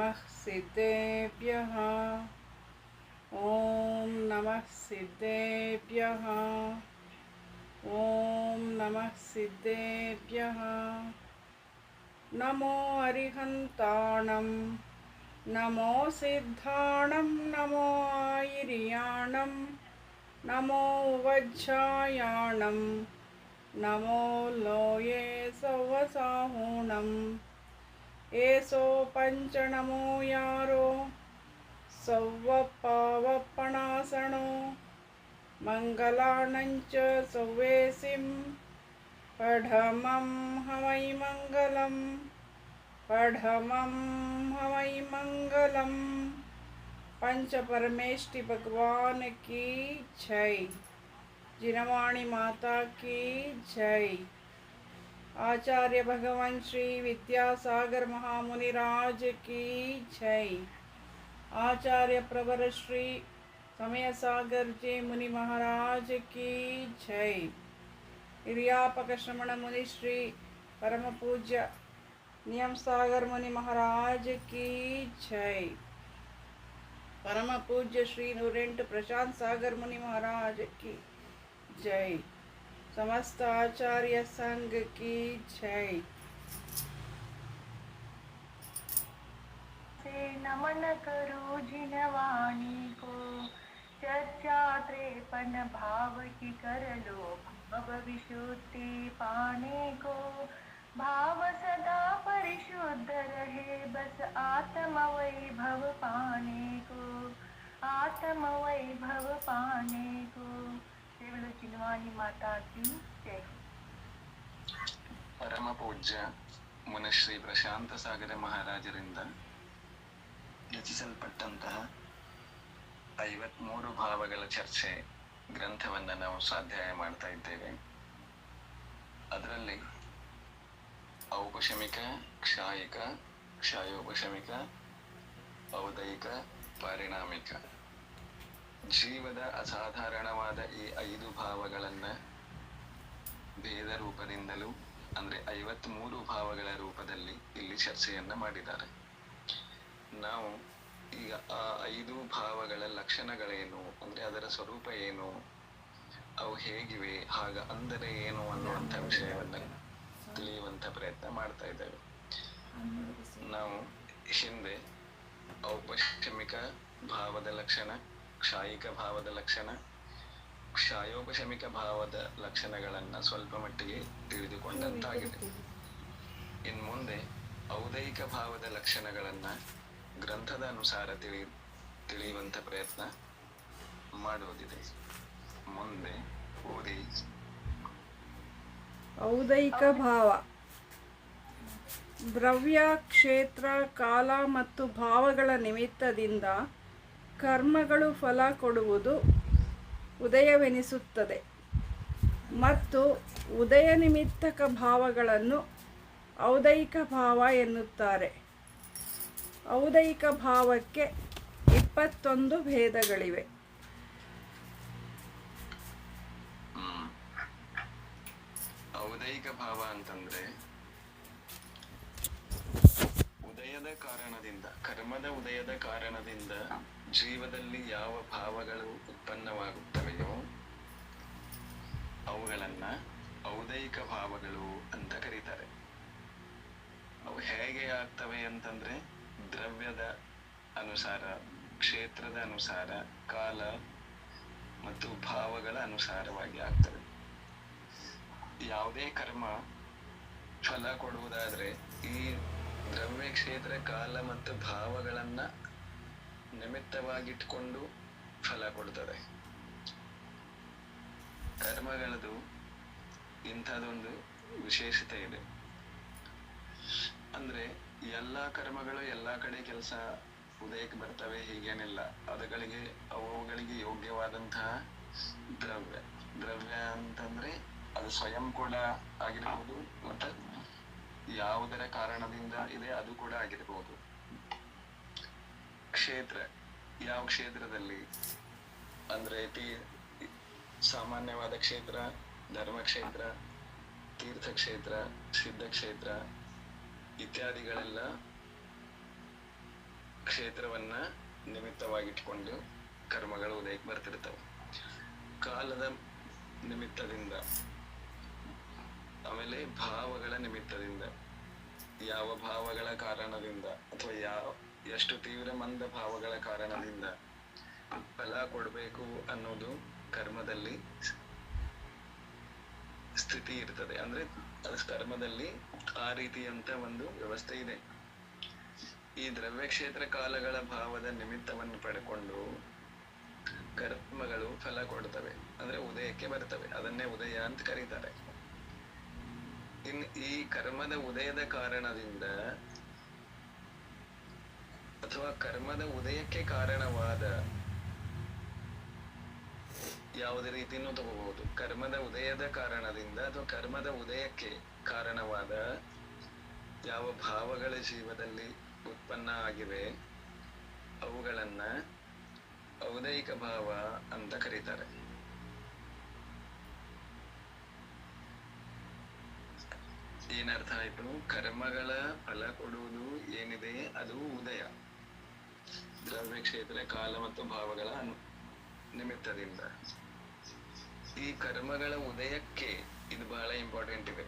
नमः सिद्धेभ्यः। ॐ नमः सिद्धेभ्यः। ॐ नमः सिद्धेभ्यः। नमो अरिहन्ताणं नमो सिद्धाणं नमो आयिर्याणं नमो वज्रायाणं नमो लोये सवसाहुणम् ಏಸೋ ಪಂಚನಮೋ ಯಾರೋ ಸವ್ವಪಾವಪ್ಪಣಾಸಣೋ ಮಂಗಲಾನಂಚ ಸವ್ವೇಸಿಂ ಪಢಮಂ ಹವೈ ಮಂಗಲಂ ಪಢಮಂ ಹವೈ ಮಂಗಲಂ। पंच परमेष्टि भगवान की जय। जिनवाणी माता की जय। आचार्य भगवान श्री विद्यासागर महामुनिराज की जय। आचार्य प्रवर श्री समय सागर जी मुनि महाराज की जय। निर्यापक श्रमण मुनि श्री परम पूज्य नियम सागर मुनि महाराज की जय। परम पूज्य श्री नूरेंट प्रशांत सागर मुनि महाराज की जय। समस्त आचार्य संघ की जय। से नमन करो जिनवाणी को, चर्चा 53 भाव की कर लो भव विशुद्धि पाने को। भाव सदा परिशुद्ध रहे बस आत्म वैभव पाने को, आत्म वैभव पाने को। केवल जिनवाणी माता की जय। ಪರಮ ಪೂಜ್ಯ ಮುನಶ್ರೀ ಪ್ರಶಾಂತ ಸಾಗರ ಮಹಾರಾಜರಿಂದ ರಚಿಸಲ್ಪಟ್ಟಂತಹ 53 ಭಾವಗಳ ಚರ್ಚೆ ಗ್ರಂಥವನ್ನು ನಾವು ಸ್ವಾಧ್ಯಾಯ ಮಾಡ್ತಾ ಇದ್ದೇವೆ. ಅದರಲ್ಲಿ ಔಪಶಮಿಕ, ಕ್ಷಾಯಿಕ, ಕ್ಷಾಯೋಪಶಮಿಕ, ಔದಯಿಕ, ಪಾರಿಣಾಮಿಕ ಜೀವದ ಅಸಾಧಾರಣವಾದ ಈ 5 ಭಾವಗಳನ್ನು ಭೇದ ರೂಪದಿಂದಲೂ ಅಂದರೆ 53 ಭಾವಗಳ ರೂಪದಲ್ಲಿ ಇಲ್ಲಿ ಚರ್ಚೆಯನ್ನ ಮಾಡಿದ್ದಾರೆ. ನಾವು ಈಗ ಆ 5 ಭಾವಗಳ ಲಕ್ಷಣಗಳೇನು, ಅಂದ್ರೆ ಅದರ ಸ್ವರೂಪ ಏನು, ಅವು ಹೇಗಿವೆ, ಅಂದರೆ ಏನು ಅನ್ನುವಂಥ ವಿಷಯವನ್ನ ತಿಳಿಯುವಂಥ ಪ್ರಯತ್ನ ಮಾಡ್ತಾ ಇದ್ದೇವೆ. ನಾವು ಹಿಂದೆ ಔಪಶಮಿಕ ಭಾವದ ಲಕ್ಷಣ, ಕ್ಷಾಯಿಕ ಭಾವದ ಲಕ್ಷಣ, ಕ್ಷಾಯೋಪಶಮಿಕ ಭಾವದ ಲಕ್ಷಣಗಳನ್ನ ಸ್ವಲ್ಪ ಮಟ್ಟಿಗೆ ತಿಳಿದುಕೊಂಡಂತಾಗಿದೆ. ಇನ್ನು ಮುಂದೆ ಔದಯಿಕ ಭಾವದ ಲಕ್ಷಣಗಳನ್ನ ಗ್ರಂಥದ ಅನುಸಾರ ತಿಳಿಯುವಂಥ ಪ್ರಯತ್ನ ಮಾಡುವುದಿದೆ. ಮುಂದೆ ಓದಿ. ಔದಯಿಕ ಭಾವ ದ್ರವ್ಯ, ಕ್ಷೇತ್ರ, ಕಾಲ ಮತ್ತು ಭಾವಗಳ ನಿಮಿತ್ತದಿಂದ ಕರ್ಮಗಳು ಫಲ ಕೊಡುವುದು ಉದಯವೆನಿಸುತ್ತದೆ ಮತ್ತು ಉದಯ ನಿಮಿತ್ತಕ ಭಾವಗಳನ್ನು ಔದಯಿಕ ಭಾವ ಎನ್ನುತ್ತಾರೆ. ಔದಯಿಕ ಭಾವಕ್ಕೆ 21 ಭೇದಗಳಿವೆ. ಔದಯಿಕ ಭಾವ ಅಂತಂದ್ರೆ ಉದಯದ ಕಾರಣದಿಂದ, ಕರ್ಮದ ಉದಯದ ಕಾರಣದಿಂದ ಜೀವದಲ್ಲಿ ಯಾವ ಭಾವಗಳು ಉತ್ಪನ್ನವಾಗುತ್ತವೆಯೋ ಅವುಗಳನ್ನ ಔದಯಿಕ ಭಾವಗಳು ಅಂತ ಕರೀತಾರೆ. ಅವು ಹೇಗೆ ಆಗ್ತವೆ ಅಂತಂದ್ರೆ ದ್ರವ್ಯದ ಅನುಸಾರ, ಕ್ಷೇತ್ರದ ಅನುಸಾರ, ಕಾಲ ಮತ್ತು ಭಾವಗಳ ಅನುಸಾರವಾಗಿ ಆಗ್ತವೆ. ಯಾವುದೇ ಕರ್ಮ ಫಲ ಕೊಡುವುದಾದ್ರೆ ಈ ದ್ರವ್ಯ, ಕ್ಷೇತ್ರ, ಕಾಲ ಮತ್ತು ಭಾವಗಳನ್ನ ನಿಮಿತ್ತವಾಗಿಟ್ಕೊಂಡು ಫಲ ಕೊಡ್ತದೆ. ಕರ್ಮಗಳದು ಇಂಥದೊಂದು ವಿಶೇಷತೆ ಇದೆ. ಅಂದ್ರೆ ಎಲ್ಲಾ ಕರ್ಮಗಳು ಎಲ್ಲಾ ಕಡೆ ಕೆಲಸ ಉದಯಕ್ಕೆ ಬರ್ತವೆ ಹೀಗೇನಿಲ್ಲ. ಅವುಗಳಿಗೆ ಯೋಗ್ಯವಾದಂತಹ ದ್ರವ್ಯ ಅಂತಂದ್ರೆ ಅದು ಸ್ವಯಂ ಕೂಡ ಆಗಿರ್ಬೋದು, ಮತ್ತೆ ಯಾವುದರ ಕಾರಣದಿಂದ ಇದೆ ಅದು ಕೂಡ ಆಗಿರ್ಬೋದು. ಕ್ಷೇತ್ರ, ಯಾವ ಕ್ಷೇತ್ರದಲ್ಲಿ ಅಂದ್ರೆ ಸಾಮಾನ್ಯವಾದ ಕ್ಷೇತ್ರ, ಧರ್ಮಕ್ಷೇತ್ರ, ತೀರ್ಥಕ್ಷೇತ್ರ, ಸಿದ್ಧಕ್ಷೇತ್ರ ಇತ್ಯಾದಿಗಳೆಲ್ಲ ಕ್ಷೇತ್ರವನ್ನ ನಿಮಿತ್ತವಾಗಿಟ್ಕೊಂಡು ಕರ್ಮಗಳು ಉದಯಕ್ಕೆ ಬರ್ತಿರ್ತವೆ. ಕಾಲದ ನಿಮಿತ್ತದಿಂದ, ಆಮೇಲೆ ಭಾವಗಳ ನಿಮಿತ್ತದಿಂದ, ಯಾವ ಭಾವಗಳ ಕಾರಣದಿಂದ ಅಥವಾ ಎಷ್ಟು ತೀವ್ರ ಮಂದ ಭಾವಗಳ ಕಾರಣದಿಂದ ಫಲ ಕೊಡಬೇಕು ಅನ್ನೋದು ಕರ್ಮದಲ್ಲಿ ಸ್ಥಿತಿ ಇರ್ತದೆ. ಅಂದ್ರೆ ಕರ್ಮದಲ್ಲಿ ಆ ರೀತಿಯಂತ ಒಂದು ವ್ಯವಸ್ಥೆ ಇದೆ. ಈ ದ್ರವ್ಯ ಕ್ಷೇತ್ರ ಕಾಲಗಳ ಭಾವದ ನಿಮಿತ್ತವನ್ನು ಪಡ್ಕೊಂಡು ಕರ್ಮಗಳು ಫಲ ಕೊಡ್ತವೆ, ಅಂದ್ರೆ ಉದಯಕ್ಕೆ ಬರ್ತವೆ. ಅದನ್ನೇ ಉದಯ ಅಂತ ಕರೀತಾರೆ. ಈ ಕರ್ಮದ ಉದಯದ ಕಾರಣದಿಂದ ಅಥವಾ ಕರ್ಮದ ಉದಯಕ್ಕೆ ಕಾರಣವಾದ ಯಾವುದೇ ರೀತಿಯನ್ನು ತಗೋಬಹುದು. ಕರ್ಮದ ಉದಯದ ಕಾರಣದಿಂದ ಅಥವಾ ಕರ್ಮದ ಉದಯಕ್ಕೆ ಕಾರಣವಾದ ಯಾವ ಭಾವಗಳ ಜೀವದಲ್ಲಿ ಉತ್ಪನ್ನ ಆಗಿವೆ ಅವುಗಳನ್ನ ಔದಯಿಕ ಭಾವ ಅಂತ ಕರೀತಾರೆ. ಏನರ್ಥ ಆಯ್ತು? ಕರ್ಮಗಳ ಫಲ ಕೊಡುವುದು ಏನಿದೆ ಅದು ಉದಯ, ದ್ರವ್ಯ ಕ್ಷೇತ್ರ ಕಾಲ ಮತ್ತು ಭಾವಗಳ ನಿಮಿತ್ತದಿಂದ. ಈ ಕರ್ಮಗಳ ಉದಯಕ್ಕೆ ಇದು ಬಹಳ ಇಂಪಾರ್ಟೆಂಟ್ ಇದೆ.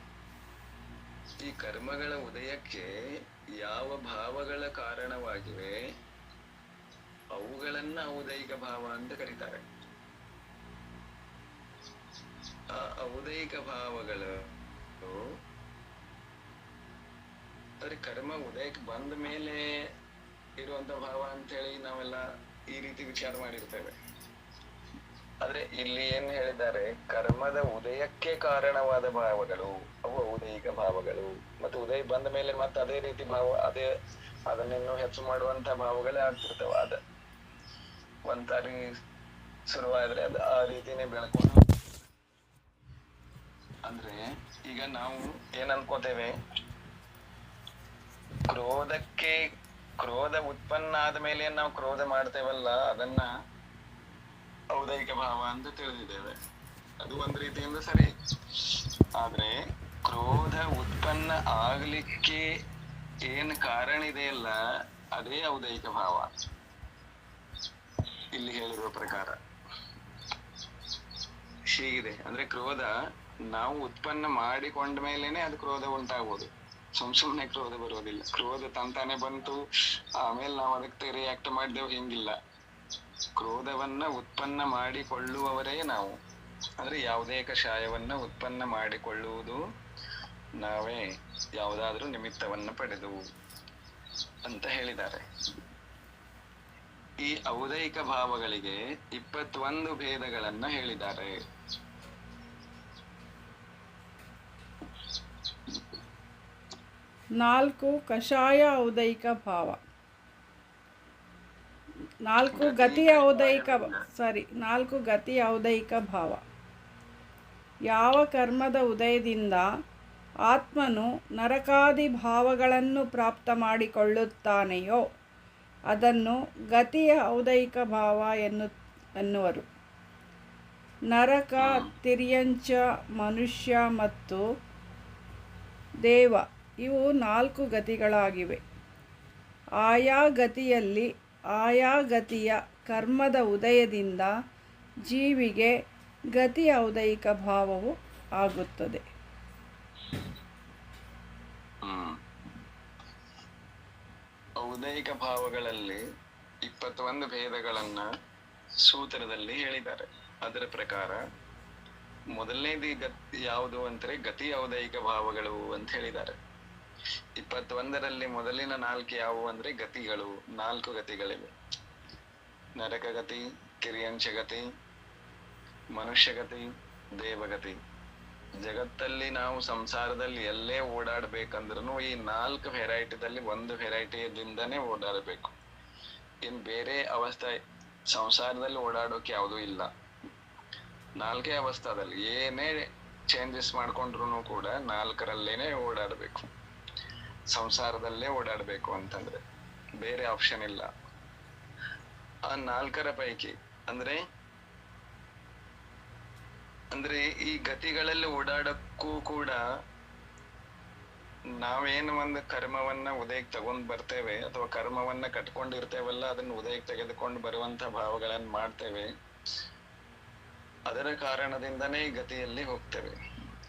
ಈ ಕರ್ಮಗಳ ಉದಯಕ್ಕೆ ಯಾವ ಭಾವಗಳ ಕಾರಣವಾಗಿವೆ ಅವುಗಳನ್ನ ಔದಯಿಕ ಭಾವ ಅಂತ ಕರೀತಾರೆ. ಆ ಔದಯಿಕ ಭಾವಗಳು ಕರ್ಮ ಉದಯಕ್ಕೆ ಬಂದ ಮೇಲೆ ಇರುವಂತ ಭಾವ ಅಂತ ಹೇಳಿ ನಾವೆಲ್ಲ ಈ ರೀತಿ ವಿಚಾರ ಮಾಡಿರ್ತೇವೆ. ಆದ್ರೆ ಇಲ್ಲಿ ಏನ್ ಹೇಳಿದ್ದಾರೆ, ಕರ್ಮದ ಉದಯಕ್ಕೆ ಕಾರಣವಾದ ಭಾವಗಳು ಅವು ಔದಯಿಕ ಭಾವಗಳು, ಮತ್ತು ಉದಯ ಬಂದ ಮೇಲೆ ಮತ್ತೆ ಅದೇ ರೀತಿ ಭಾವ ಅದನ್ನಿನ್ನು ಹೆಚ್ಚು ಮಾಡುವಂತ ಭಾವಗಳೇ ಆಗ್ತಿರ್ತಾವ. ಅದ ಒಂದ್ಸಾರಿ ಶುರುವಾದ್ರೆ ಅದು ಆ ರೀತಿನೇ ಬೆಳ್ಕೊಂಡು, ಅಂದ್ರೆ ಈಗ ನಾವು ಏನ್ ಅನ್ಕೋತೇವೆ, ಕ್ರೋಧ ಉತ್ಪನ್ನ ಆದ್ಮೇಲೆ ನಾವು ಕ್ರೋಧ ಮಾಡ್ತೇವಲ್ಲ, ಅದನ್ನ ಔದಯಿಕ ಭಾವ ಅಂತ ತಿಳಿದಿದ್ದೇವೆ. ಅದು ಒಂದ್ ರೀತಿಯಿಂದ ಸರಿ. ಆದ್ರೆ ಕ್ರೋಧ ಉತ್ಪನ್ನ ಆಗ್ಲಿಕ್ಕೆ ಏನ್ ಕಾರಣ ಇದೆಯಲ್ಲ ಅದೇ ಔದಯಿಕ ಭಾವ ಇಲ್ಲಿ ಹೇಳಿರುವ ಪ್ರಕಾರ. ಹೀಗಿದೆ. ಅಂದ್ರೆ ಕ್ರೋಧ ನಾವು ಉತ್ಪನ್ನ ಮಾಡಿಕೊಂಡ ಮೇಲೇನೆ ಅದು ಕ್ರೋಧ ಉಂಟಾಗುವುದು. ಸುಮ್ನೆ ಕ್ರೋಧ ಬರೋದಿಲ್ಲ. ಕ್ರೋಧ ತಂತಾನೆ ಬಂತು ಆಮೇಲೆ ನಾವು ಅದಕ್ಕೆ ರಿಯಾಕ್ಟ್ ಮಾಡಿದೆವು, ಹಿಂಗಿಲ್ಲ. ಕ್ರೋಧವನ್ನ ಉತ್ಪನ್ನ ಮಾಡಿಕೊಳ್ಳುವವರೇ ನಾವು. ಅಂದ್ರೆ ಯಾವುದೇ ಕಷಾಯವನ್ನ ಉತ್ಪನ್ನ ಮಾಡಿಕೊಳ್ಳುವುದು ನಾವೇ, ಯಾವುದಾದ್ರೂ ನಿಮಿತ್ತವನ್ನ ಪಡೆದು ಅಂತ ಹೇಳಿದ್ದಾರೆ. ಈ ಔದಯಿಕ ಭಾವಗಳಿಗೆ 21 ಭೇದಗಳನ್ನ ಹೇಳಿದ್ದಾರೆ. ನಾಲ್ಕು ಕಷಾಯ ಔದಯಿಕ ಭಾವ, 4 ಗತಿಯ ಔದಯಿಕ ಭಾವ. ಯಾವ ಕರ್ಮದ ಉದಯದಿಂದ ಆತ್ಮನು ನರಕಾದಿ ಭಾವಗಳನ್ನು ಪ್ರಾಪ್ತ ಮಾಡಿಕೊಳ್ಳುತ್ತಾನೆಯೋ ಅದನ್ನು ಗತಿಯ ಔದಯಿಕ ಭಾವ ಎನ್ನುವರು. ನರಕ, ತಿರ್ಯಂಚ, ಮನುಷ್ಯ ಮತ್ತು ದೇವ ಇವು 4 ಗತಿಗಳಾಗಿವೆ. ಆಯಾ ಗತಿಯಲ್ಲಿ ಆಯಾ ಗತಿಯ ಕರ್ಮದ ಉದಯದಿಂದ ಜೀವಿಗೆ ಗತಿ ಔದಯಿಕ ಭಾವವು ಆಗುತ್ತದೆ. ಔದಯಿಕ ಭಾವಗಳಲ್ಲಿ 21 ಭೇದಗಳನ್ನ ಸೂತ್ರದಲ್ಲಿ ಹೇಳಿದ್ದಾರೆ. ಅದರ ಪ್ರಕಾರ ಮೊದಲನೇದು ಯಾವುದು ಅಂದ್ರೆ ಗತಿ ಔದಯಿಕ ಭಾವಗಳು ಅಂತ ಹೇಳಿದ್ದಾರೆ. 21ರಲ್ಲಿ ಮೊದಲಿನ 4 ಯಾವುವು ಅಂದ್ರೆ ಗತಿಗಳು. 4 ಗತಿಗಳಿವೆ. ನರಕ ಗತಿ, ಕಿರಿಯಂಶ ಗತಿ, ಮನುಷ್ಯ ಗತಿ, ದೇವಗತಿ. ಜಗತ್ತಲ್ಲಿ ನಾವು ಸಂಸಾರದಲ್ಲಿ ಎಲ್ಲೇ ಓಡಾಡ್ಬೇಕಂದ್ರೂ ಈ 4 ವೆರೈಟಿದಲ್ಲಿ ಒಂದು ವೆರೈಟಿಯಿಂದನೇ ಓಡಾಡಬೇಕು. ಇನ್ ಬೇರೆ ಅವಸ್ಥೆ ಸಂಸಾರದಲ್ಲಿ ಓಡಾಡೋಕೆ ಯಾವುದೂ ಇಲ್ಲ. 4 ಅವಸ್ಥಾದಲ್ಲಿ ಏನೇ ಚೇಂಜಸ್ ಮಾಡ್ಕೊಂಡ್ರು ಕೂಡ 4ರಲ್ಲೇನೆ ಓಡಾಡಬೇಕು. ಸಂಸಾರದಲ್ಲೇ ಓಡಾಡಬೇಕು ಅಂತಂದ್ರೆ ಬೇರೆ ಆಪ್ಷನ್ ಇಲ್ಲ. ಆ 4ರ ಪೈಕಿ ಅಂದ್ರೆ ಈ ಗತಿಗಳಲ್ಲಿ ಓಡಾಡಕ್ಕೂ ಕೂಡ ನಾವೇನು ಒಂದು ಕರ್ಮವನ್ನ ಉದಯಕ್ಕೆ ತಗೊಂಡ್ ಬರ್ತೇವೆ ಅಥವಾ ಕರ್ಮವನ್ನ ಕಟ್ಕೊಂಡಿರ್ತೇವಲ್ಲ, ಅದನ್ನ ಉದಯಕ್ಕೆ ತೆಗೆದುಕೊಂಡು ಬರುವಂತ ಭಾವಗಳನ್ನ ಮಾಡ್ತೇವೆ. ಅದರ ಕಾರಣದಿಂದನೇ ಈ ಗತಿಯಲ್ಲಿ ಹೋಗ್ತೇವೆ.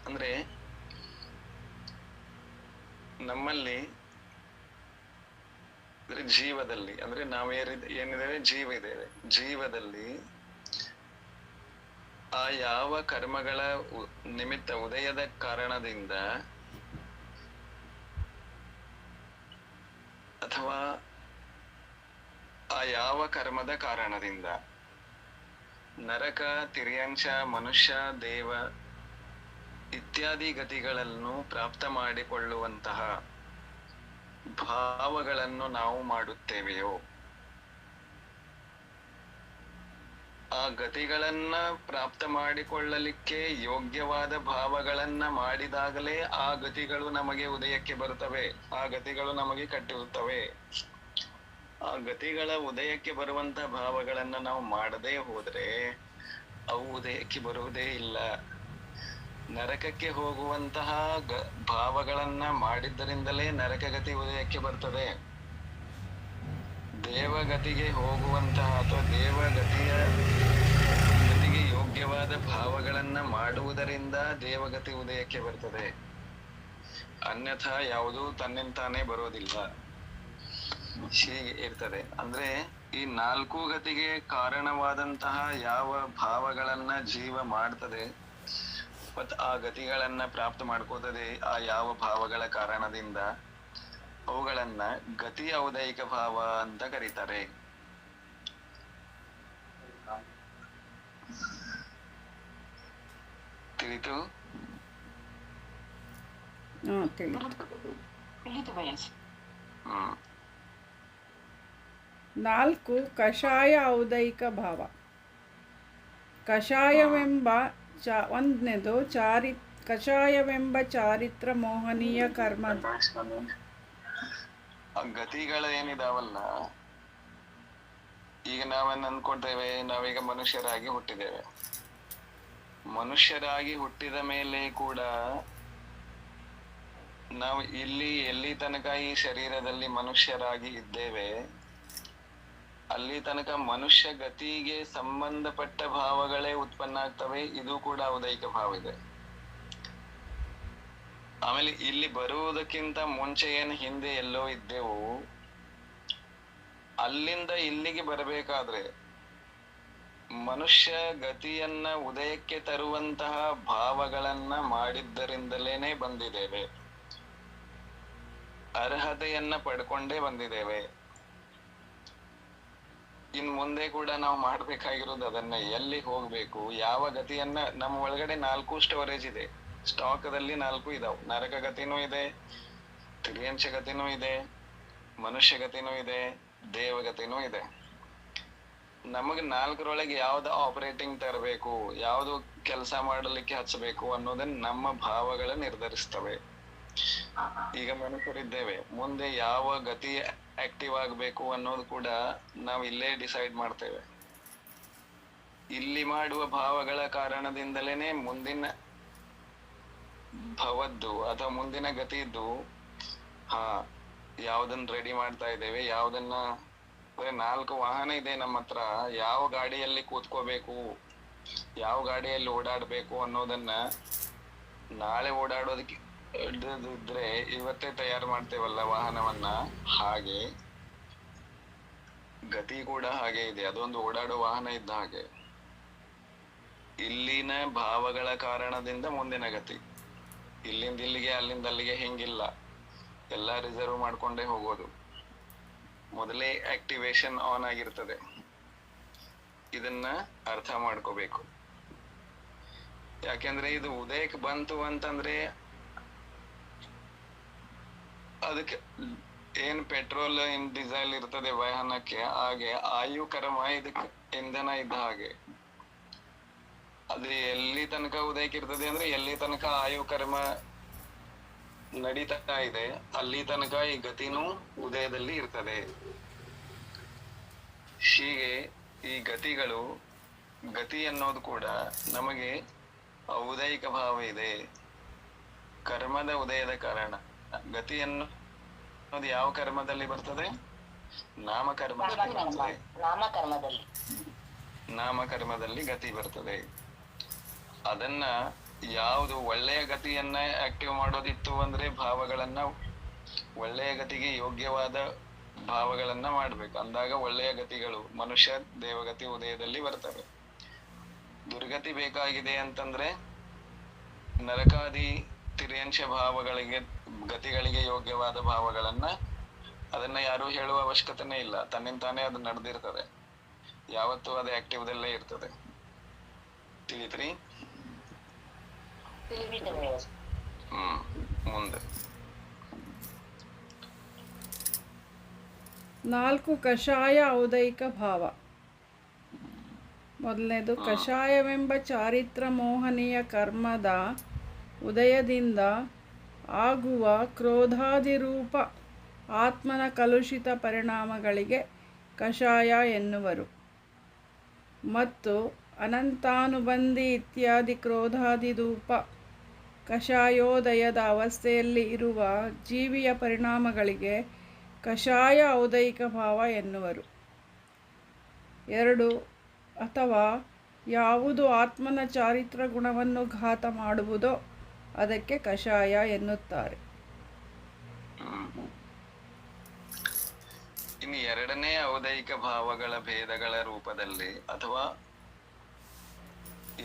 ಅಂದ್ರೆ ನಮ್ಮಲ್ಲಿ ಜೀವದಲ್ಲಿ, ಅಂದ್ರೆ ಏನಿದ್ದೇವೆ ಜೀವ ಇದ್ದೇವೆ. ಜೀವದಲ್ಲಿ ಆ ಯಾವ ಕರ್ಮಗಳ ನಿಮಿತ್ತ ಉದಯದ ಕಾರಣದಿಂದ ಅಥವಾ ಆ ಯಾವ ಕರ್ಮದ ಕಾರಣದಿಂದ ನರಕ, ತಿರ್ಯಾಂಶ, ಮನುಷ್ಯ, ದೇವ ಇತ್ಯಾದಿ ಗತಿಗಳನ್ನು ಪ್ರಾಪ್ತ ಮಾಡಿಕೊಳ್ಳುವಂತಹ ಭಾವಗಳನ್ನು ನಾವು ಮಾಡುತ್ತೇವೆಯೋ, ಆ ಗತಿಗಳನ್ನ ಪ್ರಾಪ್ತ ಮಾಡಿಕೊಳ್ಳಲಿಕ್ಕೆ ಯೋಗ್ಯವಾದ ಭಾವಗಳನ್ನ ಮಾಡಿದಾಗಲೇ ಆ ಗತಿಗಳು ನಮಗೆ ಉದಯಕ್ಕೆ ಬರುತ್ತವೆ, ಆ ಗತಿಗಳು ನಮಗೆ ಕಟ್ಟಿರುತ್ತವೆ. ಆ ಗತಿಗಳ ಉದಯಕ್ಕೆ ಬರುವಂತ ಭಾವಗಳನ್ನ ನಾವು ಮಾಡದೇ ಹೋದ್ರೆ ಅವು ಉದಯಕ್ಕೆ ಬರುವುದೇ ಇಲ್ಲ. ನರಕಕ್ಕೆ ಹೋಗುವಂತಹ ಭಾವಗಳನ್ನ ಮಾಡಿದ್ದರಿಂದಲೇ ನರಕಗತಿ ಉದಯಕ್ಕೆ ಬರ್ತದೆ. ದೇವಗತಿಗೆ ಹೋಗುವಂತಹ ಅಥವಾ ಗತಿಗೆ ಯೋಗ್ಯವಾದ ಭಾವಗಳನ್ನ ಮಾಡುವುದರಿಂದ ದೇವಗತಿ ಉದಯಕ್ಕೆ ಬರ್ತದೆ. ಅನ್ಯಥಾ ಯಾವುದೂ ತನ್ನಿಂತಾನೇ ಬರೋದಿಲ್ಲ. ಹೀಗೆ ಇರ್ತದೆ. ಅಂದ್ರೆ ಈ 4 ಗತಿಗೆ ಕಾರಣವಾದಂತಹ ಯಾವ ಭಾವಗಳನ್ನ ಜೀವ ಮಾಡ್ತದೆ ಮತ್ ಆ ಗತಿಗಳನ್ನ ಪ್ರಾಪ್ತ ಮಾಡ್ಕೋತದೆ, ಆ ಯಾವ ಭಾವಗಳ ಕಾರಣದಿಂದ, ಅವುಗಳನ್ನ ಗತಿ ಔದಯಿಕ ಭಾವ ಅಂತ ಕರೀತಾರೆ. ತಿಳಿತು? ಹ್ಮ್. 4 ಕಷಾಯ ಔದಯಿಕ ಭಾವ. ಕಷಾಯವೆಂಬ ಚಾರಿತ್ರ ಮೋಹನೀಯ ಕರ್ಮ. ಆ ಗತಿಗಳು ಏನಿದಾವಲ್ಲ, ಈಗ ನಾವೇನ್ ಅನ್ಕೊಳ್ತೇವೆ, ನಾವೀಗ ಮನುಷ್ಯರಾಗಿ ಹುಟ್ಟಿದ್ದೇವೆ. ಮನುಷ್ಯರಾಗಿ ಹುಟ್ಟಿದ ಮೇಲೆ ಕೂಡ ನಾವು ಎಲ್ಲಿ ತನಕ ಈ ಶರೀರದಲ್ಲಿ ಮನುಷ್ಯರಾಗಿ ಇದ್ದೇವೆ, ಅಲ್ಲಿ ತನಕ ಮನುಷ್ಯ ಗತಿಗೆ ಸಂಬಂಧಪಟ್ಟ ಭಾವಗಳೇ ಉತ್ಪನ್ನ ಆಗ್ತವೆ. ಇದು ಕೂಡ ಔದಯಿಕ ಭಾವ ಇದೆ. ಆಮೇಲೆ ಇಲ್ಲಿ ಬರುವುದಕ್ಕಿಂತ ಮುಂಚೆ ಏನು ಹಿಂದೆ ಎಲ್ಲೋ ಇದ್ದೆವು, ಅಲ್ಲಿಂದ ಇಲ್ಲಿಗೆ ಬರಬೇಕಾದ್ರೆ ಮನುಷ್ಯ ಗತಿಯನ್ನ ಉದಯಕ್ಕೆ ತರುವಂತಹ ಭಾವಗಳನ್ನ ಮಾಡಿದ್ದರಿಂದಲೇನೆ ಬಂದಿದ್ದೇವೆ. ಅರ್ಹತೆಯನ್ನ ಪಡ್ಕೊಂಡೇ ಬಂದಿದ್ದೇವೆ. ಇನ್ ಮುಂದೆ ಕೂಡ ನಾವು ಮಾಡ್ಬೇಕಾಗಿರೋದು ಅದನ್ನ. ಎಲ್ಲಿ ಹೋಗ್ಬೇಕು, ಯಾವ ಗತಿಯನ್ನ, ನಮ್ಮ ಒಳಗಡೆ 4 ಸ್ಟೋರೇಜ್ ಇದೆ. ಸ್ಟಾಕದಲ್ಲಿ 4 ಇದಾವ್. ನರಕ ಗತಿನೂ ಇದೆ, ತಿರ್ಯಂಶ ಗತಿನೂ ಇದೆ, ಮನುಷ್ಯ ಗತಿನೂ ಇದೆ, ದೇವಗತಿನೂ ಇದೆ. ನಮಗ್ 4ರೊಳಗೆ ಯಾವ್ದು ಆಪರೇಟಿಂಗ್ ತರಬೇಕು, ಯಾವ್ದು ಕೆಲಸ ಮಾಡಲಿಕ್ಕೆ ಹಚ್ಚಬೇಕು ಅನ್ನೋದನ್ನ ನಮ್ಮ ಭಾವಗಳು ನಿರ್ಧರಿಸ್ತವೆ. ಈಗ ಮನುಷ್ಯರಿದ್ದೇವೆ, ಮುಂದೆ ಯಾವ ಗತಿ ಆಕ್ಟಿವ್ ಆಗ್ಬೇಕು ಅನ್ನೋದು ಕೂಡ ನಾವು ಇಲ್ಲೇ ಡಿಸೈಡ್ ಮಾಡ್ತೇವೆ. ಇಲ್ಲಿ ಮಾಡುವ ಭಾವಗಳ ಕಾರಣದಿಂದಲೇನೆ ಮುಂದಿನ ಭವದ್ದು ಅಥವಾ ಮುಂದಿನ ಗತಿದ್ದು ಯಾವ್ದನ್ನ ರೆಡಿ ಮಾಡ್ತಾ ಇದ್ದೇವೆ, ಯಾವ್ದನ್ನ 4 ವಾಹನ ಇದೆ ನಮ್ಮ ಹತ್ರ, ಯಾವ ಗಾಡಿಯಲ್ಲಿ ಕೂತ್ಕೋಬೇಕು, ಯಾವ ಗಾಡಿಯಲ್ಲಿ ಓಡಾಡ್ಬೇಕು ಅನ್ನೋದನ್ನ ನಾಳೆ ಓಡಾಡೋದಕ್ಕೆ ಇದ್ರೆ ಇವತ್ತೇ ತಯಾರು ಮಾಡ್ತೇವಲ್ಲ ವಾಹನವನ್ನ, ಹಾಗೆ ಗತಿ ಕೂಡ ಹಾಗೆ ಇದೆ. ಅದೊಂದು ಓಡಾಡೋ ವಾಹನ ಇದ್ದ ಹಾಗೆ. ಇಲ್ಲಿನ ಭಾವಗಳ ಕಾರಣದಿಂದ ಮುಂದಿನ ಗತಿ. ಇಲ್ಲಿಂದ ಇಲ್ಲಿಗೆ, ಅಲ್ಲಿಂದ ಅಲ್ಲಿಗೆ ಹಿಂಗಿಲ್ಲ, ಎಲ್ಲಾ ರಿಸರ್ವ್ ಮಾಡ್ಕೊಂಡೇ ಹೋಗೋದು. ಮೊದಲೇ ಆಕ್ಟಿವೇಶನ್ ಆನ್ ಆಗಿರ್ತದೆ. ಇದನ್ನ ಅರ್ಥ ಮಾಡ್ಕೋಬೇಕು. ಯಾಕೆಂದ್ರೆ ಇದು ಉದಯಕ್ಕೆ ಬಂತು ಅಂತಂದ್ರೆ ಅದಕ್ಕೆ ಏನ್ ಪೆಟ್ರೋಲ್ ಇನ್ ಡೀಸೆಲ್ ಇರ್ತದೆ ವಾಹನಕ್ಕೆ, ಹಾಗೆ ಆಯು ಕರ್ಮ ಇದಕ್ಕೆ ಇಂಧನ ಇದ್ದ ಹಾಗೆ. ಅದು ಎಲ್ಲಿ ತನಕ ಉದಯಕ್ಕೆ ಇರ್ತದೆ ಅಂದ್ರೆ ಎಲ್ಲಿ ತನಕ ಆಯು ಕರ್ಮ ನಡೀತಾ ಇದೆ ಅಲ್ಲಿ ತನಕ ಈ ಗತಿನೂ ಉದಯದಲ್ಲಿ ಇರ್ತದೆ. ಹೀಗೆ ಈ ಗತಿ ಅನ್ನೋದು ಕೂಡ ನಮಗೆ ಔದಯಿಕ ಭಾವ ಇದೆ. ಕರ್ಮದ ಉದಯದ ಕಾರಣ ಗತಿ ಅನ್ನೋದು ಯಾವ ಕರ್ಮದಲ್ಲಿ ಬರ್ತದೆ? ನಾಮಕರ್ಮದಲ್ಲಿ ಬರ್ತದೆ. ನಾಮಕರ್ಮದಲ್ಲಿ ಗತಿ ಬರ್ತದೆ. ಅದನ್ನ ಯಾವುದು ಒಳ್ಳೆಯ ಗತಿಯನ್ನ ಆಕ್ಟಿವ್ ಮಾಡೋದಿತ್ತು ಅಂದ್ರೆ ಭಾವಗಳನ್ನ, ಒಳ್ಳೆಯ ಗತಿಗೆ ಯೋಗ್ಯವಾದ ಭಾವಗಳನ್ನ ಮಾಡ್ಬೇಕು. ಅಂದಾಗ ಒಳ್ಳೆಯ ಗತಿಗಳು ಮನುಷ್ಯ ದೇವಗತಿ ಉದಯದಲ್ಲಿ ಬರ್ತವೆ. ದುರ್ಗತಿ ಬೇಕಾಗಿದೆ ಅಂತಂದ್ರೆ ನರಕಾದಿ ತಿರ್ಯಂಶ ಭಾವಗಳಿಗೆ, ಗತಿಗಳಿಗೆ ಯೋಗ್ಯವಾದ ಭಾವಗಳನ್ನ, ಅದನ್ನ ಯಾರು ಹೇಳುವ ಅವಶ್ಯಕತೆನೇ ಇಲ್ಲ, ತನ್ನಿಂತಾನೇ ಅದು ನಡೆದಿರ್ತದೆ. ಯಾವತ್ತೂ ಅದು ಆಕ್ಟಿವ್ದಲ್ಲೇ ಇರ್ತದೆ. ತಿಳಿತ್ರಿ? ಮುಂದೆ 4 ಕಷಾಯ ಔದೈಕ ಭಾವ. ಮೊದಲನೇದು, ಕಷಾಯವೆಂಬ ಚಾರಿತ್ರ ಮೋಹನೀಯ ಕರ್ಮದ ಉದಯದಿಂದ ಆಗುವ ಕ್ರೋಧಾದಿರೂಪ ಆತ್ಮನ ಕಲುಷಿತ ಪರಿಣಾಮಗಳಿಗೆ ಕಷಾಯ ಎನ್ನುವರು. ಮತ್ತು ಅನಂತಾನುಬಂಧಿ ಇತ್ಯಾದಿ ಕ್ರೋಧಾದಿರೂಪ ಕಷಾಯೋದಯದ ಅವಸ್ಥೆಯಲ್ಲಿ ಇರುವ ಜೀವಿಯ ಪರಿಣಾಮಗಳಿಗೆ ಕಷಾಯ ಔದೈಕ ಭಾವ ಎನ್ನುವರು. 2, ಅಥವಾ ಯಾವುದು ಆತ್ಮನ ಚಾರಿತ್ರ ಗುಣವನ್ನು ಘಾತ ಮಾಡುವುದೋ ಅದಕ್ಕೆ ಕಷಾಯ ಎನ್ನುತ್ತಾರೆ. ಇನ್ನು ಎರಡನೇ ಔದೈಕ ಭಾವಗಳ ಭೇದಗಳ ರೂಪದಲ್ಲಿ ಅಥವಾ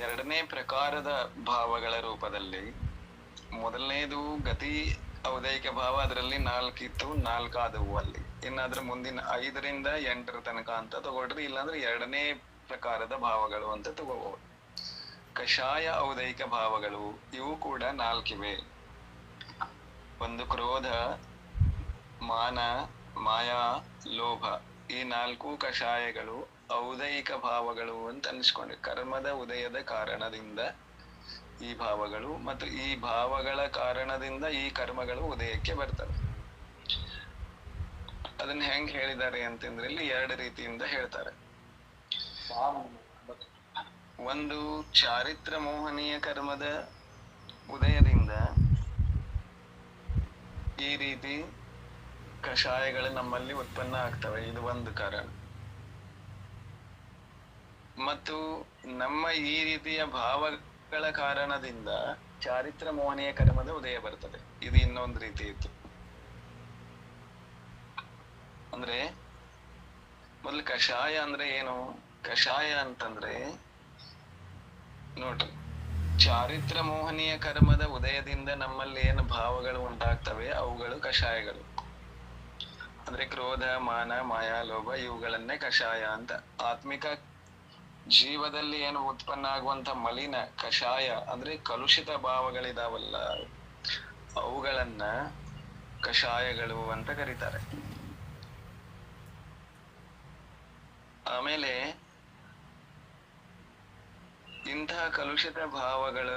ಎರಡನೇ ಪ್ರಕಾರದ ಭಾವಗಳ ರೂಪದಲ್ಲಿ, ಮೊದಲನೇದು ಗತಿ ಔದೈಕ ಭಾವ, ಅದರಲ್ಲಿ 4 ಇತ್ತು, 4 ಆದವು ಅಲ್ಲಿ. ಇನ್ನಾದ್ರೂ ಮುಂದಿನ 5ರಿಂದ 8ರ ತನಕ ಅಂತ ತಗೊಳ್ರಿ, ಇಲ್ಲಾಂದ್ರೆ ಎರಡನೇ ಪ್ರಕಾರದ ಭಾವಗಳು ಅಂತ ತಗೋಬಹುದು. ಕಷಾಯ ಔದೈಕ ಭಾವಗಳು ಇವು ಕೂಡ 4 ಇವೆ. ಒಂದು ಕ್ರೋಧ, ಮಾನ, ಮಾಯಾ, ಲೋಭ. ಈ 4 ಕಷಾಯಗಳು ಔದೈಕ ಭಾವಗಳು ಅಂತ ಅನ್ಸ್ಕೊಂಡ್ರೆ, ಕರ್ಮದ ಉದಯದ ಕಾರಣದಿಂದ ಈ ಭಾವಗಳು ಮತ್ತು ಈ ಭಾವಗಳ ಕಾರಣದಿಂದ ಈ ಕರ್ಮಗಳು ಉದಯಕ್ಕೆ ಬರ್ತವೆ. ಅದನ್ನ ಹೆಂಗ್ ಹೇಳಿದ್ದಾರೆ ಅಂತಂದ್ರೆ ಇಲ್ಲಿ 2 ರೀತಿಯಿಂದ ಹೇಳ್ತಾರೆ. ಒಂದು, ಚಾರಿತ್ರ ಮೋಹನೀಯ ಕರ್ಮದ ಉದಯದಿಂದ ಈ ರೀತಿ ಕಷಾಯಗಳು ನಮ್ಮಲ್ಲಿ ಉತ್ಪನ್ನ ಆಗ್ತವೆ, ಇದು ಒಂದು ಕಾರಣ. ಮತ್ತು ನಮ್ಮ ಈ ರೀತಿಯ ಭಾವಗಳ ಕಾರಣದಿಂದ ಚಾರಿತ್ರ ಮೋಹನೀಯ ಕರ್ಮದ ಉದಯ ಬರ್ತದೆ, ಇದು ಇನ್ನೊಂದು ರೀತಿ ಇತ್ತು. ಅಂದ್ರೆ ಮೊದಲು ಕಷಾಯ ಅಂದ್ರೆ ಏನು? ಕಷಾಯ ಅಂತಂದ್ರೆ ನೋಡ್ರಿ, ಚಾರಿತ್ರ ಮೋಹನೀಯ ಕರ್ಮದ ಉದಯದಿಂದ ನಮ್ಮಲ್ಲಿ ಏನು ಭಾವಗಳು ಉಂಟಾಗ್ತವೆ ಅವುಗಳು ಕಷಾಯಗಳು. ಅಂದ್ರೆ ಕ್ರೋಧ, ಮಾನ, ಮಾಯಾ, ಲೋಭ ಇವುಗಳನ್ನೇ ಕಷಾಯ ಅಂತ. ಆತ್ಮಿಕ ಜೀವದಲ್ಲಿ ಏನು ಉತ್ಪನ್ನ ಆಗುವಂತ ಮಲಿನ ಕಷಾಯ ಅಂದ್ರೆ ಕಲುಷಿತ ಭಾವಗಳಿದಾವಲ್ಲ, ಅವುಗಳನ್ನ ಕಷಾಯಗಳು ಅಂತ ಕರೀತಾರೆ. ಆಮೇಲೆ ಇಂತಹ ಕಲುಷಿತ ಭಾವಗಳ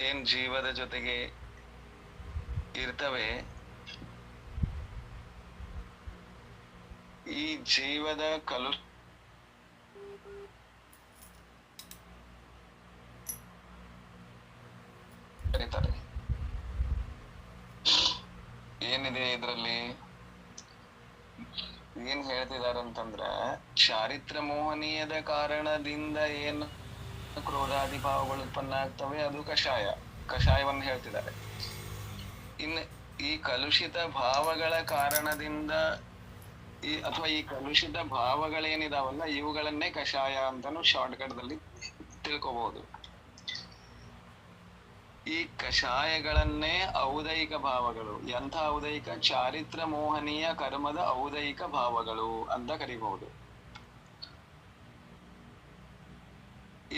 ಏನ್ ಜೀವದ ಜೊತೆಗೆ ಇರ್ತವೆ, ಈ ಜೀವದ ಕರೀತಾರೆ. ಏನಿದೆ ಇದ್ರಲ್ಲಿ, ಏನ್ ಹೇಳ್ತಿದಾರಂತಂದ್ರ ಚಾರಿತ್ರ ಮೋಹನೀಯದ ಕಾರಣದಿಂದ ಏನು ಕ್ರೋಧಾದಿ ಭಾವಗಳು ಉತ್ಪನ್ನ ಆಗ್ತವೆ ಅದು ಕಷಾಯ, ಕಷಾಯವನ್ನು ಹೇಳ್ತಿದ್ದಾರೆ. ಇನ್ನು ಈ ಕಲುಷಿತ ಭಾವಗಳ ಕಾರಣದಿಂದ ಅಥವಾ ಈ ಕಲುಷಿತ ಭಾವಗಳೇನಿದಾವಲ್ಲ ಇವುಗಳನ್ನೇ ಕಷಾಯ ಅಂತಾನು ಶಾರ್ಟ್ ಕಟ್ ದಲ್ಲಿ ತಿಳ್ಕೋಬಹುದು. ಈ ಕಷಾಯಗಳನ್ನೇ ಔದೈಕ ಭಾವಗಳು, ಎಂಥ ಔದೈಕ? ಚಾರಿತ್ರ ಮೋಹನೀಯ ಕರ್ಮದ ಔದೈಕ ಭಾವಗಳು ಅಂತ ಕರಿಬಹುದು.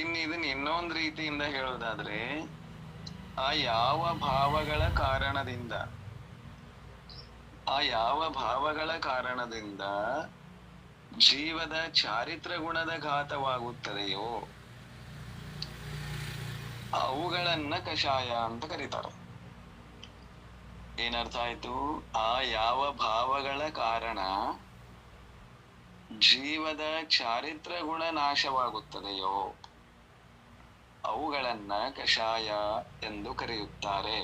ಇನ್ನು ಇದನ್ನ ಇನ್ನೊಂದು ರೀತಿಯಿಂದ ಹೇಳೋದಾದ್ರೆ, ಆ ಯಾವ ಭಾವಗಳ ಕಾರಣದಿಂದ ಜೀವದ ಚಾರಿತ್ರ ಗುಣದ ಘಾತವಾಗುತ್ತದೆಯೋ ಅವುಗಳನ್ನ ಕಷಾಯ ಅಂತ ಕರೀತಾರೆ. ಏನರ್ಥ ಆಯ್ತು? ಆ ಯಾವ ಭಾವಗಳ ಕಾರಣ ಜೀವದ ಚಾರಿತ್ರ ಗುಣ ನಾಶವಾಗುತ್ತದೆಯೋ ಅವುಗಳನ್ನ ಕಷಾಯ ಎಂದು ಕರೆಯುತ್ತಾರೆ.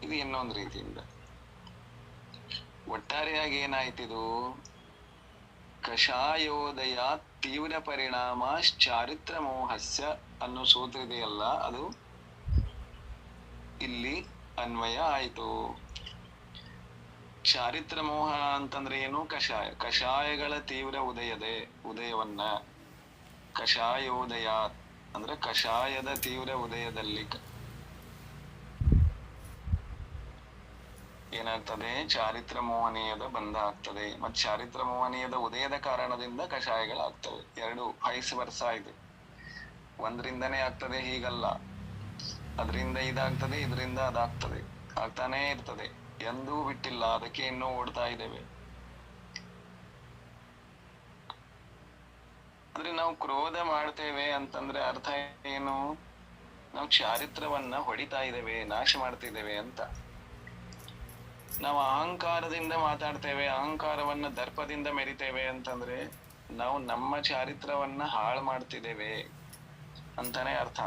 ಇದು ಇನ್ನೊಂದು ರೀತಿಯಿಂದ. ಒಟ್ಟಾರೆಯಾಗಿ ಏನಾಯ್ತಿದು, ಕಷಾಯೋದಯ ತೀವ್ರ ಪರಿಣಾಮ ಚಾರಿತ್ರ ಮೋಹಸ್ಯ ಅನ್ನೋ ಸೂತ್ರ ಇದೆಯಲ್ಲ, ಅದು ಇಲ್ಲಿ ಅನ್ವಯ ಆಯ್ತು. ಚಾರಿತ್ರ ಮೋಹ ಅಂತಂದ್ರೆ ಏನು? ಕಷಾಯಗಳ ತೀವ್ರ ಉದಯವನ್ನ ಕಷಾಯೋದಯ ಅಂದ್ರೆ ಕಷಾಯದ ತೀವ್ರ ಉದಯದಲ್ಲಿ ಏನಾಗ್ತದೆ? ಚಾರಿತ್ರ ಮೋಹನೀಯದ ಬಂಧ ಆಗ್ತದೆ. ಮತ್ತೆ ಚಾರಿತ್ರ ಮೋಹನೀಯದ ಉದಯದ ಕಾರಣದಿಂದ ಕಷಾಯಗಳಾಗ್ತವೆ. ಎರಡು ವೈಸ್ ವರ್ಸ ಇದೆ. ಒಂದ್ರಿಂದನೇ ಆಗ್ತದೆ ಹೀಗಲ್ಲ, ಅದರಿಂದ ಇದಾಗ್ತದೆ, ಇದರಿಂದ ಅದಾಗ್ತದೆ, ಆಗ್ತಾನೇ ಇರ್ತದೆ, ಎಂದೂ ಬಿಟ್ಟಿಲ್ಲ. ಅದಕ್ಕೆ ಇನ್ನೂ ಓಡ್ತಾ ಇದ್ದೇವೆ. ಅಂದ್ರೆ ನಾವು ಕ್ರೋಧ ಮಾಡ್ತೇವೆ ಅಂತಂದ್ರೆ ಅರ್ಥ ಏನು? ನಾವು ಚಾರಿತ್ರವನ್ನ ಹೊಡಿತಾ ಇದ್ದೇವೆ, ನಾಶ ಮಾಡ್ತಿದ್ದೇವೆ ಅಂತ. ನಾವು ಅಹಂಕಾರದಿಂದ ಮಾತಾಡ್ತೇವೆ, ಅಹಂಕಾರವನ್ನ ದರ್ಪದಿಂದ ಮೆರಿತೇವೆ ಅಂತಂದ್ರೆ ನಾವು ನಮ್ಮ ಚಾರಿತ್ರವನ್ನ ಹಾಳು ಮಾಡ್ತಿದ್ದೇವೆ ಅಂತಾನೆ ಅರ್ಥ.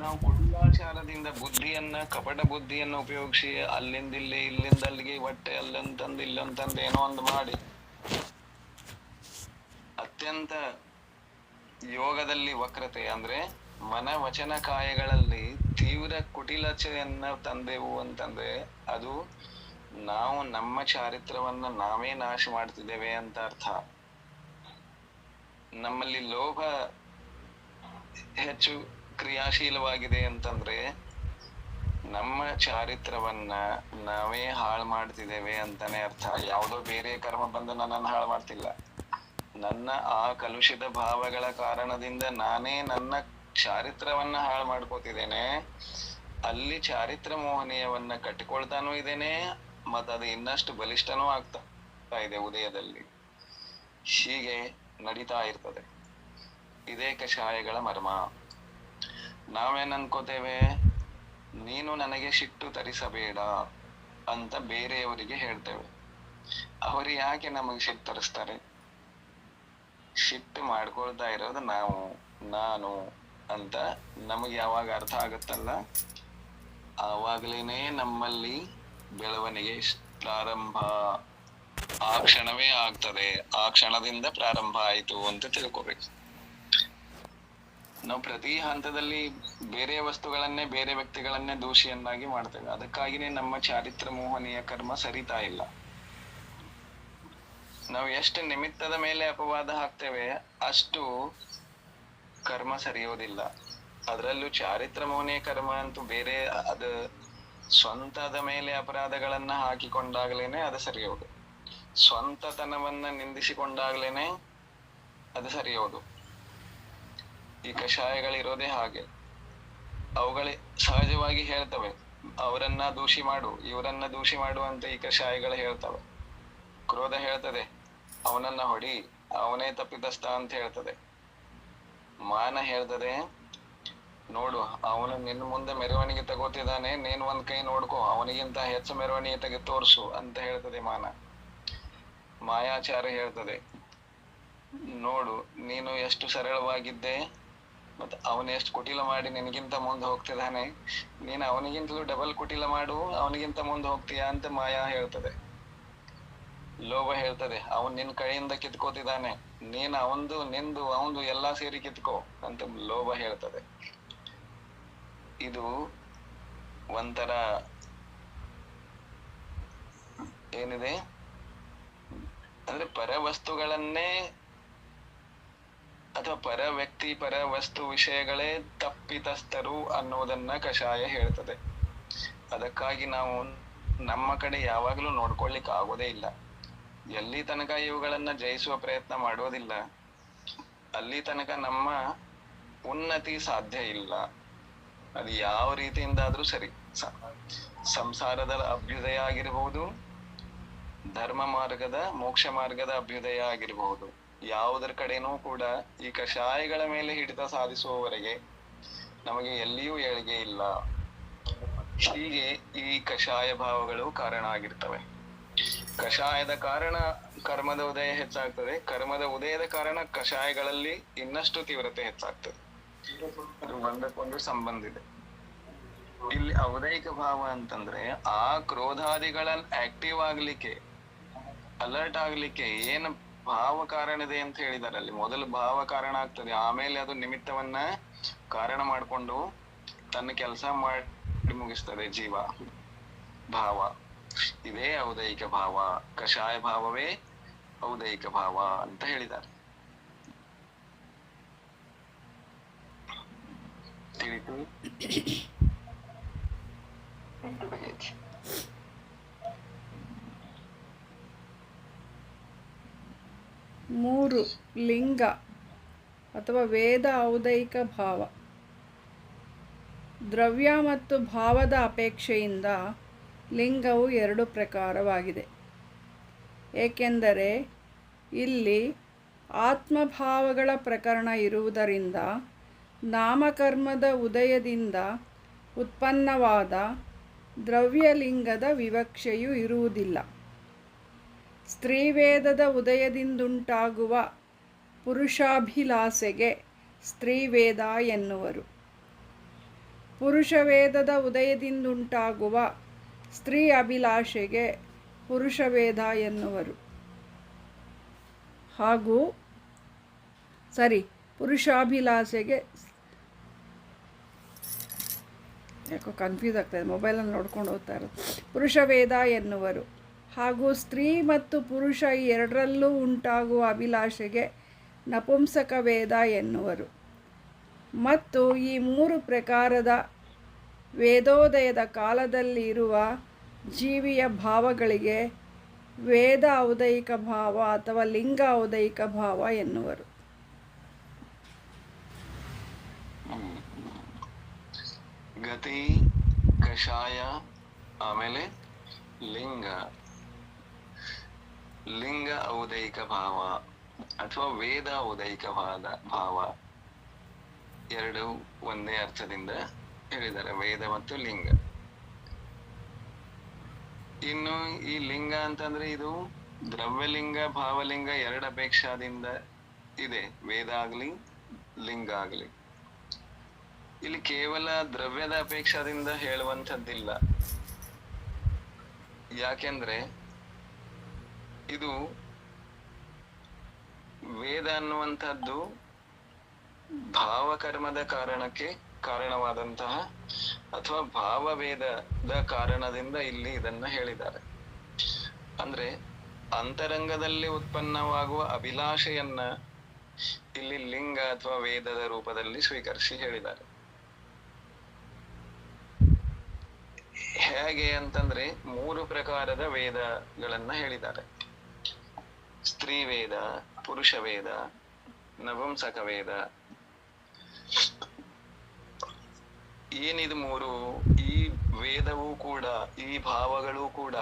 ನಾವು ಕುಟಿಲಾಚಾರದಿಂದ ಬುದ್ಧಿಯನ್ನ, ಕಪಟ ಬುದ್ಧಿಯನ್ನ ಉಪಯೋಗಿಸಿ ಅಲ್ಲಿಂದಿಲ್ಲಿ, ಇಲ್ಲಿಂದ ಅಲ್ಲಿಗೆ, ಹೊಟ್ಟೆ ಅಲ್ಲಂತಂದು ಇಲ್ಲಂತಂದು ಏನೋ ಒಂದು ಮಾಡಿ ಅತ್ಯಂತ ಯೋಗದಲ್ಲಿ ವಕ್ರತೆ ಅಂದ್ರೆ ಮನ ವಚನ ಕಾಯಗಳಲ್ಲಿ ತೀವ್ರ ಕುಟಿಲತೆಯನ್ನ ತಂದೆವು ಅಂತಂದ್ರೆ ಅದು ನಾವು ನಮ್ಮ ಚಾರಿತ್ರವನ್ನ ನಾವೇ ನಾಶ ಮಾಡ್ತಿದ್ದೇವೆ ಅಂತ ಅರ್ಥ. ನಮ್ಮಲ್ಲಿ ಲೋಭ ಹೆಚ್ಚು ಕ್ರಿಯಾಶೀಲವಾಗಿದೆ ಅಂತಂದ್ರೆ ನಮ್ಮ ಚಾರಿತ್ರವನ್ನ ನಾವೇ ಹಾಳು ಮಾಡ್ತಿದ್ದೇವೆ ಅಂತಾನೆ ಅರ್ಥ. ಯಾವುದೋ ಬೇರೆ ಕರ್ಮ ಬಂದು ನನ್ನನ್ನು ಹಾಳು ಮಾಡ್ತಿಲ್ಲ. ನನ್ನ ಆ ಕಲುಷಿತ ಭಾವಗಳ ಕಾರಣದಿಂದ ನಾನೇ ನನ್ನ ಚಾರಿತ್ರವನ್ನ ಹಾಳು ಮಾಡ್ಕೋತಿದ್ದೇನೆ. ಅಲ್ಲಿ ಚಾರಿತ್ರ ಮೋಹನೀಯವನ್ನ ಕಟ್ಟಿಕೊಳ್ತಾನೂ ಇದ್ದೇನೆ, ಮತ್ತ ಅದು ಇನ್ನಷ್ಟು ಬಲಿಷ್ಠನೂ ಆಗ್ತಾ ಇದೆ ಉದಯದಲ್ಲಿ. ಹೀಗೆ ನಡೀತಾ ಇರ್ತದೆ. ಇದೇ ಕಷಾಯಗಳ ಮರ್ಮ. ನಾವೇನ್ ಅನ್ಕೋತೇವೆ? ನೀನು ನನಗೆ ಸಿಟ್ಟು ತರಿಸಬೇಡ ಅಂತ ಬೇರೆಯವರಿಗೆ ಹೇಳ್ತೇವೆ. ಅವರು ಯಾಕೆ ನಮಗೆ ಸಿಟ್ಟು ತರಿಸ್ತಾರೆ? ಸಿಟ್ಟು ಮಾಡ್ಕೊಳ್ತಾ ಇರೋದು ನಾನು ಅಂತ ನಮಗೆ ಯಾವಾಗ ಅರ್ಥ ಆಗುತ್ತಲ್ಲ, ಆವಾಗ್ಲೇನೆ ನಮ್ಮಲ್ಲಿ ಬೆಳವಣಿಗೆ ಪ್ರಾರಂಭ. ಆ ಕ್ಷಣವೇ ಆಗ್ತದೆ, ಆ ಕ್ಷಣದಿಂದ ಪ್ರಾರಂಭ ಆಯ್ತು ಅಂತ ತಿಳ್ಕೊಬೇಕು. ನಾವು ಪ್ರತಿ ಹಂತದಲ್ಲಿ ಬೇರೆ ವಸ್ತುಗಳನ್ನೇ, ಬೇರೆ ವ್ಯಕ್ತಿಗಳನ್ನೇ ದೋಷಿಯನ್ನಾಗಿ ಮಾಡ್ತೇವೆ. ಅದಕ್ಕಾಗಿನೇ ನಮ್ಮ ಚಾರಿತ್ರ ಮೋಹನೀಯ ಕರ್ಮ ಸರಿತಾ ಇಲ್ಲ. ನಾವು ಎಷ್ಟು ನಿಮಿತ್ತದ ಮೇಲೆ ಅಪವಾದ ಹಾಕ್ತೇವೆ ಅಷ್ಟು ಕರ್ಮ ಸರಿಯೋದಿಲ್ಲ. ಅದರಲ್ಲೂ ಚಾರಿತ್ರ ಮೋಹನೀಯ ಕರ್ಮ ಅಂತೂ ಬೇರೆ. ಅದು ಸ್ವಂತದ ಮೇಲೆ ಅಪರಾಧಗಳನ್ನ ಹಾಕಿಕೊಂಡಾಗ್ಲೇನೆ ಅದು ಸರಿಯೋದು. ಸ್ವಂತತನವನ್ನ ನಿಂದಿಸಿಕೊಂಡಾಗ್ಲೇನೆ ಅದು ಸರಿಯೋದು. ಈ ಕಷಾಯಗಳಿರೋದೇ ಹಾಗೆ. ಅವುಗಳೇ ಸಹಜವಾಗಿ ಹೇಳ್ತವೆ, ಅವರನ್ನ ದೂಷಿ ಮಾಡು, ಇವರನ್ನ ದೂಷಿ ಮಾಡು ಅಂತ ಈ ಕಷಾಯಗಳು ಹೇಳ್ತವೆ. ಕ್ರೋಧ ಹೇಳ್ತದೆ, ಅವನನ್ನ ಹೊಡಿ, ಅವನೇ ತಪ್ಪಿತಸ್ಥ ಅಂತ ಹೇಳ್ತದೆ. ಮಾನ ಹೇಳ್ತದೆ, ನೋಡು ಅವನು ನಿನ್ನ ಮುಂದೆ ಮೆರವಣಿಗೆ ತಗೋತಿದ್ದಾನೆ, ನೀನು ಒಂದ್ ಕೈ ನೋಡ್ಕೊ, ಅವನಿಗಿಂತ ಹೆಚ್ಚು ಮೆರವಣಿಗೆ ತೆಗೆ ತೋರ್ಸು ಅಂತ ಹೇಳ್ತದೆ ಮಾನ. ಮಾಯಾಚಾರ ಹೇಳ್ತದೆ, ನೋಡು ನೀನು ಎಷ್ಟು ಸರಳವಾಗಿದ್ದೆ, ಮತ್ತೆ ಅವನ ಎಷ್ಟು ಕುಟಿಲ ಮಾಡಿ ನಿನಗಿಂತ ಮುಂದೆ ಹೋಗ್ತಿದ್ದಾನೆ, ನೀನು ಅವನಿಗಿಂತಲೂ ಡಬಲ್ ಕುಟಿಲ ಮಾಡು, ಅವನಿಗಿಂತ ಮುಂದೆ ಹೋಗ್ತೀಯಾ ಅಂತ ಮಾಯಾ ಹೇಳ್ತದೆ. ಲೋಭ ಹೇಳ್ತದೆ, ಅವನ್ ನಿನ್ ಕೈಯಿಂದ ಕಿತ್ಕೋತಿದ್ದಾನೆ, ನೀನ್ ಅವಂದು ನಿಂದು ಅವಂದು ಎಲ್ಲಾ ಸೇರಿ ಕಿತ್ಕೋ ಅಂತ ಲೋಭ ಹೇಳ್ತದೆ. ಇದು ಒಂಥರ ಏನಿದೆ ಅಂದ್ರೆ ಪರ ವಸ್ತುಗಳನ್ನೇ ಅಥವಾ ಪರ ವ್ಯಕ್ತಿ, ಪರ ವಸ್ತು ವಿಷಯಗಳೇ ತಪ್ಪಿತಸ್ಥರು ಅನ್ನೋದನ್ನ ಕಷಾಯ ಹೇಳ್ತದೆ. ಅದಕ್ಕಾಗಿ ನಾವು ನಮ್ಮ ಕಡೆ ಯಾವಾಗ್ಲೂ ನೋಡ್ಕೊಳ್ಲಿಕ್ಕೆ ಆಗೋದೇ ಇಲ್ಲ. ಎಲ್ಲಿ ತನಕ ಇವುಗಳನ್ನ ಜಯಿಸುವ ಪ್ರಯತ್ನ ಮಾಡೋದಿಲ್ಲ, ಅಲ್ಲಿ ತನಕ ನಮ್ಮ ಉನ್ನತಿ ಸಾಧ್ಯ ಇಲ್ಲ. ಅದು ಯಾವ ರೀತಿಯಿಂದಾದ್ರೂ ಸರಿ. ಸಂಸಾರದ ಅಭ್ಯುದಯ ಆಗಿರಬಹುದು, ಧರ್ಮ ಮಾರ್ಗದ, ಮೋಕ್ಷ ಮಾರ್ಗದ ಅಭ್ಯುದಯ ಆಗಿರಬಹುದು, ಯಾವುದರ ಕಡೆನೂ ಕೂಡ ಈ ಕಷಾಯಗಳ ಮೇಲೆ ಹಿಡಿತ ಸಾಧಿಸುವವರೆಗೆ ನಮಗೆ ಎಲ್ಲಿಯೂ ಏಳಿಗೆ ಇಲ್ಲ. ಹೀಗೆ ಈ ಕಷಾಯ ಭಾವಗಳು ಕಾರಣ ಆಗಿರ್ತವೆ. ಕಷಾಯದ ಕಾರಣ ಕರ್ಮದ ಉದಯ ಹೆಚ್ಚಾಗ್ತದೆ, ಕರ್ಮದ ಉದಯದ ಕಾರಣ ಕಷಾಯಗಳಲ್ಲಿ ಇನ್ನಷ್ಟು ತೀವ್ರತೆ ಹೆಚ್ಚಾಗ್ತದೆ. ಅದು ಒಂದಕ್ಕೊಂದು ಸಂಬಂಧ ಇದೆ. ಇಲ್ಲಿ ಔದೈಕ ಭಾವ ಅಂತಂದ್ರೆ ಆ ಕ್ರೋಧಾದಿಗಳನ್ನ ಆಕ್ಟಿವ್ ಆಗ್ಲಿಕ್ಕೆ, ಅಲರ್ಟ್ ಆಗ್ಲಿಕ್ಕೆ ಏನ್ ಭಾವ ಕಾರಣ ಇದೆ ಅಂತ ಹೇಳಿದಾರೆ. ಅಲ್ಲಿ ಮೊದಲು ಭಾವ ಕಾರಣ ಆಗ್ತದೆ, ಆಮೇಲೆ ಅದು ನಿಮಿತ್ತವನ್ನ ಕಾರಣ ಮಾಡ್ಕೊಂಡು ತನ್ನ ಕೆಲಸ ಮಾಡಿ ಮುಗಿಸ್ತದೆ ಜೀವ. ಭಾವ ಇದೇ ಔದೈಕ ಭಾವ, ಕಷಾಯ ಭಾವವೇ ಔದೈಕ ಭಾವ ಅಂತ ಹೇಳಿದ್ದಾರೆ. ತಿಳಿತು? ಮೂರು ಲಿಂಗ ಅಥವಾ ವೇದ ಔದೈಕ ಭಾವ. ದ್ರವ್ಯ ಮತ್ತು ಭಾವದ ಅಪೇಕ್ಷೆಯಿಂದ ಲಿಂಗವು ಎರಡು ಪ್ರಕಾರವಾಗಿದೆ. ಏಕೆಂದರೆ ಇಲ್ಲಿ ಆತ್ಮಭಾವಗಳ ಪ್ರಕರಣ ಇರುವುದರಿಂದ ನಾಮಕರ್ಮದ ಉದಯದಿಂದ ಉತ್ಪನ್ನವಾದ ದ್ರವ್ಯಲಿಂಗದ ವಿವಕ್ಷೆಯು ಇರುವುದಿಲ್ಲ. ಸ್ತ್ರೀವೇದದ ಉದಯದಿಂದುಂಟಾಗುವ ಪುರುಷಾಭಿಲಾಸೆಗೆ ಸ್ತ್ರೀವೇದ ಎನ್ನುವರು. ಪುರುಷವೇದದ ಉದಯದಿಂದುಂಟಾಗುವ ಸ್ತ್ರೀ ಅಭಿಲಾಷೆಗೆ ಪುರುಷವೇದ ಎನ್ನುವರು. ಹಾಗೂ ಪುರುಷಾಭಿಲಾಷೆಗೆ ಯಾಕೋ ಕನ್ಫ್ಯೂಸ್ ಆಗ್ತಾಯಿದೆ, ಮೊಬೈಲಲ್ಲಿ ನೋಡ್ಕೊಂಡು ಹೋಗ್ತಾ ಇರೋದು. ಪುರುಷವೇದ ಎನ್ನುವರು. ಹಾಗೂ ಸ್ತ್ರೀ ಮತ್ತು ಪುರುಷ ಈ ಎರಡರಲ್ಲೂ ಉಂಟಾಗುವ ಅಭಿಲಾಷೆಗೆ ನಪುಂಸಕ ವೇದ ಎನ್ನುವರು. ಮತ್ತು ಈ ಮೂರು ಪ್ರಕಾರದ ವೇದೋದಯದ ಕಾಲದಲ್ಲಿ ಇರುವ ಜೀವಿಯ ಭಾವಗಳಿಗೆ ವೇದ ಔದೈಕ ಭಾವ ಅಥವಾ ಲಿಂಗ ಔದೈಕ ಭಾವ ಎನ್ನುವರು. ಗತಿ, ಕಷಾಯ, ಆಮೇಲೆ ಲಿಂಗ. ಲಿಂಗ ಔದೈಕ ಭಾವ ಅಥವಾ ವೇದ ಔದೈಕ ಭಾವ ಎರಡು ಒಂದೇ ಅರ್ಥದಿಂದ ಹೇಳಿದ್ದಾರೆ, ವೇದ ಮತ್ತು ಲಿಂಗ. ಇನ್ನು ಈ ಲಿಂಗ ಅಂತಂದ್ರೆ ಇದು ದ್ರವ್ಯಲಿಂಗ ಭಾವಲಿಂಗ ಎರಡು ಅಪೇಕ್ಷಾದಿಂದ ಇದೆ, ವೇದ ಆಗ್ಲಿ ಲಿಂಗ ಆಗ್ಲಿ. ಇಲ್ಲಿ ಕೇವಲ ದ್ರವ್ಯದ ಅಪೇಕ್ಷಾದಿಂದ ಹೇಳುವಂಥದ್ದಿಲ್ಲ. ಯಾಕೆಂದ್ರೆ ಇದು ವೇದ ಅನ್ನುವಂಥದ್ದು ಭಾವಕರ್ಮದ ಕಾರಣಕ್ಕೆ ಕಾರಣವಾದಂತಹ ಅಥವಾ ಭಾವವೇದದ ಕಾರಣದಿಂದ ಇಲ್ಲಿ ಇದನ್ನ ಹೇಳಿದ್ದಾರೆ. ಅಂದ್ರೆ ಅಂತರಂಗದಲ್ಲಿ ಉತ್ಪನ್ನವಾಗುವ ಅಭಿಲಾಷೆಯನ್ನ ಇಲ್ಲಿ ಲಿಂಗ ಅಥವಾ ವೇದದ ರೂಪದಲ್ಲಿ ಸ್ವೀಕರಿಸಿ ಹೇಳಿದ್ದಾರೆ. ಹೇಗೆ ಅಂತಂದ್ರೆ ಮೂರು ಪ್ರಕಾರದ ವೇದಗಳನ್ನ ಹೇಳಿದ್ದಾರೆ. ಸ್ತ್ರೀ ವೇದ, ಪುರುಷ ವೇದ, ನಪುಂಸಕ ವೇದ. ಏನಿದು ಮೂರು? ಈ ವೇದವೂ ಕೂಡ, ಈ ಭಾವಗಳು ಕೂಡ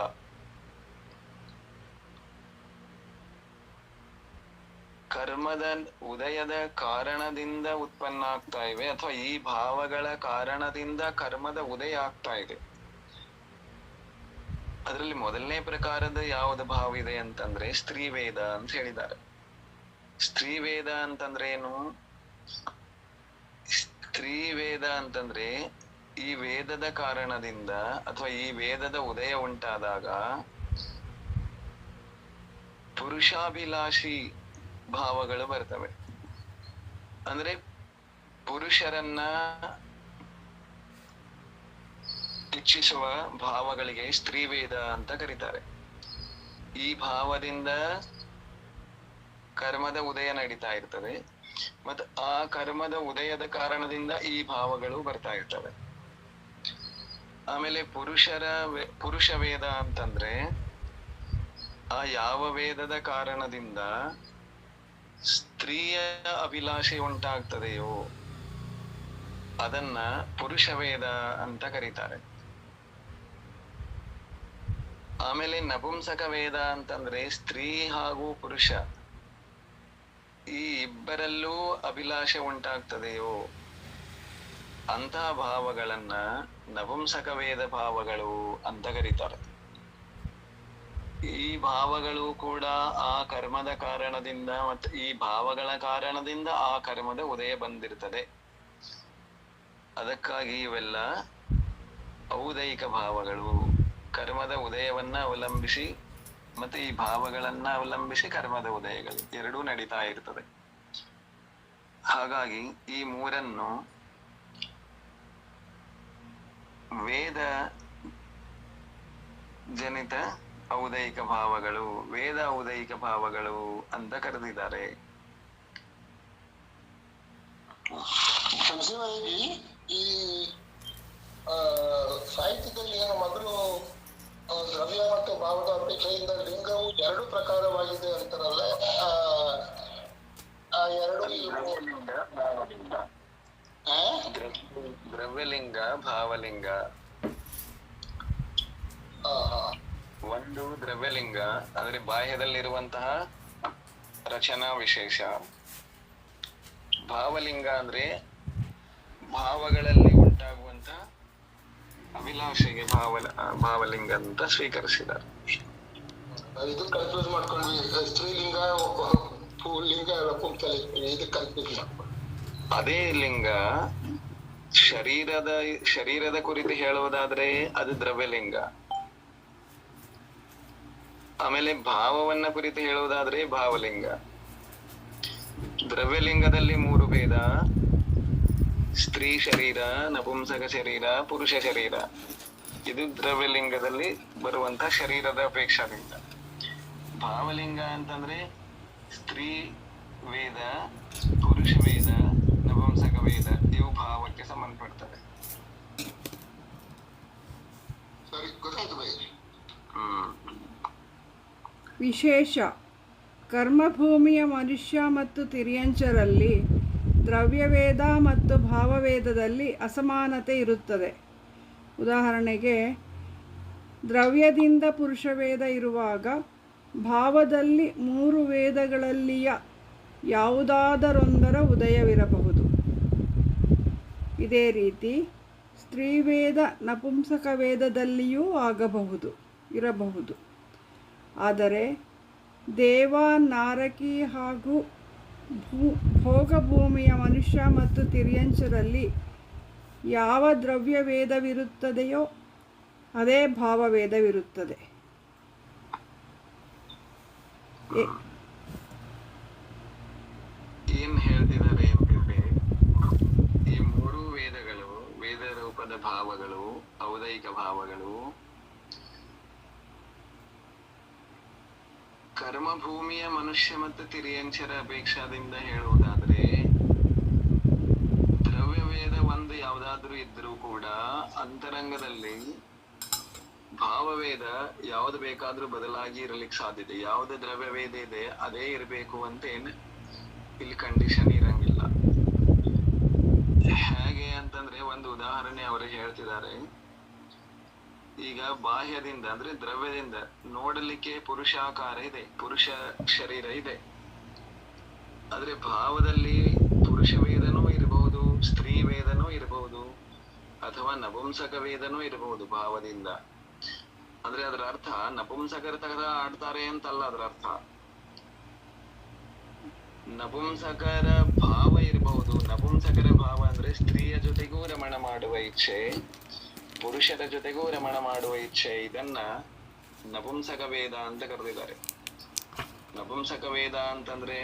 ಕರ್ಮದ ಉದಯದ ಕಾರಣದಿಂದ ಉತ್ಪನ್ನ ಆಗ್ತಾ ಇವೆ, ಅಥವಾ ಈ ಭಾವಗಳ ಕಾರಣದಿಂದ ಕರ್ಮದ ಉದಯ ಆಗ್ತಾ ಇದೆ. ಅದರಲ್ಲಿ ಮೊದಲನೇ ಪ್ರಕಾರದ ಯಾವ್ದು ಭಾವ ಇದೆ ಅಂತಂದ್ರೆ ಸ್ತ್ರೀ ವೇದ ಅಂತ ಹೇಳಿದ್ದಾರೆ. ಸ್ತ್ರೀ ವೇದ ಅಂತಂದ್ರೆ ಏನು? ಸ್ತ್ರೀ ವೇದ ಅಂತಂದ್ರೆ ಈ ವೇದದ ಕಾರಣದಿಂದ ಅಥವಾ ಈ ವೇದದ ಉದಯ ಉಂಟಾದಾಗ ಪುರುಷಾಭಿಲಾಷಿ ಭಾವಗಳು ಬರ್ತವೆ. ಅಂದ್ರೆ ಪುರುಷರನ್ನ ಇಚ್ಛಿಸುವ ಭಾವಗಳಿಗೆ ಸ್ತ್ರೀ ವೇದ ಅಂತ ಕರೀತಾರೆ. ಈ ಭಾವದಿಂದ ಕರ್ಮದ ಉದಯ ನಡೀತಾ ಇರ್ತದೆ, ಮತ್ತು ಆ ಕರ್ಮದ ಉದಯದ ಕಾರಣದಿಂದ ಈ ಭಾವಗಳು ಬರ್ತಾ ಇರ್ತವೆ. ಆಮೇಲೆ ಪುರುಷ ವೇದ ಅಂತಂದ್ರೆ ಆ ಯಾವ ವೇದದ ಕಾರಣದಿಂದ ಸ್ತ್ರೀಯ ಅಭಿಲಾಷೆ ಉಂಟಾಗ್ತದೆಯೋ ಅದನ್ನ ಪುರುಷ ವೇದ ಅಂತ ಕರೀತಾರೆ. ಆಮೇಲೆ ನಪುಂಸಕ ವೇದ ಅಂತಂದ್ರೆ ಸ್ತ್ರೀ ಹಾಗೂ ಪುರುಷ ಈ ಇಬ್ಬರಲ್ಲೂ ಅಭಿಲಾಷೆ ಉಂಟಾಗ್ತದೆಯೋ ಅಂತಹ ಭಾವಗಳನ್ನ ನಪುಂಸಕ ವೇದ ಭಾವಗಳು ಅಂತ ಕರೀತಾರೆ. ಈ ಭಾವಗಳು ಕೂಡ ಆ ಕರ್ಮದ ಕಾರಣದಿಂದ ಮತ್ತು ಈ ಭಾವಗಳ ಕಾರಣದಿಂದ ಆ ಕರ್ಮದ ಉದಯ ಬಂದಿರ್ತದೆ. ಅದಕ್ಕಾಗಿ ಇವೆಲ್ಲ ಔದೈಕ ಭಾವಗಳು, ಕರ್ಮದ ಉದಯವನ್ನ ಅವಲಂಬಿಸಿ ಮತ್ತೆ ಈ ಭಾವಗಳನ್ನ ಅವಲಂಬಿಸಿ ಕರ್ಮದ ಉದಯಗಳು ಎರಡೂ ನಡೀತಾ ಇರ್ತದೆ. ಹಾಗಾಗಿ ಈ ಮೂರನ್ನು ವೇದ ಜನಿತ ಔದೈಕ ಭಾವಗಳು, ವೇದ ಔದೈಕ ಭಾವಗಳು ಅಂತ ಕರೆದಿದ್ದಾರೆ. ಅಂತಿಮವಾಗಿ ಈ ಸಾಹಿತ್ಯದಲ್ಲಿ ಏನು ಮೊದಲು ದ್ರವ್ಯ ಮತ್ತು ಭಾವದ ಅಪೇಕ್ಷೆಯಿಂದ ಲಿಂಗವು ಎರಡು ಪ್ರಕಾರವಾಗಿದೆ ಅಂತಾರಲ್ಲ, ಆ ಎರಡು ದ್ರವ್ಯಲಿಂಗ, ಭಾವಲಿಂಗ. ಒಂದು ದ್ರವ್ಯಲಿಂಗ ಅಂದ್ರೆ ಬಾಹ್ಯದಲ್ಲಿರುವಂತಹ ರಚನಾ ವಿಶೇಷ. ಭಾವಲಿಂಗ ಅಂದ್ರೆ ಭಾವಗಳಲ್ಲಿ ಉಂಟಾಗುವಂತಹ ಅಭಿಲಾಷೆಗೆ ಭಾವಲಿಂಗ ಅಂತ ಸ್ವೀಕರಿಸಿದ್ದಾರೆ. ಇದು ಕನ್ಫ್ಯೂಸ್ ಮಾಡ್ಕೊಂಡ್ವಿ, ಸ್ತ್ರೀಲಿಂಗ ಪುಲ್ಲಿಂಗ ಇದು ಕನ್ಫ್ಯೂಸ್ ಮಾಡ್ಕೊಂಡ್ವಿ. ಅದೇ ಲಿಂಗ ಶರೀರದ ಕುರಿತು ಹೇಳುವುದಾದ್ರೆ ಅದು ದ್ರವ್ಯಲಿಂಗ. ಆಮೇಲೆ ಭಾವವನ್ನ ಕುರಿತು ಹೇಳುವುದಾದ್ರೆ ಭಾವಲಿಂಗ. ದ್ರವ್ಯಲಿಂಗದಲ್ಲಿ ಮೂರು ಭೇದ: ಸ್ತ್ರೀ ಶರೀರ, ನಪುಂಸಕ ಶರೀರ, ಪುರುಷ ಶರೀರ. ಇದು ದ್ರವ್ಯಲಿಂಗದಲ್ಲಿ ಬರುವಂತಹ ಶರೀರದ ಅಪೇಕ್ಷಾಲಿಂಗ. ಭಾವಲಿಂಗ ಅಂತಂದ್ರೆ ಸ್ತ್ರೀ ವೇದ, ಪುರುಷ ವೇದ, ನಪುಂಸಕ ವೇದ ಇವು ಭಾವಕ್ಕೆ ಸಂಬಂಧಪಡ್ತವೆ. ಸರಿ, ಗೊತ್ತಾಯ್ತು ಬೈ. ವಿಶೇಷ: ಕರ್ಮಭೂಮಿಯ ಮನುಷ್ಯ ಮತ್ತು ತಿರ್ಯಂಚರಲ್ಲಿ ದ್ರವ್ಯವೇದ ಮತ್ತು ಭಾವವೇದದಲ್ಲಿ ಅಸಮಾನತೆ ಇರುತ್ತದೆ. ಉದಾಹರಣೆಗೆ, ದ್ರವ್ಯದಿಂದ ಪುರುಷವೇದ ಇರುವಾಗ ಭಾವದಲ್ಲಿ ಮೂರು ವೇದಗಳಲ್ಲಿಯ ಯಾವುದಾದರೊಂದರ ಉದಯವಿರಬಹುದು. ಇದೇ ರೀತಿ ಸ್ತ್ರೀವೇದ ನಪುಂಸಕ ವೇದದಲ್ಲಿಯೂ ಇರಬಹುದು. ಆದರೆ ದೇವ, ನಾರಕಿ ಹಾಗೂ ಭೋಗಭೂಮಿಯ ಮನುಷ್ಯ ಮತ್ತು ತಿರ್ಯಂಚರಲ್ಲಿ ಯಾವ ದ್ರವ್ಯವೇದವಿರುತ್ತದೆಯೋ ಅದೇ ಭಾವವೇದವಿರುತ್ತದೆ. ಏನ್ ಹೇಳ್ತಿದ್ದಾರೆ ಅಂತಂದ್ರೆ, ಈ ಮೂರು ವೇದಗಳು, ವೇದ ರೂಪದ ಭಾವಗಳು, ಔದೈಕ ಭಾವಗಳು ಕರ್ಮಭೂಮಿಯ ಮನುಷ್ಯ ಮತ್ತು ತಿರ್ಯಂಚರ ಅಪೇಕ್ಷಾದಿಂದ ಹೇಳುವುದಾದ್ರೆ, ದ್ರವ್ಯವೇದ ಒಂದು ಯಾವುದಾದ್ರೂ ಇದ್ರೂ ಕೂಡ ಅಂತರಂಗದಲ್ಲಿ ಭಾವವೇದ ಯಾವ್ದು ಬೇಕಾದ್ರೂ ಬದಲಾಗಿ ಇರಲಿಕ್ಕೆ ಸಾಧ್ಯತೆ. ಯಾವ್ದು ದ್ರವ್ಯವೇದ ಇದೆ ಅದೇ ಇರಬೇಕು ಅಂತ ಇಲ್ಲಿ ಕಂಡೀಷನ್ ಇರಂಗಿಲ್ಲ. ಹೇಗೆ ಅಂತಂದ್ರೆ, ಒಂದು ಉದಾಹರಣೆ ಅವರು ಹೇಳ್ತಿದ್ದಾರೆ. ಈಗ ಬಾಹ್ಯದಿಂದ ಅಂದ್ರೆ ದ್ರವ್ಯದಿಂದ ನೋಡಲಿಕ್ಕೆ ಪುರುಷಾಕಾರ ಇದೆ, ಪುರುಷ ಶರೀರ ಇದೆ. ಆದ್ರೆ ಭಾವದಲ್ಲಿ ಪುರುಷ ವೇದನೂ ಇರಬಹುದು, ಸ್ತ್ರೀ ವೇದನೂ ಇರಬಹುದು, ಅಥವಾ ನಪುಂಸಕ ವೇದನೂ ಇರಬಹುದು ಭಾವದಿಂದ. ಅಂದ್ರೆ ಅದರ ಅರ್ಥ ನಪುಂಸಕರ ತರ ಆಡ್ತಾರೆ ಅಂತಲ್ಲ. ಅದರ ಅರ್ಥ ನಪುಂಸಕರ ಭಾವ ಇರಬಹುದು. ನಪುಂಸಕರ ಭಾವ ಅಂದ್ರೆ ಸ್ತ್ರೀಯ ಜೊತೆಗೂ ರಮಣ ಮಾಡುವ ಇಚ್ಛೆ, ಪುರುಷರ ಜೊತೆಗೂ ರಮಣ ಮಾಡುವ ಇಚ್ಛೆ. ಇದನ್ನ ನಪುಂಸಕ ವೇದ ಅಂತ ಕರೆದಿದ್ದಾರೆ. ನಪುಂಸಕ ವೇದ ಅಂತಂದ್ರೆ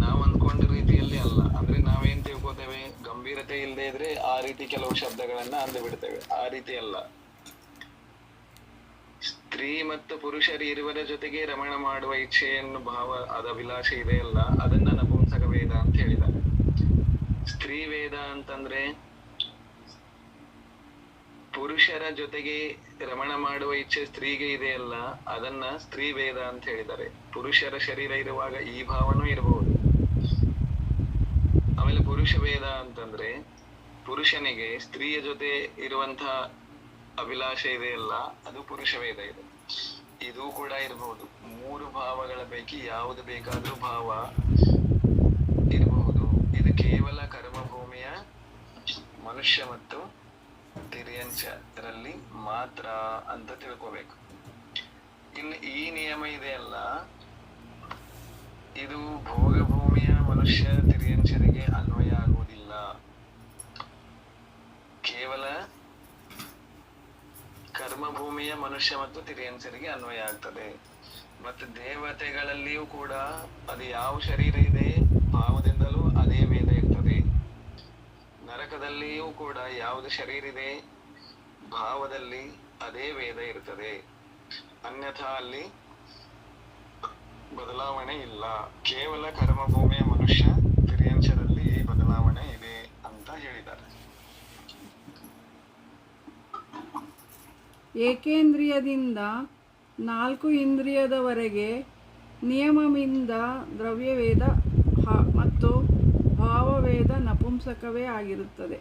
ನಾವ್ ಅಂದ್ಕೊಂಡ ರೀತಿಯಲ್ಲಿ ಅಲ್ಲ. ಅಂದ್ರೆ ನಾವೇನ್ ತಿಳ್ಕೊತೇವೆ, ಗಂಭೀರತೆ ಇಲ್ಲದೆ ಇದ್ರೆ ಆ ರೀತಿ ಕೆಲವು ಶಬ್ದಗಳನ್ನ ಅಂದು ಬಿಡ್ತೇವೆ. ಆ ರೀತಿ ಅಲ್ಲ. ಸ್ತ್ರೀ ಮತ್ತು ಪುರುಷರು ಇರುವರ ಜೊತೆಗೆ ರಮಣ ಮಾಡುವ ಇಚ್ಛೆಯನ್ನು ಭಾವ, ಅದ ಅಭಿಲಾಷೆ ಇದೆಯಲ್ಲ, ಅದನ್ನ ನಪುಂಸಕ ವೇದ ಅಂತ ಹೇಳಿದ್ದಾರೆ. ಸ್ತ್ರೀ ವೇದ ಅಂತಂದ್ರೆ ಪುರುಷರ ಜೊತೆಗೆ ರಮಣ ಮಾಡುವ ಇಚ್ಛೆ ಸ್ತ್ರೀಗೆ ಇದೆಯಲ್ಲ, ಅದನ್ನ ಸ್ತ್ರೀ ವೇದ ಅಂತ ಹೇಳಿದ್ದಾರೆ. ಪುರುಷರ ಶರೀರ ಇರುವಾಗ ಈ ಭಾವನೂ ಇರಬಹುದು. ಆಮೇಲೆ ಪುರುಷ ವೇದ ಅಂತಂದ್ರೆ ಪುರುಷನಿಗೆ ಸ್ತ್ರೀಯ ಜೊತೆ ಇರುವಂತಹ ಅಭಿಲಾಷೆ ಇದೆಯಲ್ಲ, ಅದು ಪುರುಷ ವೇದ ಇದೆ. ಇದು ಕೂಡ ಇರಬಹುದು. ಮೂರು ಭಾವಗಳ ಪೈಕಿ ಯಾವುದು ಬೇಕಾದ್ರೂ ಭಾವ ಇರಬಹುದು. ಇದು ಕೇವಲ ಕರ್ಮಭೂಮಿಯ ಮನುಷ್ಯ ಮತ್ತು ತಿರ್ಯಂಚರಲ್ಲಿ ಮಾತ್ರ ಅಂತ ತಿಳ್ಕೋಬೇಕು. ಇನ್ನು ಈ ನಿಯಮ ಇದೆಯಲ್ಲ, ಇದು ಭೋಗಭೂಮಿಯ ಮನುಷ್ಯ ತಿರ್ಯಂಚರಿಗೆ ಅನ್ವಯ ಆಗುವುದಿಲ್ಲ. ಕೇವಲ ಕೇವಲ ಕರ್ಮಭೂಮಿಯ ಮನುಷ್ಯ ಮತ್ತು ತಿರ್ಯಂಚರಿಗೆ ಅನ್ವಯ ಆಗ್ತದೆ. ಮತ್ತೆ ದೇವತೆಗಳಲ್ಲಿಯೂ ಕೂಡ ಅದು ಯಾವ ಶರೀರ ಇದೆ ಭಾವದಿಂದಲೂ ಅದೇ ವೇದ ಇರ್ತದೆ. ನರಕದಲ್ಲಿಯೂ ಕೂಡ ಯಾವುದು ಶರೀರ ಇದೆ ಭಾವದಲ್ಲಿ ಅದೇ ವೇದ ಇರ್ತದೆ. ಅನ್ಯಥಾ ಅಲ್ಲಿ ಬದಲಾವಣೆ ಇಲ್ಲ. ಕೇವಲ ಕರ್ಮಭೂಮಿಯ ಮನುಷ್ಯ ತಿರ್ಯಂಚರಲ್ಲಿ ಈ ಬದಲಾವಣೆ ಇದೆ ಅಂತ ಹೇಳಿದ್ದಾರೆ. ಏಕೇಂದ್ರಿಯದಿಂದ 4 ಇಂದ್ರಿಯದವರೆಗೆ ನಿಯಮದಿಂದ ದ್ರವ್ಯವೇದ ಮತ್ತು ಭಾವವೇದ ನಪುಂಸಕವೇ ಆಗಿರುತ್ತದೆ.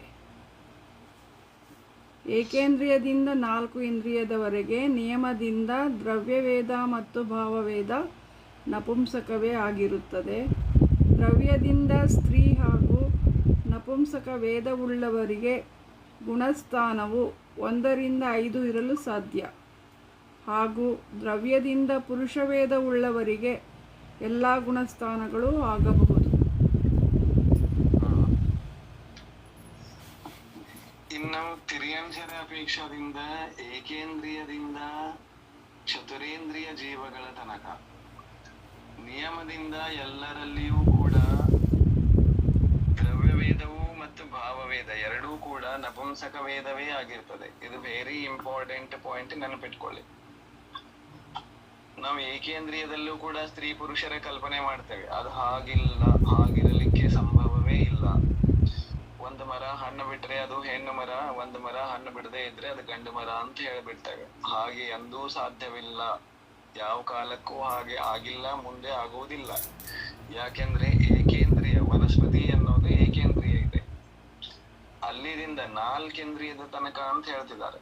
ಏಕೇಂದ್ರಿಯದಿಂದ 4 ಇಂದ್ರಿಯದವರೆಗೆ ನಿಯಮದಿಂದ ದ್ರವ್ಯವೇದ ಮತ್ತು ಭಾವವೇದ ನಪುಂಸಕವೇ ಆಗಿರುತ್ತದೆ. ದ್ರವ್ಯದಿಂದ ಸ್ತ್ರೀ ಹಾಗೂ ನಪುಂಸಕ ವೇದವುಳ್ಳವರಿಗೆ ಗುಣಸ್ಥಾನವು 1 ರಿಂದ 5 ಇರಲು ಸಾಧ್ಯ. ಹಾಗೂ ದ್ರವ್ಯದಿಂದ ಪುರುಷವೇದವುಳ್ಳವರಿಗೆ ಎಲ್ಲ ಗುಣಸ್ಥಾನಗಳು ಆಗಬಹುದು. ಇನ್ನು ತಿರ್ಯಂಚರ ಅಪೇಕ್ಷದಿಂದ ಏಕೇಂದ್ರಿಯದಿಂದ ಚತುರೇಂದ್ರಿಯ ಜೀವಗಳ ತನಕ ನಿಯಮದಿಂದ ಎಲ್ಲರಲ್ಲಿಯೂ ಕೂಡ ದ್ರವ್ಯವೇದವು ಮತ್ತು ಭಾವವೇದ ಎರಡೂ ಕೂಡ ನಪುಂಸಕ ವೇದವೇ ಆಗಿರ್ತದೆ. ಇದು ವೆರಿ ಇಂಪಾರ್ಟೆಂಟ್ ಪಾಯಿಂಟ್, ನೆನಪಿಟ್ಕೊಳ್ಳಿ. ನಾವು ಏಕೇಂದ್ರಿಯದಲ್ಲೂ ಕೂಡ ಸ್ತ್ರೀ ಪುರುಷರ ಕಲ್ಪನೆ ಮಾಡ್ತೇವೆ. ಅದು ಹಾಗಿಲ್ಲ, ಹಾಗಿರಲಿಕ್ಕೆ ಸಂಭವವೇ ಇಲ್ಲ. ಒಂದು ಮರ ಹಣ್ಣು ಬಿಟ್ರೆ ಅದು ಹೆಣ್ಣು ಮರ, ಒಂದು ಮರ ಹಣ್ಣು ಬಿಡದೆ ಇದ್ರೆ ಅದು ಗಂಡು ಮರ ಅಂತ ಹೇಳಿಬಿಡ್ತೇವೆ. ಹಾಗೆ ಎಂದೂ ಸಾಧ್ಯವಿಲ್ಲ. ಯಾವ ಕಾಲಕ್ಕೂ ಹಾಗೆ ಆಗಿಲ್ಲ, ಮುಂದೆ ಆಗುವುದಿಲ್ಲ. ಯಾಕೆಂದ್ರೆ ಏಕೇಂದ್ರಿಯ ವನಸ್ಪತಿ ಅನ್ನೋದು ಏಕೇಂದ್ರಿಯ ಇದೆ. ಅಲ್ಲಿದಿಂದ 4 ಇಂದ್ರಿಯದ ತನಕ ಅಂತ ಹೇಳ್ತಿದ್ದಾರೆ.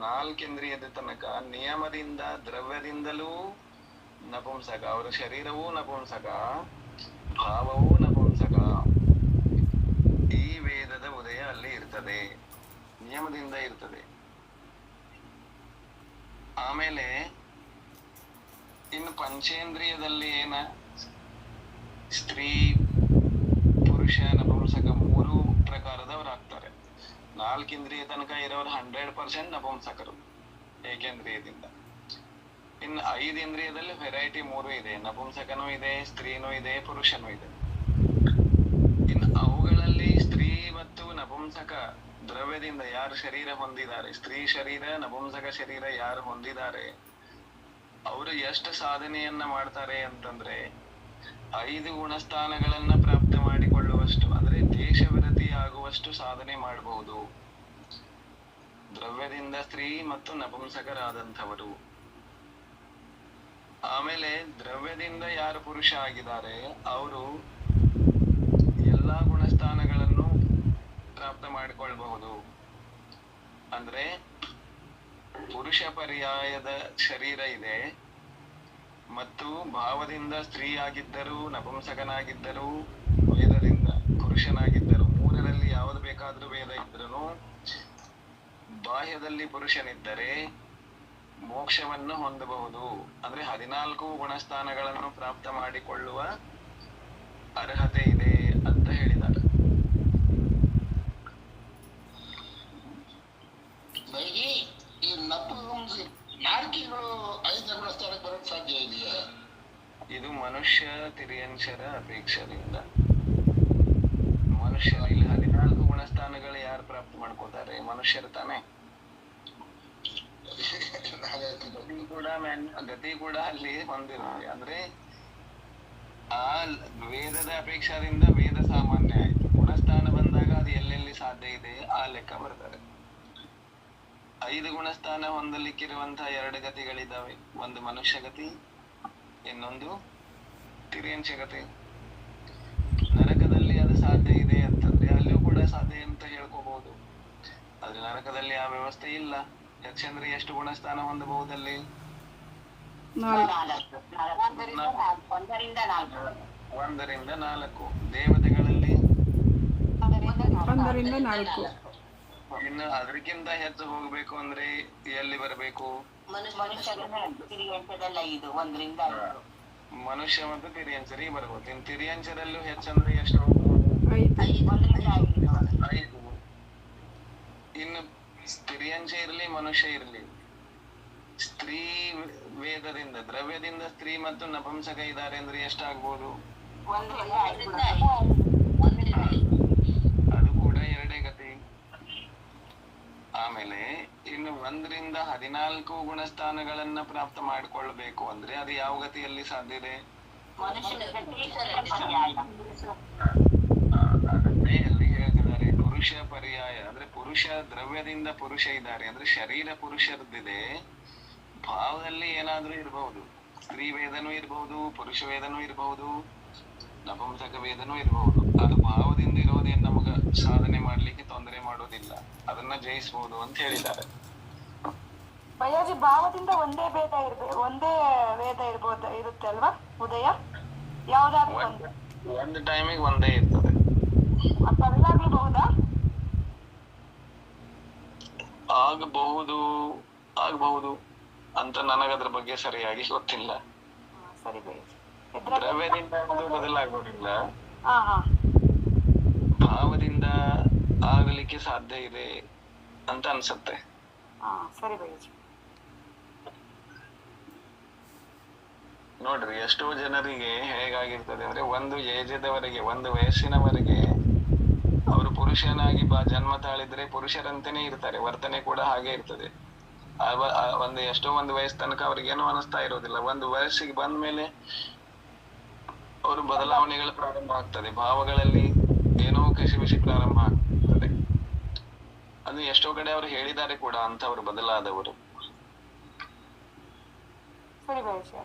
4 ಇಂದ್ರಿಯದ ತನಕ ನಿಯಮದಿಂದ ದ್ರವ್ಯದಿಂದಲೂ ನಪುಂಸಕ, ಅವರ ಶರೀರವೂ ನಪುಂಸಕ, ಭಾವವೂ ನಪುಂಸಕ. ಈ ವೇದದ ಉದಯ ಅಲ್ಲಿ ಇರ್ತದೆ, ನಿಯಮದಿಂದ ಇರ್ತದೆ. ಆಮೇಲೆ ಇನ್ನು ಪಂಚೇಂದ್ರಿಯದಲ್ಲಿ ಏನ ಸ್ತ್ರೀ ಪುರುಷ ನಪುಂಸಕ 3 ಪ್ರಕಾರದವರಾಗ್ತಾರೆ. 4 ಇಂದ್ರಿಯ ತನಕ ಇರೋರು 100% ನಪುಂಸಕರು ಏಕೇಂದ್ರಿಯದಿಂದ. ಇನ್ನು 5 ಇಂದ್ರಿಯದಲ್ಲಿ ವೆರೈಟಿ 3 ಇದೆ. ನಪುಂಸಕನೂ ಇದೆ, ಸ್ತ್ರೀನೂ ಇದೆ, ಪುರುಷನೂ ಇದೆ. ಇನ್ನು ಅವುಗಳಲ್ಲಿ ಸ್ತ್ರೀ ಮತ್ತು ನಪುಂಸಕ ದ್ರವ್ಯದಿಂದ ಯಾರು ಶರೀರ ಹೊಂದಿದ್ದಾರೆ, ಸ್ತ್ರೀ ಶರೀರ ನಪುಂಸಕ ಶರೀರ ಯಾರು ಹೊಂದಿದ್ದಾರೆ, ಅವರು ಎಷ್ಟು ಸಾಧನೆಯನ್ನ ಮಾಡ್ತಾರೆ ಅಂತಂದ್ರೆ 5 ಗುಣಸ್ಥಾನಗಳನ್ನ ಪ್ರಾಪ್ತ ಮಾಡಿಕೊಳ್ಳುವಷ್ಟು, ಅಂದ್ರೆ ದೇಶವಿರತಿ ಆಗುವಷ್ಟು ಸಾಧನೆ ಮಾಡಬಹುದು ದ್ರವ್ಯದಿಂದ ಸ್ತ್ರೀ ಮತ್ತು ನಪುಂಸಕರಾದಂಥವರು. ಆಮೇಲೆ ದ್ರವ್ಯದಿಂದ ಯಾರು ಪುರುಷ ಆಗಿದ್ದಾರೆ ಅವರು ಎಲ್ಲಾ ಗುಣಸ್ಥಾನಗಳನ್ನು ಪ್ರಾಪ್ತ ಮಾಡಿಕೊಳ್ಬಹುದು. ಅಂದ್ರೆ ಪುರುಷ ಪರ್ಯಾಯದ ಶರೀರ ಇದೆ, ಮತ್ತು ಭಾವದಿಂದ ಸ್ತ್ರೀ ಆಗಿದ್ದರೂ ನಪುಂಸಕನಾಗಿದ್ದರೂ ವೇದದಿಂದ ಪುರುಷನಾಗಿದ್ದರು, 3ರಲ್ಲಿ ಯಾವುದು ಬೇಕಾದ್ರೂ ವೇದ ಇದ್ರೂ ಬಾಹ್ಯದಲ್ಲಿ ಪುರುಷನಿದ್ದರೆ ಮೋಕ್ಷವನ್ನು ಹೊಂದಬಹುದು. ಅಂದ್ರೆ 14 ಗುಣಸ್ಥಾನಗಳನ್ನು ಪ್ರಾಪ್ತ ಮಾಡಿಕೊಳ್ಳುವ ಅರ್ಹತೆ ಇದೆ ಅಂತ ಹೇಳಿದ್ದಾರೆ. ಈ ನಾಲ್ಕಿಗಳು 5 ಗುಣಸ್ಥಾನಕ್ಕೆ ಬರೋಕ್ ಸಾಧ್ಯ ಇದೆಯಾ? ಇದು ಮನುಷ್ಯ ತಿರ್ಯಂಚರ ಅಪೇಕ್ಷದಿಂದ. ಮನುಷ್ಯ ಇಲ್ಲಿ 14 ಗುಣಸ್ಥಾನಗಳು ಯಾರು ಪ್ರಾಪ್ತ ಮಾಡ್ಕೋತಾರೆ? ಮನುಷ್ಯರು ತಾನೆ. ಗತಿ ಕೂಡ ಅಲ್ಲಿ ಹೊಂದಿರುತ್ತೆ. ಅಂದ್ರೆ ಆ ವೇದದ ಅಪೇಕ್ಷದಿಂದ ವೇದ ಸಾಮಾನ್ಯ ಆಯ್ತು. ಗುಣಸ್ಥಾನ ಬಂದಾಗ ಅದು ಎಲ್ಲೆಲ್ಲಿ ಸಾಧ್ಯ ಇದೆ ಆ ಲೆಕ್ಕ ಬರ್ತಾರೆ. 5 ಗುಣಸ್ಥಾನ ಹೊಂದಲಿಕ್ಕಿರುವಂತಹ 2 ಗತಿಗಳಿದ್ದಾವೆ. ಒಂದು ಮನುಷ್ಯ ಗತಿ, ಇನ್ನೊಂದು ತಿರ್ಯಂಚ ಗತಿ. ನರಕದಲ್ಲಿ ಅದು ಸಾಧ್ಯ ಇದೆ ಅಂತಂದ್ರೆ ಅಲ್ಲಿಯೂ ಕೂಡ ಸಾಧ್ಯ ಅಂತ ಹೇಳ್ಕೋಬಹುದು. ಆದ್ರೆ ನರಕದಲ್ಲಿ ಆ ವ್ಯವಸ್ಥೆ ಇಲ್ಲ. ಯಾಕಂದ್ರೆ ಎಷ್ಟು ಗುಣಸ್ಥಾನ ಹೊಂದಬಹುದಲ್ಲಿ? 1 ರಿಂದ 4. ದೇವತೆಗಳಲ್ಲಿ 1 ರಿಂದ 4. ಇನ್ನು ಅದಕ್ಕಿಂತ ಹೆಚ್ಚು ಹೋಗ್ಬೇಕು ಅಂದ್ರೆ ಎಲ್ಲಿ ಬರಬೇಕು? ಮನುಷ್ಯ ಮತ್ತು ತಿರ್ಯಂಚರಿಗೆ ಬರ್ಬೋದು. ಇನ್ನು ತಿರ್ಯಂಚರಲ್ಲೂ ಹೆಚ್ಚಂದ್ರೆ ಎಷ್ಟು ಹೋಗ್ಬೋದು? 5. 5. ಇನ್ನು ಸ್ತ್ರೀಯಂಶ ಇರ್ಲಿ ಮನುಷ್ಯ ಇರ್ಲಿ, ಸ್ತ್ರೀ ವೇದದಿಂದ ದ್ರವ್ಯದಿಂದ ಸ್ತ್ರೀ ಮತ್ತು ನಪುಂಸಕ ಇದ್ದಾರೆ ಅಂದ್ರೆ ಎಷ್ಟಾಗ್ಬೋದು? ಅದು ಕೂಡ ಎರಡೇ ಗತಿ. ಆಮೇಲೆ ಇನ್ನು 1ರಿಂದ 14 ಗುಣಸ್ಥಾನಗಳನ್ನ ಪ್ರಾಪ್ತ ಮಾಡಿಕೊಳ್ಬೇಕು ಅಂದ್ರೆ ಅದು ಯಾವ ಗತಿಯಲ್ಲಿ ಸಾಧ್ಯ ಇದೆ? ಅದನ್ನೇ ಅಲ್ಲಿ ಹೇಳ್ತಿದ್ದಾರೆ, ಪುರುಷ ಪರ್ಯಾಯ ಅಂದ್ರೆ ಪುರುಷ ದ್ರವ್ಯದಿಂದ ಪುರುಷ ಇದ್ದಾರೆ ಅಂದ್ರೆ ಶರೀರ ಪುರುಷರದ್ದಿದೆ, ಭಾವದಲ್ಲಿ ಏನಾದ್ರೂ ಇರಬಹುದು, ಸ್ತ್ರೀ ವೇದನೂ ಇರಬಹುದು, ಪುರುಷ ವೇದನೂ ಇರಬಹುದು, ನಪುಂಸಕ ವೇದನೂ ಇರಬಹುದು. ಅದು ಭಾವದಿಂದ ಇರೋದೇನು ನಮಗ ಸಾಧನೆ ಮಾಡ್ಲಿಕ್ಕೆ ತೊಂದರೆ ಮಾಡೋದಿಲ್ಲ, ಅದನ್ನ ಜಯಿಸಬಹುದು ಅಂತ ಹೇಳಿದ್ದಾರೆ. ಭಯ್ಯಾಜಿ, ಭಾವದಿಂದ ಒಂದೇ ವೇದ ಇರುತ್ತೆ ಅಲ್ವಾ ಉದಯ? ಯಾವ್ದಾದ್ರು ಒಂದು ಟೈಮಿಗೆ ಒಂದೇ ಇರ್ತದೆ. ಬದಲಾಗ್ಲಬಹುದಾ? ಆಗಬಹುದು ಅಂತ ನನಗದ್ರ ಬಗ್ಗೆ ಸರಿಯಾಗಿ ಗೊತ್ತಿಲ್ಲ. ಸರಿ ಭಯ್ಯಾಜಿ. ದ್ರವ್ಯದಿಂದ ಅದು ಬದಲಾಗೋದಿಲ್ಲ, ಹಾ ಹಾ, ಭಾವದಿಂದ ಆಗಲಿಕ್ಕೆ ಸಾಧ್ಯ ಇದೆ ಅಂತ ಅನ್ಸುತ್ತೆ. ಸರಿ ಭಯ್ಯಾಜಿ. ನೋಡ್ರಿ, ಎಷ್ಟೋ ಜನರಿಗೆ ಹೇಗಾಗಿರ್ತದೆ ಅಂದ್ರೆ ಒಂದು ಏಜದವರೆಗೆ, ಒಂದು ವಯಸ್ಸಿನವರೆಗೆ ಅವರು ಪುರುಷನಾಗಿ ಜನ್ಮ ತಾಳಿದ್ರೆ ಪುರುಷರಂತೆನೆ ಇರ್ತಾರೆ, ವರ್ತನೆ ಕೂಡ ಹಾಗೆ ಇರ್ತದೆ. ಒಂದು ವಯಸ್ಸು ತನಕ ಅವ್ರಿಗೇನು ಅನಿಸ್ತಾ ಇರೋದಿಲ್ಲ. ಒಂದು ವಯಸ್ಸಿಗೆ ಬಂದ ಮೇಲೆ ಅವರು ಬದಲಾವಣೆಗಳು ಪ್ರಾರಂಭ ಆಗ್ತದೆ, ಭಾವಗಳಲ್ಲಿ ಏನೋ ಕಸಿವಿಸಿ ಪ್ರಾರಂಭ ಆಗ್ತದೆ. ಅದು ಎಷ್ಟೋ ಕಡೆ ಅವರು ಹೇಳಿದ್ದಾರೆ ಕೂಡ ಅಂತವ್ರು ಬದಲಾದವರು. ಸರಿ ಭಯ್ಯಾಜಿ.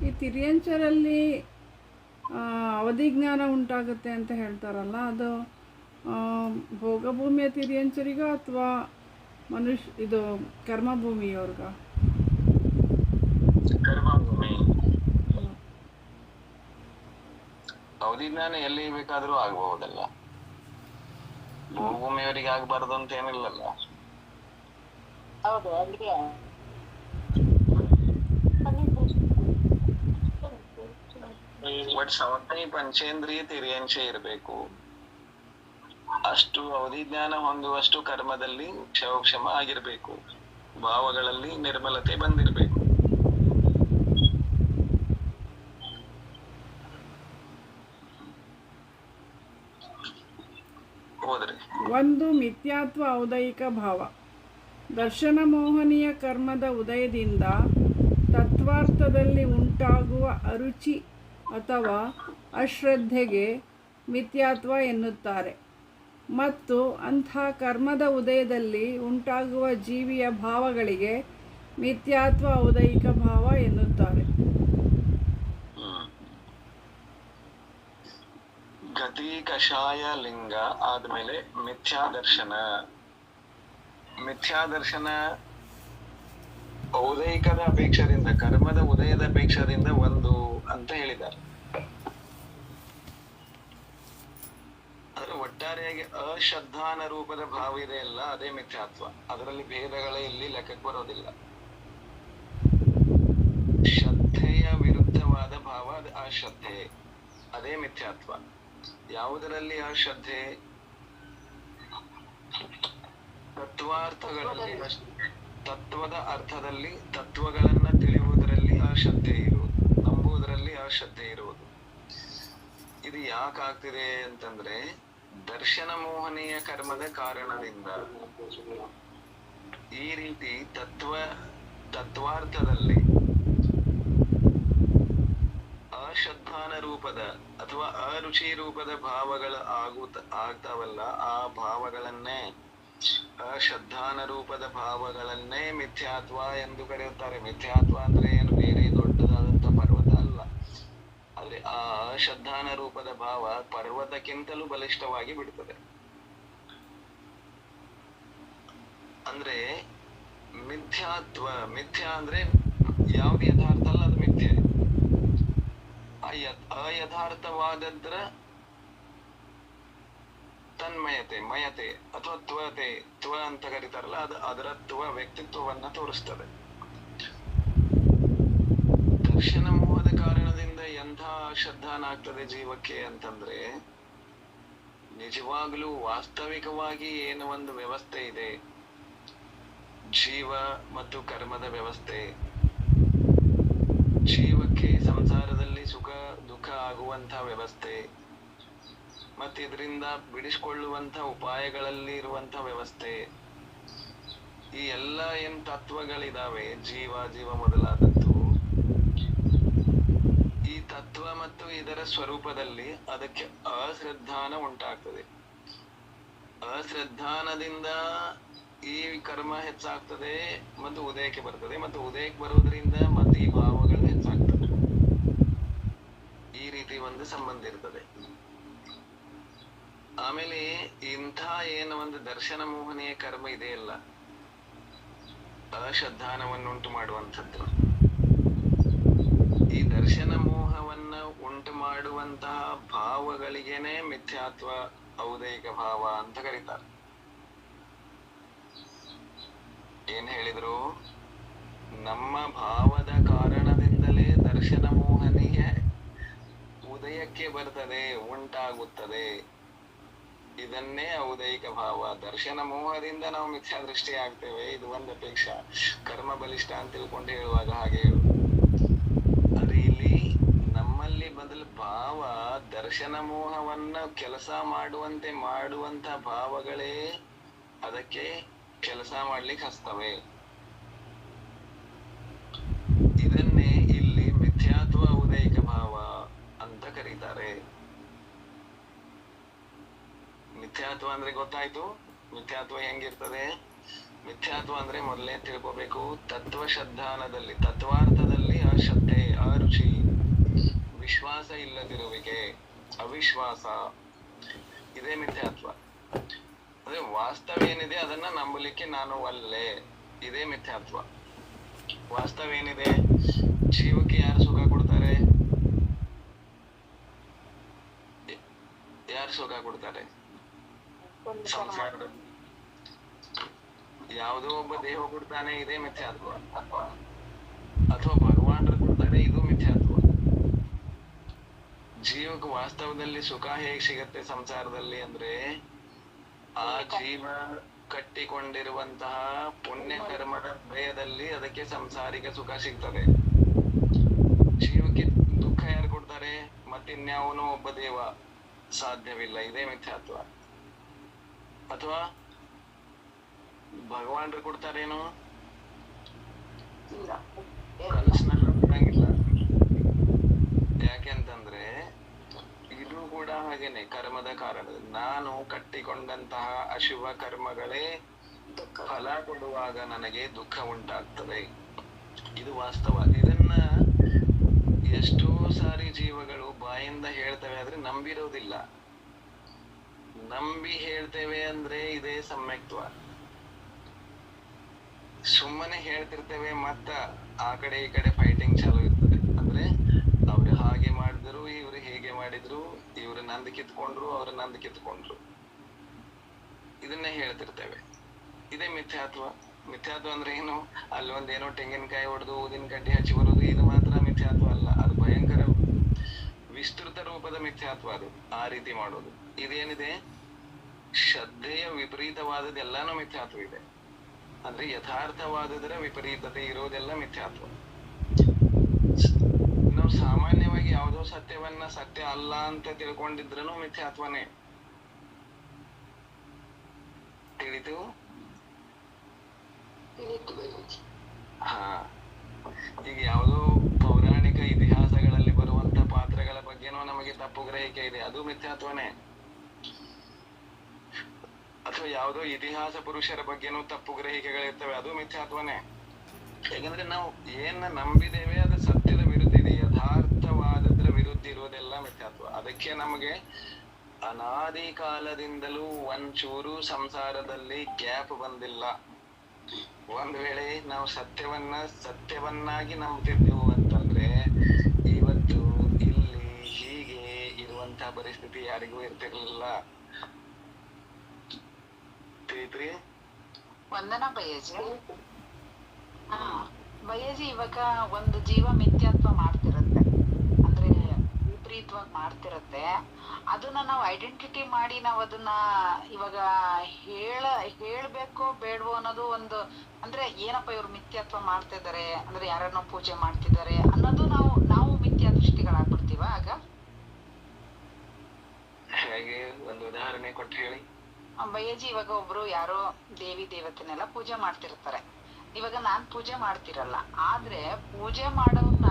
ಈ ತಿರ್ಯಂಚರಲ್ಲಿ ಅವಧಿಜ್ಞಾನ ಉಂಟಾಗುತ್ತೆ ಅಂತ ಹೇಳ್ತಾರಲ್ಲ, ಅದು ಭೋಗಭೂಮಿಯ ತಿರ್ಯಂಚರಿಗ ಅಥವಾ ಇದು ಕರ್ಮಭೂಮಿಯವ್ರಿಗ? ಕರ್ಮಭೂಮಿ. ಅವಧಿಜ್ಞಾನ ಎಲ್ಲಿ ಬೇಕಾದ್ರೂ ಆಗಬಹುದಲ್ಲ, ಭೂಮಿಯವರಿಗೆ ಆಗ್ಬಾರ್ದು ಅಂತ ಏನಿಲ್ಲಲ್ಲ. ಹೌದು, ಬಟ್ ಸವರ್ಣಿ ಪಂಚೇಂದ್ರಿಯ ತಿರ್ಯಂಶ ಇರಬೇಕು. ಅಷ್ಟು ಅವಧಿಜ್ಞಾನ ಹೊಂದುವಷ್ಟು ಕರ್ಮದಲ್ಲಿ ಕ್ಷಮ ಆಗಿರ್ಬೇಕು, ಭಾವಗಳಲ್ಲಿ ನಿರ್ಮಲತೆ ಬಂದಿರಬೇಕು. ಒಂದು ಮಿಥ್ಯಾತ್ವ ಔದಯಿಕ ಭಾವ. ದರ್ಶನ ಮೋಹನೀಯ ಕರ್ಮದ ಉದಯದಿಂದ ತತ್ವಾರ್ಥದಲ್ಲಿ ಉಂಟಾಗುವ ಅರುಚಿ ಅಥವಾ ಅಶ್ರದ್ಧೆಗೆ ಮಿಥ್ಯಾತ್ವ ಎನ್ನುತ್ತಾರೆ, ಮತ್ತು ಅಂಥ ಕರ್ಮದ ಉದಯದಲ್ಲಿ ಉಂಟಾಗುವ ಜೀವಿಯ ಭಾವಗಳಿಗೆ ಮಿಥ್ಯಾತ್ವ ಔದಯಿಕ ಭಾವ ಎನ್ನುತ್ತಾರೆ. ಗತಿ ಕಷಾಯ ಲಿಂಗ ಆದ್ಮೇಲೆ ಮಿಥ್ಯಾದರ್ಶನ ಔದಯಿಕದ ಅಪೇಕ್ಷದಿಂದ, ಕರ್ಮದ ಉದಯದ ಅಪೇಕ್ಷದಿಂದ ಒಂದು ಅಂತ ಹೇಳಿದ್ದಾರೆ. ಆದ್ರೆ ಒಟ್ಟಾರೆಯಾಗಿ ಅಶ್ರದ್ಧಾನ ರೂಪದ ಭಾವ ಇದೆ ಅಲ್ಲ, ಅದೇ ಮಿಥ್ಯಾತ್ವ. ಅದರಲ್ಲಿ ಭೇದಗಳೇ ಇಲ್ಲಿ ಲೆಕ್ಕಕ್ಕೆ ಬರೋದಿಲ್ಲ. ಶ್ರದ್ಧೆಯ ವಿರುದ್ಧವಾದ ಭಾವ ಅಶ್ರದ್ಧೆ, ಅದೇ ಮಿಥ್ಯಾತ್ವ. ಯಾವುದರಲ್ಲಿ ಅಶ್ರದ್ಧೆ? ತತ್ವಾರ್ಥಗಳಲ್ಲಿ, ತತ್ವದ ಅರ್ಥದಲ್ಲಿ, ತತ್ವಗಳನ್ನ ತಿಳಿಯುವುದರಲ್ಲಿ ಅಶ್ರದ್ಧೆ ಇರುವುದು, ನಂಬುವುದರಲ್ಲಿ ಅಶ್ರದ್ಧೆ ಇರುವುದು. ಇದು ಯಾಕಾಗ್ತಿದೆ ಅಂತಂದ್ರೆ ದರ್ಶನ ಮೋಹನೀಯ ಕರ್ಮದ ಕಾರಣದಿಂದ. ಈ ರೀತಿ ತತ್ವಾರ್ಥದಲ್ಲಿ ಅಶ್ರದ್ಧಾನ ರೂಪದ ಅಥವಾ ಅರುಚಿ ರೂಪದ ಭಾವಗಳು ಆಗ್ತಾವಲ್ಲ, ಆ ಭಾವಗಳನ್ನೇ, ಅಶ್ರದ್ಧಾನ ರೂಪದ ಭಾವಗಳನ್ನೇ ಮಿಥ್ಯಾತ್ವ ಎಂದು ಕರೆಯುತ್ತಾರೆ. ಮಿಥ್ಯಾತ್ವ ಅಂದ್ರೆ ಏನು ಬೇರೆ ದೊಡ್ಡದಾದಂತ ಪರ್ವತ ಅಲ್ಲ, ಆದ್ರೆ ಆ ಅಶ್ರದ್ಧಾನ ರೂಪದ ಭಾವ ಪರ್ವತಕ್ಕಿಂತಲೂ ಬಲಿಷ್ಠವಾಗಿ ಬಿಡುತ್ತದೆ. ಅಂದ್ರೆ ಮಿಥ್ಯಾ ಅಂದ್ರೆ ಯಾವ್ದು ಯಥಾರ್ಥ ಅಲ್ಲ, ಅದು ಮಿಥ್ಯೆ. ಅಯಥಾರ್ಥವಾದದ್ರ ತನ್ಮಯತೆ, ಮಯತೆ ಅಥವಾ ತ್ವ ಅಂತ ಕರೀತಾರಲ್ಲ, ಅದು ಅದರ ವ್ಯಕ್ತಿತ್ವವನ್ನ ತೋರಿಸ್ತದೆ. ದರ್ಶನ ಮೋಹದ ಕಾರಣದಿಂದ ಎಂಥ ಅಶ್ರದ್ಧಾನಾಗ್ತದೆ ಜೀವಕ್ಕೆ ಅಂತಂದ್ರೆ, ನಿಜವಾಗ್ಲೂ ವಾಸ್ತವಿಕವಾಗಿ ಏನು ಒಂದು ವ್ಯವಸ್ಥೆ ಇದೆ, ಜೀವ ಮತ್ತು ಕರ್ಮದ ವ್ಯವಸ್ಥೆ, ಜೀವಕ್ಕೆ ಸಂಸಾರದಲ್ಲಿ ಸುಖ ದುಃಖ ಆಗುವಂತ ವ್ಯವಸ್ಥೆ, ಮತ್ತೆ ಇದರಿಂದ ಬಿಡಿಸಿಕೊಳ್ಳುವಂತ ಉಪಾಯಗಳಲ್ಲಿ ಇರುವಂತ ವ್ಯವಸ್ಥೆ, ಈ ಎಲ್ಲ ಏನ್ ತತ್ವಗಳಿದಾವೆ, ಜೀವ ಮೊದಲಾದದ್ದು, ಈ ತತ್ವ ಮತ್ತು ಇದರ ಸ್ವರೂಪದಲ್ಲಿ ಅದಕ್ಕೆ ಅಶ್ರದ್ಧಾನ ಉಂಟಾಗ್ತದೆ. ಅಶ್ರದ್ಧಾನದಿಂದ ಈ ಕರ್ಮ ಹೆಚ್ಚಾಗ್ತದೆ ಮತ್ತು ಉದಯಕ್ಕೆ ಬರ್ತದೆ, ಮತ್ತು ಉದಯಕ್ಕೆ ಬರೋದ್ರಿಂದ ಮತ್ತೆ ಈ ಭಾವಗಳು ಹೆಚ್ಚಾಗ್ತದೆ. ಈ ರೀತಿ ಒಂದು ಸಂಬಂಧ ಇರ್ತದೆ. ಆಮೇಲೆ ಇಂಥ ಏನು ಒಂದು ದರ್ಶನ ಮೋಹನೀಯ ಕರ್ಮ ಇದೆಯಲ್ಲ, ಅಶ್ರದ್ಧಾನವನ್ನುಂಟು ಮಾಡುವಂಥದ್ದು, ಈ ದರ್ಶನ ಮೋಹವನ್ನ ಉಂಟು ಮಾಡುವಂತಹ ಭಾವಗಳಿಗೇನೆ ಮಿಥ್ಯಾತ್ವ ಔದಯಿಕ ಭಾವ ಅಂತ ಕರೀತಾರೆ. ಏನ್ ಹೇಳಿದ್ರು? ನಮ್ಮ ಭಾವದ ಕಾರಣದಿಂದಲೇ ದರ್ಶನ ಮೋಹನೀಯ ಉದಯಕ್ಕೆ ಬರ್ತದೆ, ಉಂಟಾಗುತ್ತದೆ. ಇದನ್ನೇ ಔದಯಿಕ ಭಾವ. ದರ್ಶನ ಮೋಹದಿಂದ ನಾವು ಮಿಥ್ಯಾ ದೃಷ್ಟಿ ಆಗ್ತೇವೆ, ಇದು ಒಂದು ಅಪೇಕ್ಷಾ. ಕರ್ಮ ಬಲಿಷ್ಠ ಅಂತ ತಿಳ್ಕೊಂಡು ಹೇಳುವಾಗ ಹಾಗೆ ಹೇಳು. ಆದ್ರೆ ಇಲ್ಲಿ ನಮ್ಮಲ್ಲಿ ಬದಲು ಭಾವ ದರ್ಶನ ಮೋಹವನ್ನ ಕೆಲಸ ಮಾಡುವಂತ ಭಾವಗಳೇ ಅದಕ್ಕೆ ಕೆಲಸ ಮಾಡ್ಲಿಕ್ಕೆ ಹಸ್ತವೆ. ಇದನ್ನೇ ಇಲ್ಲಿ ಮಿಥ್ಯಾತ್ವ ಔದಯಿಕ ಭಾವ ಅಂತ ಕರೀತಾರೆ. ಮಿಥ್ಯಾತ್ವ ಅಂದ್ರೆ ಗೊತ್ತಾಯ್ತು? ಮಿಥ್ಯಾತ್ವ ಹೆಂಗಿರ್ತದೆ? ಮಿಥ್ಯಾತ್ವ ಅಂದ್ರೆ ಮೊದಲೇ ತಿಳ್ಕೋಬೇಕು, ತತ್ವಶ್ರದ್ಧಾನದಲ್ಲಿ, ತತ್ವಾರ್ಥದಲ್ಲಿ ಅಶ್ರದ್ಧೆ, ಅರುಚಿ, ವಿಶ್ವಾಸ ಇಲ್ಲದಿರುವಿಕೆ, ಅವಿಶ್ವಾಸ, ಇದೇ ಮಿಥ್ಯಾತ್ವ. ಅಂದ್ರೆ ವಾಸ್ತವ ಏನಿದೆ ಅದನ್ನ ನಂಬಲಿಕ್ಕೆ ನಾನು ಒಲ್ಲೆ, ಇದೇ ಮಿಥ್ಯಾತ್ವ. ವಾಸ್ತವ ಏನಿದೆ? ಜೀವಕ್ಕೆ ಯಾರು ಸುಖ ಕೊಡ್ತಾರೆ? ಯಾರು ಸುಖ ಕೊಡ್ತಾರೆ? ಸಂಸಾರದ ಯಾವುದೋ ಒಬ್ಬ ದೇಹ ಕೊಡ್ತಾನೆ, ಇದೇ ಮಿಥ್ಯಾತ್ವ. ಅಥವಾ ಭಗವಾನರು ಕೊಡ್ತಾರೆ, ಇದು ಮಿಥ್ಯಾತ್ವ. ಜೀವಕ್ಕೆ ವಾಸ್ತವದಲ್ಲಿ ಸುಖ ಹೇಗ್ ಸಿಗತ್ತೆ ಸಂಸಾರದಲ್ಲಿ ಅಂದ್ರೆ, ಆ ಜೀವ ಕಟ್ಟಿಕೊಂಡಿರುವಂತಹ ಪುಣ್ಯ ಕರ್ಮದ ಭಯದಲ್ಲಿ ಅದಕ್ಕೆ ಸಂಸಾರಿಕ ಸುಖ ಸಿಗ್ತದೆ. ಜೀವಕ್ಕೆ ದುಃಖ ಯಾರು ಕೊಡ್ತಾರೆ? ಮತ್ತಿನ್ಯಾವನೋ ಒಬ್ಬ ದೇವ, ಸಾಧ್ಯವಿಲ್ಲ, ಇದೇ ಮಿಥ್ಯಾತ್ವ. ಅಥವಾ ಭಗವಾನರು ಕೊಡ್ತಾರೇನು? ಕನಸಿನಲ್ಲಿ ಕೊಡಂಗಿಲ್ಲ. ಯಾಕೆಂತಂದ್ರೆ ಇದು ಕೂಡ ಹಾಗೇನೆ, ಕರ್ಮದ ಕಾರಣ. ನಾನು ಕಟ್ಟಿಕೊಂಡಂತಹ ಅಶುಭ ಕರ್ಮಗಳೇ ಫಲ ಕೊಡುವಾಗ ನನಗೆ ದುಃಖ ಉಂಟಾಗ್ತದೆ. ಇದು ವಾಸ್ತವ. ಇದನ್ನ ಎಷ್ಟೋ ಸಾರಿ ಜೀವಗಳು ಬಾಯಿಂದ ಹೇಳ್ತವೆ, ಆದ್ರೆ ನಂಬಿರೋದಿಲ್ಲ. ನಂಬಿ ಹೇಳ್ತೇವೆ ಅಂದ್ರೆ ಇದೇ ಸಮ್ಯಕ್ತ್ವ. ಸುಮ್ಮನೆ ಹೇಳ್ತಿರ್ತೇವೆ, ಮತ್ತ ಆ ಕಡೆ ಈ ಕಡೆ ಫೈಟಿಂಗ್ ಚಾಲು ಇರ್ತದೆ. ಅಂದ್ರೆ ಅವ್ರು ಹಾಗೆ ಮಾಡಿದ್ರು, ಇವ್ರು ಹೇಗೆ ಮಾಡಿದ್ರು, ಇವ್ರು ನಂದು ಕಿತ್ಕೊಂಡ್ರು, ಅವ್ರು ನಂದು ಕಿತ್ಕೊಂಡ್ರು, ಇದನ್ನೇ ಹೇಳ್ತಿರ್ತೇವೆ. ಇದೇ ಮಿಥ್ಯಾತ್ವ. ಮಿಥ್ಯಾತ್ವ ಅಂದ್ರೆ ಏನು? ಅಲ್ಲಿ ಒಂದೇನೋ ತೆಂಗಿನಕಾಯಿ ಹೊಡೆದು ಊದಿನ ಕಡ್ಡಿ ಹಚ್ಚಿ ಬರೋದು, ಇದು ಮಾತ್ರ ಮಿಥ್ಯಾತ್ವ ಅಲ್ಲ. ಅದು ಭಯಂಕರ ವಿಸ್ತೃತ ರೂಪದ ಮಿಥ್ಯಾತ್ವ. ಅದು ಆ ರೀತಿ ಮಾಡೋದು. ಇದೇನಿದೆ? ಶ್ರದ್ಧೆಯ ವಿಪರೀತವಾದದ್ದು ಎಲ್ಲಾನು ಮಿಥ್ಯಾತ್ವ ಇದೆ. ಅಂದ್ರೆ ಯಥಾರ್ಥವಾದದರ ವಿಪರೀತತೆ ಇರೋದೆಲ್ಲ ಮಿಥ್ಯಾತ್ವ. ನಾವು ಸಾಮಾನ್ಯವಾಗಿ ಯಾವುದೋ ಸತ್ಯವನ್ನ ಸತ್ಯ ಅಲ್ಲ ಅಂತ ತಿಳ್ಕೊಂಡಿದ್ರೂ ಮಿಥ್ಯಾತ್ವನೇ. ತಿಳಿತು? ಹಾ, ಈಗ ಯಾವುದೋ ಪೌರಾಣಿಕ ಇತಿಹಾಸಗಳಲ್ಲಿ ಬರುವಂತ ಪಾತ್ರಗಳ ಬಗ್ಗೆನೂ ನಮಗೆ ತಪ್ಪು ಗ್ರಹಿಕೆ ಇದೆ, ಅದು ಮಿಥ್ಯಾತ್ವನೇ. ಅಥವಾ ಯಾವುದೋ ಇತಿಹಾಸ ಪುರುಷರ ಬಗ್ಗೆನೂ ತಪ್ಪು ಗ್ರಹಿಕೆಗಳಿರ್ತವೆ, ಅದು ಮಿಥ್ಯಾತ್ವನೇ. ಯಾಕಂದ್ರೆ ನಾವು ಏನ ನಂಬಿದ್ದೇವೆ ಅದು ಸತ್ಯದ ವಿರುದ್ಧ ಇದೆ, ಯಥಾರ್ಥವಾದದ್ರ ವಿರುದ್ಧ ಇರೋದೆಲ್ಲ ಮಿಥ್ಯಾತ್ವ. ಅದಕ್ಕೆ ನಮಗೆ ಅನಾದಿ ಕಾಲದಿಂದಲೂ ಒಂಚೂರು ಸಂಸಾರದಲ್ಲಿ ಗ್ಯಾಪ್ ಬಂದಿಲ್ಲ. ಒಂದ್ ವೇಳೆ ನಾವು ಸತ್ಯವನ್ನಾಗಿ ನಂಬ್ತಿದ್ದೆವು ಅಂತಂದ್ರೆ ಇವತ್ತು ಇಲ್ಲಿ ಹೀಗೆ ಇರುವಂತ ಪರಿಸ್ಥಿತಿ ಯಾರಿಗೂ ಇರ್ತಿರ್ಲಿಲ್ಲ. ತಿಳಿತ್ರಿ? ವಂದನಾ ಬಯ್ಯಜಿ. ಬಯ್ಯಜಿ, ಇವಾಗ ಒಂದು ಜೀವ ಮಿಥ್ಯಾತ್ವ ಮಾಡ್ತಿರುತ್ತೆ ಅಂದ್ರೆ ವಿಪರೀತವಾಗಿ ಮಾಡ್ತಿರತ್ತೆ, ಅದನ್ನ ನಾವು ಐಡೆಂಟಿಟಿ ಮಾಡಿ ನಾವು ಅದನ್ನ ಇವಾಗ ಹೇಳ್ಬೇಕೋ ಬೇಡವೋ ಅನ್ನೋದು ಒಂದು, ಅಂದ್ರೆ ಏನಪ್ಪ ಇವ್ರು ಮಿಥ್ಯಾತ್ವ ಮಾಡ್ತಾ ಇದಾರೆ ಅಂದ್ರೆ ಯಾರನ್ನೋ ಪೂಜೆ ಮಾಡ್ತಿದ್ದಾರೆ ಅನ್ನೋದು ನಾವು ಮಿಥ್ಯಾ ದೃಷ್ಟಿಗಳಾಗ್ಬಿಡ್ತೀವ ಆಗ. ಹೇಗೆ ಒಂದು ಉದಾಹರಣೆ ಕೊಟ್ಟು ಹೇಳಿ. ಬಯ್ಯಜಿ, ಇವಾಗ ಒಬ್ರು ಯಾರೋ ದೇವಿ ದೇವತೆನೆಲ್ಲ ಪೂಜೆ ಮಾಡ್ತಿರ್ತಾರೆ. ಇವಾಗ ನಾನ್ ಪೂಜೆ ಮಾಡ್ತಿರಲ್ಲ, ಆದ್ರೆ ಪೂಜೆ ಮಾಡೋನ್ನ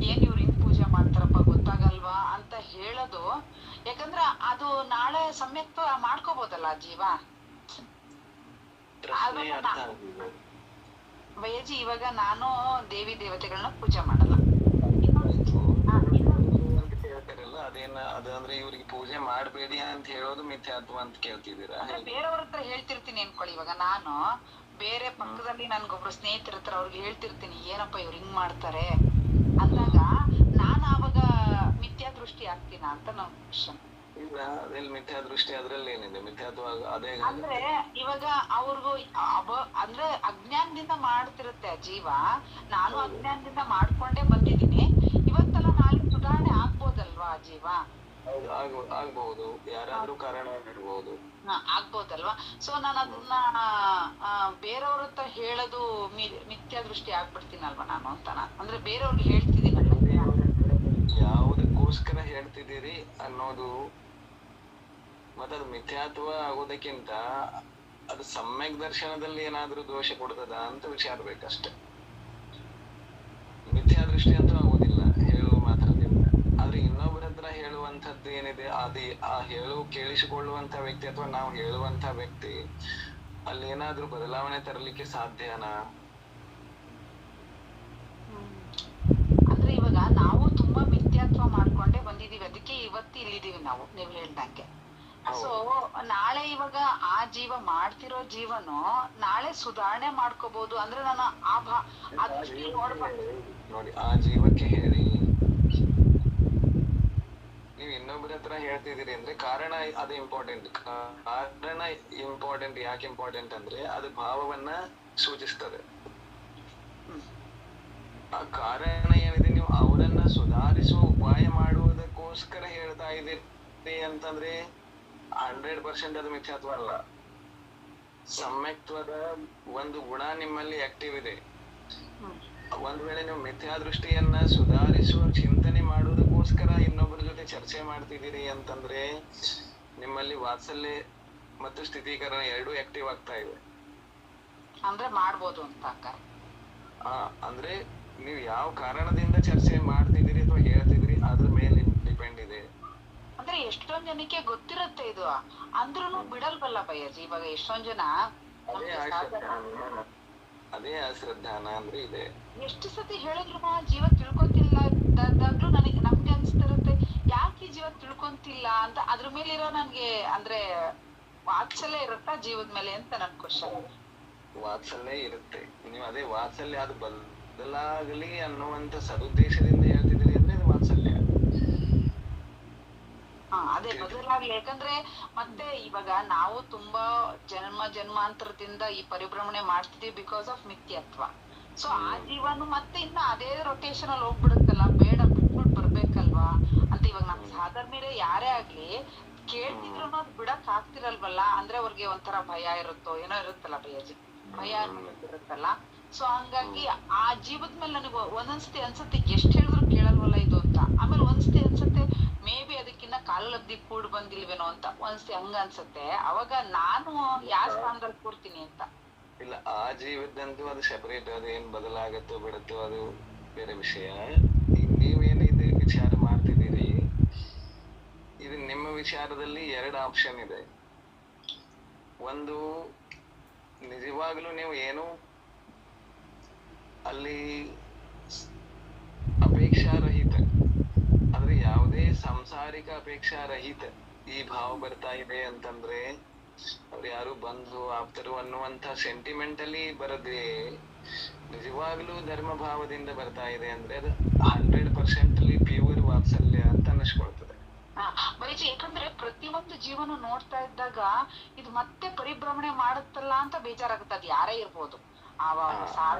ಏನ್ ಇವ್ರು ಹಿಂಗ್ ಪೂಜೆ ಮಾಡ್ತಾರಪ್ಪ ಗೊತ್ತಾಗಲ್ವಾ ಅಂತ ಹೇಳೋದು, ಯಾಕಂದ್ರ ಅದು ನಾಳೆ ಸಮ್ಯಕ್ತ ಮಾಡ್ಕೋಬಹುದಲ್ಲ ಜೀವ. ಬಯ್ಯಜಿ, ಇವಾಗ ನಾನು ದೇವಿ ದೇವತೆಗಳನ್ನ ಪೂಜೆ ಮಾಡಲ್ಲ, ಅದಂದ್ರೆ ಇವ್ರಿಗೆ ಪೂಜೆ ಮಾಡ್ಬೇಡಿ ಅಂತ ಹೇಳೋದು ಮಿಥ್ಯಾತ್ವ ಅಂತ ಕೇಳ್ತಿದ್ದೀರಾ? ಬೇರೆಯವ್ರ ಹತ್ರ ಹೇಳ್ತಿರ್ತೀನಿ ಅನ್ಕೊಳ್ಳಿ. ಇವಾಗ ನಾನು ಬೇರೆ ಪಕ್ಕದಲ್ಲಿ ನನ್ಗೊಬ್ರು ಸ್ನೇಹಿತರ ಹತ್ರ ಅವ್ರಿಗೆ ಹೇಳ್ತಿರ್ತೀನಿ, ಏನಪ್ಪ ಇವ್ರು ಹಿಂಗ್ ಮಾಡ್ತಾರೆ ಅಂದಾಗ ನಾನು ಅವಾಗ ಮಿಥ್ಯಾ ದೃಷ್ಟಿ ಆಗ್ತೀನ ಅಂತ ನನ್ ಕ್ವಶನ್. ಇಲ್ಲ, ಅದ್ರಲ್ಲಿ ಮಿಥ್ಯಾ ದೃಷ್ಟಿ ಅದ್ರಲ್ಲಿ ಏನಿದೆ? ಮಿಥ್ಯಾತ್ವ ಅದೇ ಅಂದ್ರೆ ಇವಾಗ ಅವ್ರಿಗೂ ಅಂದ್ರೆ ಅಜ್ಞಾನದಿಂದ ಮಾಡ್ತಿರುತ್ತೆ ಜೀವ. ನಾನು ಅಜ್ಞಾನದಿಂದ ಮಾಡ್ಕೊಂಡೇ ಬಂದಿದ್ದೀನಿ. ಇವತ್ತಲ್ಲ ನಾಳೆ ಸುಧಾರಣೆ ಆಗ್ಬೋದಲ್ವಾ ಜೀವ? ಆಗ್ಬಹುದು, ಯಾರಾದ್ರೂ ಕಾರಣ ಇರ್ಬಹುದು, ಆಗ್ಬೋದಲ್ವಾ? ಸೊ ನಾನು ಅದನ್ನ ಬೇರೆಯವ್ರ ಹತ್ರ ಹೇಳೋದು ಮಿಥ್ಯಾ ದೃಷ್ಟಿ ಆಗ್ಬಿಡ್ತೀನಲ್ವಾ ನಾನು ಅಂತ. ಅಂದ್ರೆ ಬೇರೆಯವ್ರಿಗೆ ಹೇಳ್ತಿದ್ದೀನಲ್ಲ, ಯಾವುದಕ್ಕೋಸ್ಕರ ಹೇಳ್ತಿದ್ದೀರಿ ಅನ್ನೋದು. ಮತ್ತದು ಮಿಥ್ಯಾತ್ವ ಆಗೋದಕ್ಕಿಂತ ಅದು ಸಮ್ಯಕ್ ದರ್ಶನದಲ್ಲಿ ಏನಾದ್ರೂ ದೋಷ ಕೊಡ್ತದ ಅಂತ ವಿಚಾರಬೇಕಷ್ಟೆ. ಮಿಥ್ಯಾ ದೃಷ್ಟಿ ಅಂತೂ ಆಗೋದಿಲ್ಲ ಹೇಳುವ ಮಾತ್ರದಿಂದ. ಆದ್ರೆ ಇನ್ನೊಬ್ಬರ ಹತ್ರ ಹೇಳುವಂತದ್ದು ಏನಿದೆ, ಕೇಳಿಸಿಕೊಳ್ಳುವಂತ ವ್ಯಕ್ತಿ ಅಥವಾ ನಾವು ಹೇಳುವಂತ ವ್ಯಕ್ತಿ ಅಲ್ಲಿ ಏನಾದ್ರೂ ಬದಲಾವಣೆ ತರಲಿಕ್ಕೆ ಸಾಧ್ಯನಾ? ಅಂದ್ರೆ ಇವಾಗ ನಾವು ತುಂಬಾ ಮಿಥ್ಯಾತ್ವ ಮಾಡ್ಕೊಂಡೇ ಬಂದಿದೀವಿ, ಅದಕ್ಕೆ ಇವತ್ತು ಇಲ್ಲಿದೀವಿ ನಾವು, ನೀವ್ ಹೇಳ್ದಂಗೆ. ಸೊ ನಾಳೆ ಇವಾಗ ಆ ಜೀವ ಮಾಡ್ತಿರೋ ಜೀವನು ನಾಳೆ ಸುಧಾರಣೆ ಮಾಡ್ಕೋಬಹುದು. ಅಂದ್ರೆ ನಾನು ಆ ದೃಷ್ಟಿ ನೋಡ್ಬಾರ್ದು. ನೋಡಿ, ಆ ಜೀವಕ್ಕೆ ಹೇಳಿ ನೀವು ಇನ್ನೊಬ್ಬರ ಹತ್ರ ಹೇಳ್ತಿದ್ದೀರಿ ಅಂದ್ರೆ ಕಾರಣ ಅದು ಇಂಪಾರ್ಟೆಂಟ್. ಕಾರಣ ಇಂಪಾರ್ಟೆಂಟ್. ಯಾಕೆ ಇಂಪಾರ್ಟೆಂಟ್ ಅಂದ್ರೆ ಅದು ಭಾವವನ್ನ ಸೂಚಿಸ್ತದೆ. ಆ ಕಾರಣ ಏನಿದೆ, ನೀವು ಅವರನ್ನ ಸುಧಾರಿಸುವ ಉಪಾಯ ಮಾಡುವುದಕ್ಕೋಸ್ಕರ ಹೇಳ್ತಾ ಇದ್ದೀರಿ ಅಂತಂದ್ರೆ 100% ಅದು ಮಿಥ್ಯಾತ್ವ ಅಲ್ಲ. ಸಮ್ಯಕ್ತ್ವದ ಒಂದು ಗುಣ ನಿಮ್ಮಲ್ಲಿ ಆಕ್ಟಿವ್ ಇದೆ. ಒಂದ್ ವೇಳೆ ನೀವು ಮಿಥ್ಯಾ ದೃಷ್ಟಿಯನ್ನ ಸುಧಾರಿಸುವ ಚಿಂತನೆ ಮಾಡುವುದಕ್ಕೋಸ್ಕರ ಇನ್ನೊಬ್ಬರ ಜೊತೆ ಚರ್ಚೆ ಮಾಡ್ತಿದ್ದೀರಿ ಅಂತಂದ್ರೆ ನಿಮ್ಮಲ್ಲಿ ವಾತ್ಸಲ್ಯ ಮತ್ತು ಸ್ಥಿತೀಕರಣ ಎರಡೂ ಆಕ್ಟಿವ್ ಆಗ್ತಾ ಇವೆ. ಅಂದ್ರೆ ಮಾಡ್ಬೋದು ಅಂತ. ಅಂದ್ರೆ ನೀವು ಯಾವ ಕಾರಣದಿಂದ ಚರ್ಚೆ ಮಾಡ್ತಿದ್ದೀರಿ ಅಥವಾ ಹೇಳ್ತಿದ್ದೀರಿ ಅದ್ರ ಮೇಲೆ ಡಿಪೆಂಡ್ ಇದೆ. ಅಂದ್ರೆ ಎಷ್ಟೊಂದ್ ಜನಕ್ಕೆ ಗೊತ್ತಿರುತ್ತೆ ಇದು, ಅಂದ್ರೂ ಬಿಡಲ್ವಲ್ಲ ಬಯ್ಯಜಿ. ಇವಾಗ ಎಷ್ಟೊಂದ್ ಜನ ಅದೇ ಅಶ್ರದ್ಧಾನ ಅಂದ್ರೆ ಇದೆ. ಎಷ್ಟು ಸತಿ ಹೇಳಿದ್ರು ಜೀವ ತಿಳ್ಕೊಂತಿಲ್ಲ ಇದ್ದಾಗ್ಲೂ ನಮ್ಗೆ ಅನ್ಸ್ತಿರುತ್ತೆ, ಯಾಕೆ ಜೀವ ತಿಳ್ಕೊಂತಿಲ್ಲ ಅಂತ. ಅದ್ರ ಮೇಲೆ ಇರೋ ನನ್ಗೆ ಅಂದ್ರೆ ವಾತ್ಸಲ್ಯ ಇರುತ್ತಾ ಜೀವದ ಮೇಲೆ ಅಂತ ನನ್ ಕ್ವಶನ್. ವಾತ್ಸಲ್ಯ ಇರುತ್ತೆ. ನೀವು ಅದೇ ವಾತ್ಸಲ್ಯ ಅದು ಬದಲಾಗಲಿ ಅನ್ನುವಂತ ಸದುದ್ದೇಶದಿಂದ ಹೇಳ್ತಿದ್ದೀರಿ ಅಂದ್ರೆ ಅದು ವಾತ್ಸಲ್ಯ. ಅದೇ ಬದಲಾಗ್ಲಿ. ಯಾಕಂದ್ರೆ ಮತ್ತೆ ಇವಾಗ ನಾವು ತುಂಬಾ ಜನ್ಮಾಂತರದಿಂದ ಈ ಪರಿಭ್ರಮಣೆ ಮಾಡ್ತಿದೀವಿ ಬಿಕಾಸ್ ಆಫ್ ಮಿಥ್ಯತ್ವ. ಸೊ ಆ ಜೀವನು ಮತ್ತೆ ಇನ್ನ ಅದೇ ರೊಟೇಷನ್ ಅಲ್ಲಿ ಹೋಗ್ಬಿಡುತ್ತಲ್ಲ, ಬೇಡ ಬಿಟ್ಬಿಟ್ಟು ಬರ್ಬೇಕಲ್ವಾ ಅಂತ. ಇವಾಗ ನಮ್ ಸಾಧನ ಮೇಲೆ ಯಾರೇ ಆಗ್ಲಿ ಕೇಳ್ತಿದ್ರು ಅನ್ನೋದು ಬಿಡಕ್ ಆಗ್ತಿರಲ್ವಲ್ಲ. ಅಂದ್ರೆ ಅವ್ರಿಗೆ ಒಂಥರ ಭಯ ಇರುತ್ತೋ ಏನೋ ಇರುತ್ತಲ್ಲ ಬಯ್ಯಜಿ, ಭಯ ಇರುತ್ತಲ್ಲ. ಸೊ ಹಂಗಾಗಿ ಆ ಜೀವದ ಮೇಲೆ ನನಗೆ ಒಂದೊಂದ್ಸತಿ ಅನ್ಸತ್ತೆ ಎಷ್ಟ್ ಹೇಳಿದ್ರು ಕೇಳಲ್ವಲ್ಲ ಇದು ಅಂತ. ಆಮೇಲೆ ಒಂದ್ಸತಿ ಅನ್ಸತ್ತೆ ಮೇ ಬಿ ಅದಕ್ಕಿನ್ನ ಕಾಲಬ್ಧಿ ಕೂಡ್ ಬಂದಿಲ್ವೇನೋ ಅಂತ ಒಂದ್ಸತಿ ಹಂಗ ಅನ್ಸತ್ತೆ. ಅವಾಗ ನಾನು ಯಾವ ಸ್ಥಾನದಲ್ಲಿ ಕೂರ್ತೀನಿ ಅಂತ. ಇಲ್ಲ, ಆ ಜೀವದಂತೂ ಅದು ಸೆಪರೇಟ್. ಅದು ಏನ್ ಬದಲಾಗತ್ತೋ ಬಿಡುತ್ತೋ ಅದು ಬೇರೆ ವಿಷಯ. ನೀವೇನಿದೆ ವಿಚಾರ ಮಾಡ್ತಿದ್ದೀರಿ, ಇದು ನಿಮ್ಮ ವಿಚಾರದಲ್ಲಿ 2 ಆಪ್ಷನ್ ಇದೆ. ಒಂದು, ನಿಜವಾಗ್ಲೂ ನೀವು ಏನು ಅಲ್ಲಿ ಅಪೇಕ್ಷಾರಹಿತ, ಅಂದ್ರೆ ಯಾವುದೇ ಸಾಂಸಾರಿಕ ಅಪೇಕ್ಷಾರಹಿತ ಈ ಭಾವ ಬರ್ತಾ ಇದೆ ಅಂತಂದ್ರೆ ಅವ್ರು ಯಾರು ಬಂಧು ಆಪ್ತರು ಅನ್ನುವಂತ ಸೆಂಟಿಮೆಂಟಲಿ ಬರದೆ ನಿಜವಾಗ್ಲೂ ಧರ್ಮ ಭಾವದಿಂದ ಬರ್ತಾ ಇದೆ ಅಂದ್ರೆ ಅದು 100% ಪ್ಯೂರ್ ವಾತ್ಸಲ್ಯ ಅಂತ ಅನ್ನಿಸ್ಕೊಳ್ತದೆ. ಬೈಜಿ, ಯಾಕಂದ್ರೆ ಪ್ರತಿಯೊಂದು ಜೀವನ ನೋಡ್ತಾ ಇದ್ದಾಗ ಇದು ಮತ್ತೆ ಪರಿಭ್ರಮಣೆ ಮಾಡುತ್ತಲ್ಲ ಅಂತ ಬೇಜಾರಾಗುತ್ತೆ. ಅದು ಯಾರೇ ಇರ್ಬೋದು,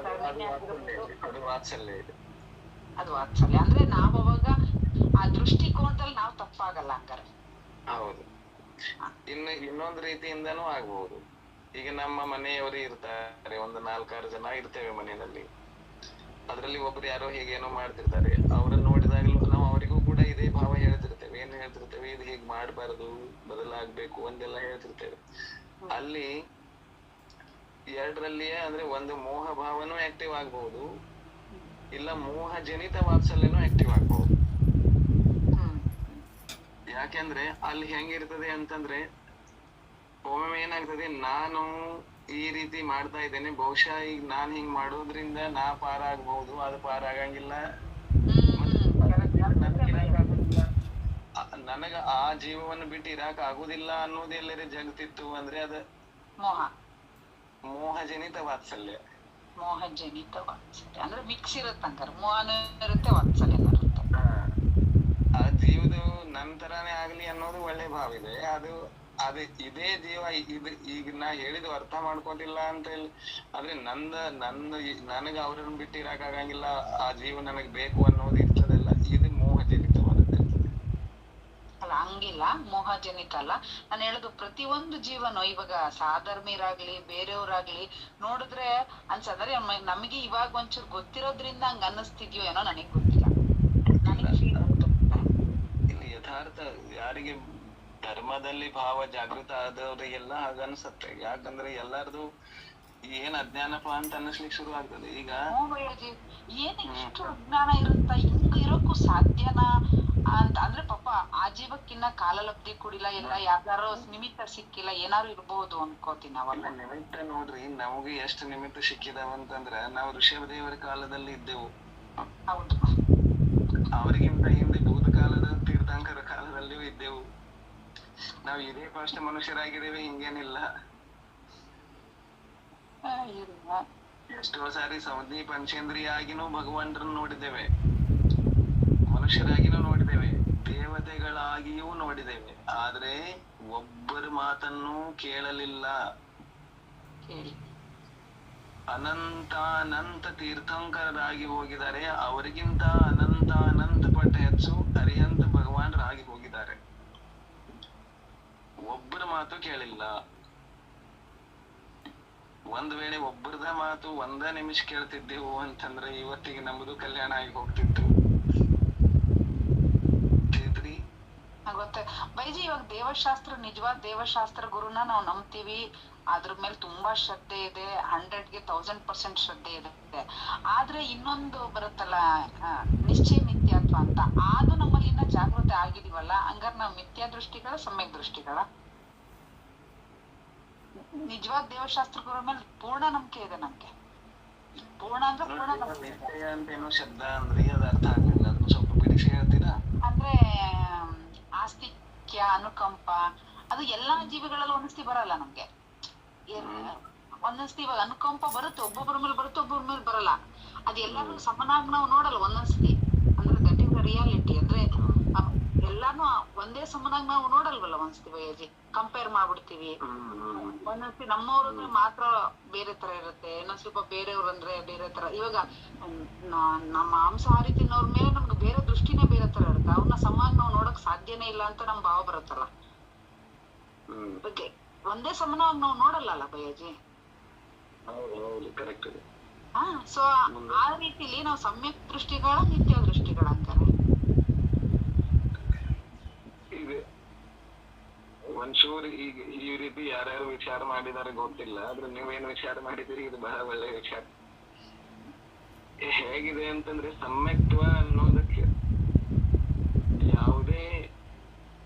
ಅದು ವಾತ್ಸಲ್ಯ ಇದೆ. ಅದು ವಾತ್ಸಲ್ಯ ಅಂದ್ರೆ ನಾವ್ ಅವಾಗ ಆ ದೃಷ್ಟಿಕೋನದಲ್ಲಿ ನಾವು ತಪ್ಪಾಗಲ್ಲ ಹಂಗಾರೆ. ಹೌದು. ಇನ್ನೊಂದ್ ರೀತಿಯಿಂದನೂ ಆಗ್ಬಹುದು. ಈಗ ನಮ್ಮ ಮನೆಯವರು ಇರ್ತಾರೆ, ಒಂದು 4-6 ಜನ ಇರ್ತೇವೆ ಮನೆಯಲ್ಲಿ. ಅದ್ರಲ್ಲಿ ಒಬ್ರು ಯಾರೋ ಹೇಗೇನೋ ಮಾಡ್ತಿರ್ತಾರೆ, ಅವ್ರನ್ನ ನೋಡಿದಾಗಲೂ ನಾವು ಅವರಿಗೂ ಕೂಡ ಇದೇ ಭಾವ ಹೇಳ್ತಿರ್ತೇವೆ. ಏನ್ ಹೇಳ್ತಿರ್ತೇವೆ, ಇದು ಹೀಗ್ ಮಾಡ್ಬಾರ್ದು, ಬದಲಾಗ್ಬೇಕು ಅಂತೆಲ್ಲ ಹೇಳ್ತಿರ್ತೇವೆ. ಅಲ್ಲಿ ಎರಡರಲ್ಲಿಯೇ ಅಂದ್ರೆ ಒಂದು ಮೋಹ ಭಾವನೂ ಆಕ್ಟಿವ್ ಆಗ್ಬಹುದು, ಇಲ್ಲ ಮೋಹ ಜನಿತ ವಾತ್ಸಲ್ಯನೂ ಆಕ್ಟಿವ್ ಆಗ್ಬಹುದು. ಯಾಕೆಂದ್ರೆ ಅಲ್ಲಿ ಹೆಂಗಿರ್ತದೆ ಅಂತಂದ್ರೆ, ಒಮ್ಮೆ ಏನಾಗ್ತದೆ, ನಾನು ಈ ರೀತಿ ಮಾಡ್ತಾ ಇದ್ದೇನೆ, ಬಹುಶಃ ಈಗ ನಾನ್ ಹಿಂಗ್ ಮಾಡೋದ್ರಿಂದ ನಾ ಪಾರಾಗಬಹುದು, ಅದು ಪಾರಾಗಂಗಿಲ್ಲ, ನನಗ ಆ ಜೀವವನ್ನು ಬಿಟ್ಟು ಇರಾಕ್ ಆಗುದಿಲ್ಲ ಅನ್ನೋದು ಎಲ್ಲರೇ ಜಗತ್ತಿತ್ತು ಅಂದ್ರೆ ಅದ ಮೋಹ ಜನಿತ ವಾತ್ಸಲ್ಯ. ಮೋಹ ಜನಿತ ವಾತ್ಸಲ್ಯ ಅಂದ್ರೆ ಮಿಕ್ಸ್ ಇರುತ್ತೆ ಹಂಗಾರೆ, ಮೋಹನೂ ಇರುತ್ತೆ ವಾತ್ಸಲ್ಯನೂ ಇರುತ್ತೆ. ಆ ಜೀವದ ನಂತರನೇ ಆಗ್ಲಿ ಅನ್ನೋದು ಒಳ್ಳೆ ಭಾವ ಇದೆ. ಅದು ಇದೇ ಜೀವ ಈಗ ನಾ ಹೇಳಿದ ಅರ್ಥ ಮಾಡ್ಕೊತಿಲ್ಲ ಅಂತ ಹೇಳಿ, ಆದ್ರೆ ನನಗ ಅವ್ರನ್ನ ಬಿಟ್ಟು ಇರಾಕ್ ಆಗಂಗಿಲ್ಲ, ಆ ಜೀವ ನನಗ್ ಬೇಕು ಅನ್ನೋದು ಇರ್ತದಲ್ಲ, ಇದು ಮೋಹ ಜನಿತವಾದದ್ದಿರ್ತದೆ. ಅಲ್ಲ ಹಂಗಿಲ್ಲ, ಮೋಹ ಜನಿತ ಅಲ್ಲ ನಾನು ಹೇಳುದು. ಪ್ರತಿಯೊಂದು ಜೀವನ ಇವಾಗ ಸಾಧರ್ಮೀರಾಗ್ಲಿ ಬೇರೆಯವ್ರಾಗ್ಲಿ ನೋಡಿದ್ರೆ ಅನ್ಸಂದ್ರೆ ನಮಗೆ ಇವಾಗ ಒಂಚೂರು ಗೊತ್ತಿರೋದ್ರಿಂದ ಹಂಗ ಅನ್ನಿಸ್ತಿದ್ಯೋ ಏನೋ ನನಗ್ ಗೊತ್ತಿಲ್ಲ. ಇಲ್ಲಿ ಯಥಾರ್ಥ ಯಾರಿಗೆ ಧರ್ಮದಲ್ಲಿ ಭಾವ ಜಾಗೃತ ಆದವರಿಗೆಲ್ಲ ಹಾಗನ್ಸತ್ತೆ. ಯಾಕಂದ್ರೆ ಎಲ್ಲಾರ್ದು ಏನ್ ಅಜ್ಞಾನಪ ಅಂತ ಅನ್ನಿಸ್ಲಿಕ್ಕೆ ಶುರು ಆಗ್ತದೆ. ಈಗ ಏನ್ ಇಷ್ಟು ಅಜ್ಞಾನ ಇರುತ್ತ, ಹಿಂಗ ಇರೋಕ್ಕೂ ಸಾಧ್ಯನಾ ಅಂತ ಅಂದ್ರೆ ಪಾಪ ಆ ಜೀವಕ್ಕಿನ್ನ ಕಾಲಲಬ್ಧಿ ಕೂಡಿಲ್ಲ, ಎಲ್ಲ ಯಾವ್ದಾರು ನಿಮಿತ್ತ ಸಿಕ್ಕಿಲ್ಲ, ಏನಾರು ಇರ್ಬೋದು ಅನ್ಕೋತೀನಿ. ಅವಾಗ ನಿಮಿತ್ತ ನೋಡ್ರಿ, ನಮಗೆ ಎಷ್ಟು ನಿಮಿತ್ತ ಸಿಕ್ಕಿದಾವಂತಂದ್ರ ನಾವು ಋಷಭದೇವರ ಕಾಲದಲ್ಲಿ ಇದ್ದೆವು. ಹೌದು. ಅವರಿಗಿಂತ ಹಿಂದೆ ಭೂತಕಾಲದ ತೀರ್ಥಂಕರ ಕಾಲದಲ್ಲಿಯೂ ಇದ್ದೆವು. ನಾವು ಇದೇ ಫಸ್ಟ್ ಮನುಷ್ಯರಾಗಿದ್ದೇವೆ, ಹಿಂಗೇನಿಲ್ಲ. ಎಷ್ಟೋ ಸಾರಿ ಸಂಜ್ಞಿ ಪಂಚೇಂದ್ರಿಯ ಆಗಿನೂ ಭಗವಂತರನ್ನು ನೋಡಿದ್ದೇವೆ, ಮನುಷ್ಯರಾಗಿನೂ ನೋಡಿದ್ದೇವೆ, ದೇವತೆಗಳಾಗಿಯೂ ನೋಡಿದ್ದೇವೆ. ಆದ್ರೆ ಒಬ್ಬರ ಮಾತನ್ನೂ ಕೇಳಲಿಲ್ಲ. ಅನಂತ ತೀರ್ಥಂಕರರಾಗಿ ಹೋಗಿದ್ದಾರೆ, ಅವರಿಗಿಂತ ಅನಂತ ಪಟ್ಟ ಹೆಚ್ಚು ಅರಿಹಂತ ಭಗವಾನರಾಗಿ ಹೋಗಿದ್ದಾರೆ. ಒಬ್ಬರ ಮಾತು ಕೇಳಿಲ್ಲ. ಒಂದ್ ವೇಳೆ ಒಬ್ಬರದ ಮಾತು 1 ನಿಮಿಷ ಕೇಳ್ತಿದ್ದೆವು ಅಂತಂದ್ರೆ ಇವತ್ತಿಗೆ ನಮ್ದು ಕಲ್ಯಾಣ ಆಗಿ ಹೋಗ್ತಿತ್ತು. ಗೊತ್ತೆ ಬೈಜಿ, ಇವಾಗ ದೇವಶಾಸ್ತ್ರ, ನಿಜವಾದ ದೇವಶಾಸ್ತ್ರ ಗುರುನ ನಾವು ನಂಬ್ತೀವಿ, ಅದ್ರ ಮೇಲೆ ತುಂಬಾ ಶ್ರದ್ಧೆ ಇದೆ, 100ಗೆ 1000% ಶ್ರದ್ಧೆ ಇದೆ. ಆದ್ರೆ ಇನ್ನೊಂದು ಬರುತ್ತಲ್ಲ ನಿಶ್ಚಯ ಮಿಥ್ಯಾತ್ವ ಅಂತ, ಅದು ನಮ್ಮಲ್ಲಿ ಇನ್ನ ಜಾಗೃತಿ ಆಗಿದೀವಲ್ಲ, ಹಂಗಾರೆ ನಾವ್ ಮಿಥ್ಯಾ ದೃಷ್ಟಿಗಳ ಸಮ್ಯಕ್ ದೃಷ್ಟಿಗಳ? ನಿಜವಾದ ದೇವಶಾಸ್ತ್ರ ಗುರು ಮೇಲೆ ಪೂರ್ಣ ನಂಬಿಕೆ ಇದೆ ನಮ್ಗೆ. ಪೂರ್ಣ ಅಂದ್ರೆ ಪೂರ್ಣ ನಂಬಿಕೆ. ಶಬ್ದ ಅಂದ್ರೆ ಅದು ಅರ್ಥ ಆಗ್ಲಿಲ್ಲ, ಅದನ್ನ ಸ್ವಲ್ಪ ಬಿಡಿಸಿ ಹೇಳ್ತೀರಾ? ಅಂದ್ರೆ ಆಸ್ತಿಕ್ಯ, ಅನುಕಂಪ, ಅದು ಎಲ್ಲಾ ಜೀವಿಗಳಲ್ಲಿ ಒಂದಸ್ತಿ ಬರಲ್ಲ ನಮ್ಗೆ. ಒಂದೊಂದ್ಸತಿ ಇವಾಗ ಅನುಕಂಪ ಬರುತ್ತೆ, ಒಬ್ಬೊಬ್ಬರ ಮೇಲೆ ಬರುತ್ತೆ, ಒಬ್ಬೊಬ್ಬರ ಮೇಲೆ ಬರಲ್ಲ. ಅದ್ ಎಲ್ಲಾರು ಸಮನಾಗಿ ನಾವು ನೋಡಲ್ಲ ಒಂದೊಂದ್ಸತಿ. ಅಂದ್ರೆ ದಟ್ ಇಸ್ ದ ರಿಯಾಲಿಟಿ. ಅಂದ್ರೆ ಎಲ್ಲಾನು ಒಂದೇ ಸಮನಾಗಿ ನಾವು ನೋಡಲ್ವಲ್ಲ ಒಂದ್ಸತಿ ಬೈಜಿ, ಕಂಪೇರ್ ಮಾಡ್ಬಿಡ್ತೀವಿ. ಒಂದೊಂದ್ಸತಿ ನಮ್ಮವ್ರಂದ್ರೆ ಮಾತ್ರ ಬೇರೆ ತರ ಇರುತ್ತೆ, ಇನ್ನೊಂದ್ ಸ್ವಲ್ಪ ಬೇರೆಯವ್ರು ಅಂದ್ರೆ ಬೇರೆ ತರ. ಇವಾಗ ನಮ್ಮ ಮಾಂಸಾಹಾರಿ ತಿನ್ನೋರ್ ಮೇಲೆ ನಮ್ಗೆ ಬೇರೆ ದೃಷ್ಟಿನೇ ಬೇರೆ ತರ ಇರುತ್ತೆ, ಅವ್ರನ್ನ ಸಮಾನ ನಾವು ನೋಡಕ್ ಸಾಧ್ಯನೇ ಇಲ್ಲ ಅಂತ ನಮ್ ಭಾವ ಬರುತ್ತಲ್ಲ. ಬಗ್ಗೆ ಒಂದೇ ಸಮನಾಗಿ ನಾವು ನೋಡಲ್ಲ ಬಯ್ಯಾಜಿ. ಸೊ ಆ ರೀತಿಲಿ ನಾವು ಸಮ್ಯಕ್ ದೃಷ್ಟಿಗಳ, ನಿತ್ಯ ದೃಷ್ಟಿಗಳ ಅಂತಾರೆ. ಒಂಚೂರು ಈಗ ಈ ರೀತಿ ಯಾರ್ಯಾರು ವಿಚಾರ ಮಾಡಿದಾರೆ ಗೊತ್ತಿಲ್ಲ, ಆದ್ರೆ ನೀವೇನು ವಿಚಾರ ಮಾಡಿದಿರಿ, ಇದು ಬಹಳ ಒಳ್ಳೆ ವಿಚಾರ. ಹೇಗಿದೆ ಅಂತಂದ್ರೆ, ಸಮ್ಯಕ್ತ್ವ ಅನ್ನೋದಕ್ಕೆ ಯಾವುದೇ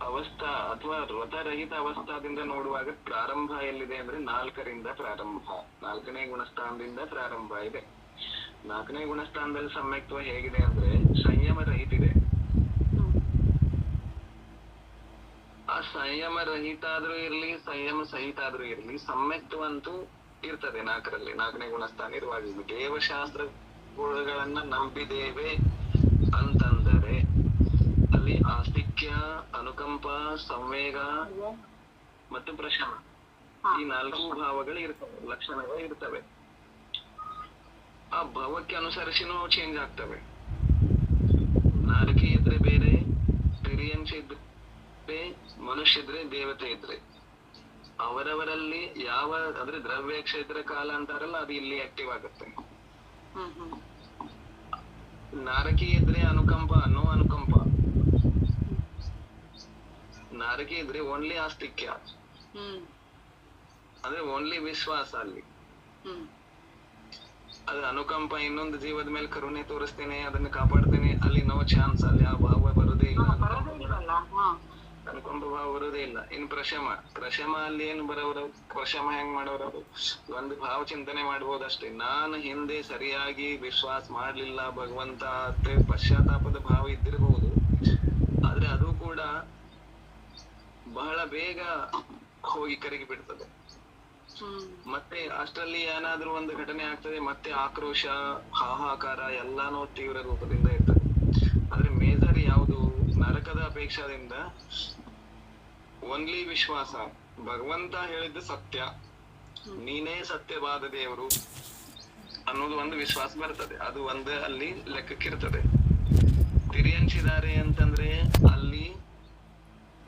ಅವಸ್ಥಾ ಅಥವಾ ವ್ರತರಹಿತ ಅವಸ್ಥಾದಿಂದ ನೋಡುವಾಗ ಪ್ರಾರಂಭ ಎಲ್ಲಿದೆ ಅಂದ್ರೆ 4ರಿಂದ ಪ್ರಾರಂಭ, 4ನೇ ಗುಣಸ್ಥಾನದಿಂದ ಪ್ರಾರಂಭ ಇದೆ. 4ನೇ ಗುಣಸ್ಥಾನದಲ್ಲಿ ಸಮ್ಯಕ್ತ್ವ ಹೇಗಿದೆ ಅಂದ್ರೆ ಸಂಯಮ ರಹಿತ ಇದೆ. ಆ ಸಂಯಮ ರಹಿತ ಆದ್ರೂ ಇರ್ಲಿ, ಸಂಯಮ ಸಹಿತ ಆದ್ರೂ ಇರ್ಲಿ, ಸಮ್ಯಕ್ತ್ವ ಅಂತೂ ಇರ್ತದೆ 4ರಲ್ಲಿ. 4ನೇ ಗುಣಸ್ಥಾನ ಇರುವಾಗ ದೇವಶಾಸ್ತ್ರಗಳನ್ನ ನಂಬಿದ್ದೇವೆ ಅಂತಂದರೆ ಅಲ್ಲಿ ಆಸ್ತಿಕ್ಯ, ಅನುಕಂಪ, ಸಂವೇಗ ಮತ್ತು ಪ್ರಶಮ, ಈ 4 ಭಾವಗಳು ಇರ್ತವೆ, ಲಕ್ಷಣಗಳು ಇರ್ತವೆ. ಆ ಭಾವಕ್ಕೆ ಅನುಸರಿಸಿನೂ ಚೇಂಜ್ ಆಗ್ತವೆ. ನಾಲಿಗೆ ಇದ್ರೆ ಬೇರೆ, ತಿರ್ಯಂಶ ಇದ್ರೆ ಮನುಷ್ಯ ಇದ್ರೆ ದೇವತೆ ಇದ್ರೆ ಅವರವರಲ್ಲಿ ಯಾವ ಅಂದ್ರೆ ದ್ರವ್ಯ ಕ್ಷೇತ್ರ ಕಾಲ ಅಂತಾರಲ್ಲ ಅದು ಇಲ್ಲಿ ಆಕ್ಟಿವ್ ಆಗುತ್ತೆ. ನಾರಕಿ ಇದ್ರೆ ಅನುಕಂಪ ಅನುಕಂಪ. ನಾರಕಿ ಇದ್ರೆ ಓನ್ಲಿ ಆಸ್ತಿಕ್ಯ ಅಂದ್ರೆ ಓನ್ಲಿ ವಿಶ್ವಾಸ ಅಲ್ಲಿ. ಅದು ಅನುಕಂಪ ಇನ್ನೊಂದು ಜೀವದ ಮೇಲೆ ಕರುಣೆ ತೋರಿಸ್ತೇನೆ ಅದನ್ನ ಕಾಪಾಡ್ತೇನೆ ಅಲ್ಲಿ ನೋ ಚಾನ್ಸ್, ಅಲ್ಲಿ ಆ ಭಾವ ಬರುದೇ ಇಲ್ಲ, ಅನುಕಂಪ ಭಾವ ಬರುದೇ ಇಲ್ಲ. ಇನ್ ಪ್ರಶಮ ಅಲ್ಲಿ ಏನು ಬರೋರು, ಪ್ರಶಮ ಹೆಂಗ್ ಮಾಡೋರು, ಒಂದು ಭಾವ ಚಿಂತನೆ ಮಾಡ್ಬೋದಷ್ಟೇ. ನಾನು ಹಿಂದೆ ಸರಿಯಾಗಿ ವಿಶ್ವಾಸ ಮಾಡ್ಲಿಲ್ಲ ಭಗವಂತ ಅಂತ ಪಶ್ಚಾತ್ತಾಪದ ಭಾವ ಇದ್ದಿರಬಹುದು, ಆದ್ರೆ ಅದು ಕೂಡ ಬಹಳ ಬೇಗ ಹೋಗಿ ಕರಗಿ ಬಿಡ್ತದೆ. ಮತ್ತೆ ಅಷ್ಟರಲ್ಲಿ ಏನಾದ್ರೂ ಒಂದು ಘಟನೆ ಆಗ್ತದೆ, ಮತ್ತೆ ಆಕ್ರೋಶ ಹಾಹಾಕಾರ ಎಲ್ಲಾನು ತೀವ್ರ ರೂಪದಿಂದ ಇರ್ತದೆ. ಆದ್ರೆ ಮೇಜರ್ ಯಾವುದು, ನರಕದ ಅಪೇಕ್ಷದಿಂದ ಓನ್ಲಿ ವಿಶ್ವಾಸ, ಭಗವಂತ ಹೇಳಿದ್ದು ಸತ್ಯ, ನೀನೇ ಸತ್ಯವಾದ ದೇವರು ಅನ್ನೋದು ಒಂದು ವಿಶ್ವಾಸ ಬರ್ತದೆ. ಅದು ಒಂದು ಅಲ್ಲಿ ಲೆಕ್ಕಕ್ಕಿರ್ತದೆ. ತಿರಿಯಂಚಿದ್ದಾರೆ ಅಂತಂದ್ರೆ ಅಲ್ಲಿ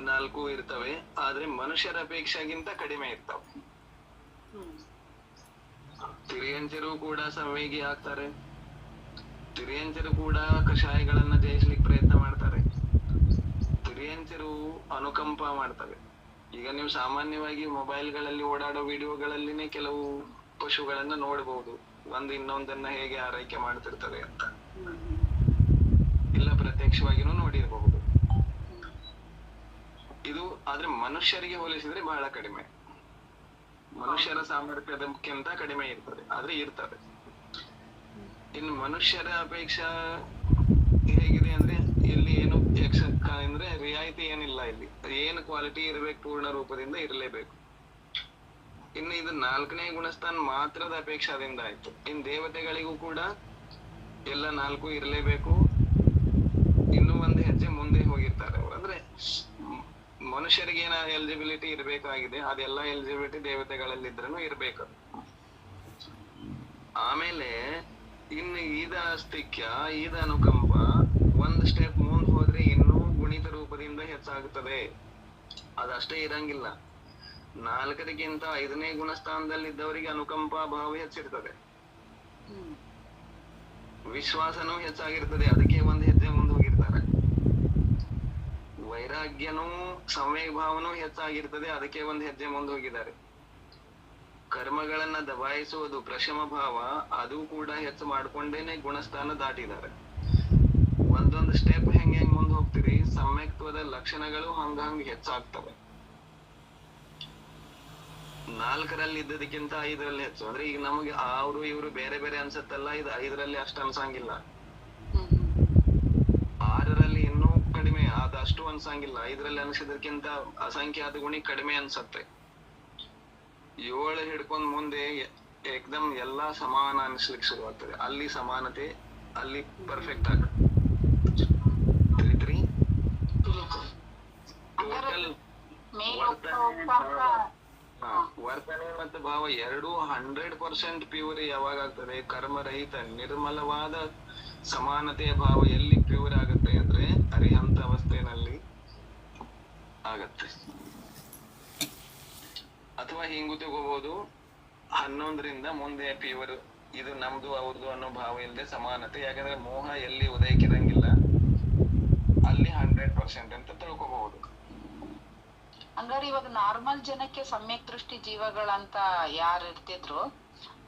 4 ಇರ್ತವೆ, ಆದ್ರೆ ಮನುಷ್ಯರ ಅಪೇಕ್ಷೆಗಿಂತ ಕಡಿಮೆ ಇರ್ತವೆ. ತಿರಿಯಂಚರು ಕೂಡ ಸಂವೇಗಿ ಆಗ್ತಾರೆ, ತಿರಿಯಂಚರು ಕೂಡ ಕಷಾಯಗಳನ್ನ ಜಯಿಸ್ಲಿಕ್ಕೆ ಪ್ರಯತ್ನ ಮಾಡ್ತಾರೆ, ತಿರಿಯಂಚರು ಅನುಕಂಪ ಮಾಡ್ತವೆ. ಈಗ ನೀವು ಸಾಮಾನ್ಯವಾಗಿ ಮೊಬೈಲ್ಗಳಲ್ಲಿ ಓಡಾಡೋ ವಿಡಿಯೋಗಳಲ್ಲಿನೇ ಕೆಲವು ಪಶುಗಳನ್ನ ನೋಡಬಹುದು, ಒಂದು ಇನ್ನೊಂದನ್ನ ಹೇಗೆ ಆರೈಕೆ ಮಾಡ್ತಿರ್ತದೆ ಅಂತ. ಇಲ್ಲ ಪ್ರತ್ಯಕ್ಷವಾಗಿನೂ ನೋಡಿರಬಹುದು. ಇದು ಆದ್ರೆ ಮನುಷ್ಯರಿಗೆ ಹೋಲಿಸಿದ್ರೆ ಬಹಳ ಕಡಿಮೆ, ಮನುಷ್ಯರ ಸಾಮರ್ಥ್ಯದಕ್ಕಿಂತ ಕಡಿಮೆ ಇರ್ತದೆ, ಆದ್ರೆ ಇರ್ತದೆ. ಇನ್ನು ಮನುಷ್ಯರ ಅಪೇಕ್ಷಾ ಹೇಗಿದೆ ಅಂದ್ರೆ ಇಲ್ಲಿ ಏನು ಅಂದ್ರೆ ರಿಯಾಯಿತಿ ಏನಿಲ್ಲ, ಇಲ್ಲಿ ಏನು ಕ್ವಾಲಿಟಿ ಇರ್ಬೇಕು ಪೂರ್ಣ ರೂಪದಿಂದ ಇರಲೇಬೇಕು. ಇನ್ನು ಇದು 4ನೇ ಗುಣಸ್ಥಾನ ಮಾತ್ರದ ಅಪೇಕ್ಷಾದಿಂದ ಆಯ್ತು. ಇನ್ ದೇವತೆಗಳಿಗೂ ಕೂಡ ಎಲ್ಲ 4 ಇರಲೇಬೇಕು, ಇನ್ನೂ ಒಂದು ಹೆಜ್ಜೆ ಮುಂದೆ ಹೋಗಿರ್ತಾರೆ ಅವರು. ಅಂದ್ರೆ ಮನುಷ್ಯರಿಗೆ ಏನ ಎಲಿಜಿಬಿಲಿಟಿ ಇರ್ಬೇಕಾಗಿದೆ, ಅದೆಲ್ಲ ಎಲಿಜಿಬಿಲಿಟಿ ದೇವತೆಗಳಲ್ಲಿದ್ರೂ ಇರ್ಬೇಕು. ಆಮೇಲೆ ಇನ್ನು ಈದ ಆಸ್ತಿಕ್ಯ, ಈದ ಅನುಕಂಪ ಒಂದ್ ಸ್ಟೆಪ್ ಮುಂದ್ ಹೋದ್ರೆ ಇನ್ನೂ ಗುಣಿತ ರೂಪದಿಂದ ಹೆಚ್ಚಾಗುತ್ತದೆ. ಅದಷ್ಟೇ ಇರಂಗಿಲ್ಲ, 4ಗಿಂತ 5ನೇ ಗುಣಸ್ಥಾನದಲ್ಲಿದ್ದವರಿಗೆ ಅನುಕಂಪ ಭಾವ ಹೆಚ್ಚಿರ್ತದೆ, ವಿಶ್ವಾಸನೂ ಹೆಚ್ಚಾಗಿರ್ತದೆ, ಅದಕ್ಕೆ ಒಂದ್ ಹೆಜ್ಜೆ ಮುಂದೆ ಹೋಗಿರ್ತಾರೆ. ವೈರಾಗ್ಯನೂ ಸಂವೇಗ ಭಾವನೂ ಹೆಚ್ಚಾಗಿರ್ತದೆ, ಅದಕ್ಕೆ ಒಂದ್ ಹೆಜ್ಜೆ ಮುಂದೆ ಹೋಗಿದ್ದಾರೆ. ಕರ್ಮಗಳನ್ನ ದಬಾಯಿಸುವುದು ಪ್ರಶಮ ಭಾವ, ಅದು ಕೂಡ ಹೆಚ್ಚು ಮಾಡ್ಕೊಂಡೇನೆ ಗುಣಸ್ಥಾನ ದಾಟಿದ್ದಾರೆ. ಒಂದೊಂದು ಸ್ಟೆಪ್ ಹೆಂಗ್ ಮುಂದೆ ಹೋಗ್ತೀರಿ, ಸಮ್ಯಕ್ತ್ವದ ಲಕ್ಷಣಗಳು ಹಂಗ ಹೆಚ್ಚಾಗ್ತವೆ. 4ರಲ್ಲಿ ಇದ್ದದಕ್ಕಿಂತ 5ರಲ್ಲಿ ಹೆಚ್ಚು. ಅಂದ್ರೆ ಈಗ ನಮಗೆ ಅವರು ಇವರು ಬೇರೆ ಬೇರೆ ಅನ್ಸತ್ತಲ್ಲ, ಇದು 5ರಲ್ಲಿ ಅಷ್ಟು ಅನ್ಸಂಗಿಲ್ಲ, 6ರಲ್ಲಿ ಇನ್ನೂ ಕಡಿಮೆ, ಅದಷ್ಟು ಅನ್ಸಂಗಿಲ್ಲ, 5ರಲ್ಲಿ ಅನ್ಸಿದಕ್ಕಿಂತ ಅಸಂಖ್ಯಾತ ಗುಣಿ ಕಡಿಮೆ ಅನ್ಸತ್ತೆ. 7 ಹಿಡ್ಕೊಂಡ್ ಮುಂದೆ ಏಕ್ದಮ್ ಎಲ್ಲಾ ಸಮಾನ ಅನ್ಸ್ಲಿಕ್ಕೆ ಶುರುವಾಗ್ತದೆ, ಅಲ್ಲಿ ಸಮಾನತೆ, ಅಲ್ಲಿ ಪರ್ಫೆಕ್ಟ್ ಆಗ ಟೋಟಲ್ ವರ್ತನೆ ಮತ್ತು ಭಾವ ಎರಡೂ 100% ಪ್ಯೂರ್ ಯಾವಾಗ ಆಗ್ತದೆ, ಕರ್ಮರಹಿತ ನಿರ್ಮಲವಾದ ಸಮಾನತೆಯ ಭಾವ ಎಲ್ಲಿ ಪ್ಯೂರ್ ಆಗುತ್ತೆ ಅಂದ್ರೆ ಅರಿಹಂತ ಅವಸ್ಥೆನಲ್ಲಿ ಆಗತ್ತೆ. ಅಥವಾ ಹಿಂಗೂ ತಗೋಬಹುದು, 11ರಿಂದ ಮುಂದೆ ಪ್ಯೂರ್, ಇದು ನಮ್ದು ಅವ್ರದ್ದು ಅನ್ನೋ ಭಾವ ಇಲ್ಲದೆ ಸಮಾನತೆ. ಯಾಕಂದ್ರೆ ಮೋಹ ಎಲ್ಲಿ ಉದಯಕ್ಕಿರಂಗಿಲ್ಲ ಅಲ್ಲಿ 100% ಅಂತ ತಿಳ್ಕೋಬಹುದು. ಹಂಗಾರೆ ಇವಾಗ ನಾರ್ಮಲ್ ಜನಕ್ಕೆ ಸಮ್ಯಕ್ ದೃಷ್ಟಿ ಜೀವಗಳಂತ ಯಾರು ಇರ್ತಿದ್ರು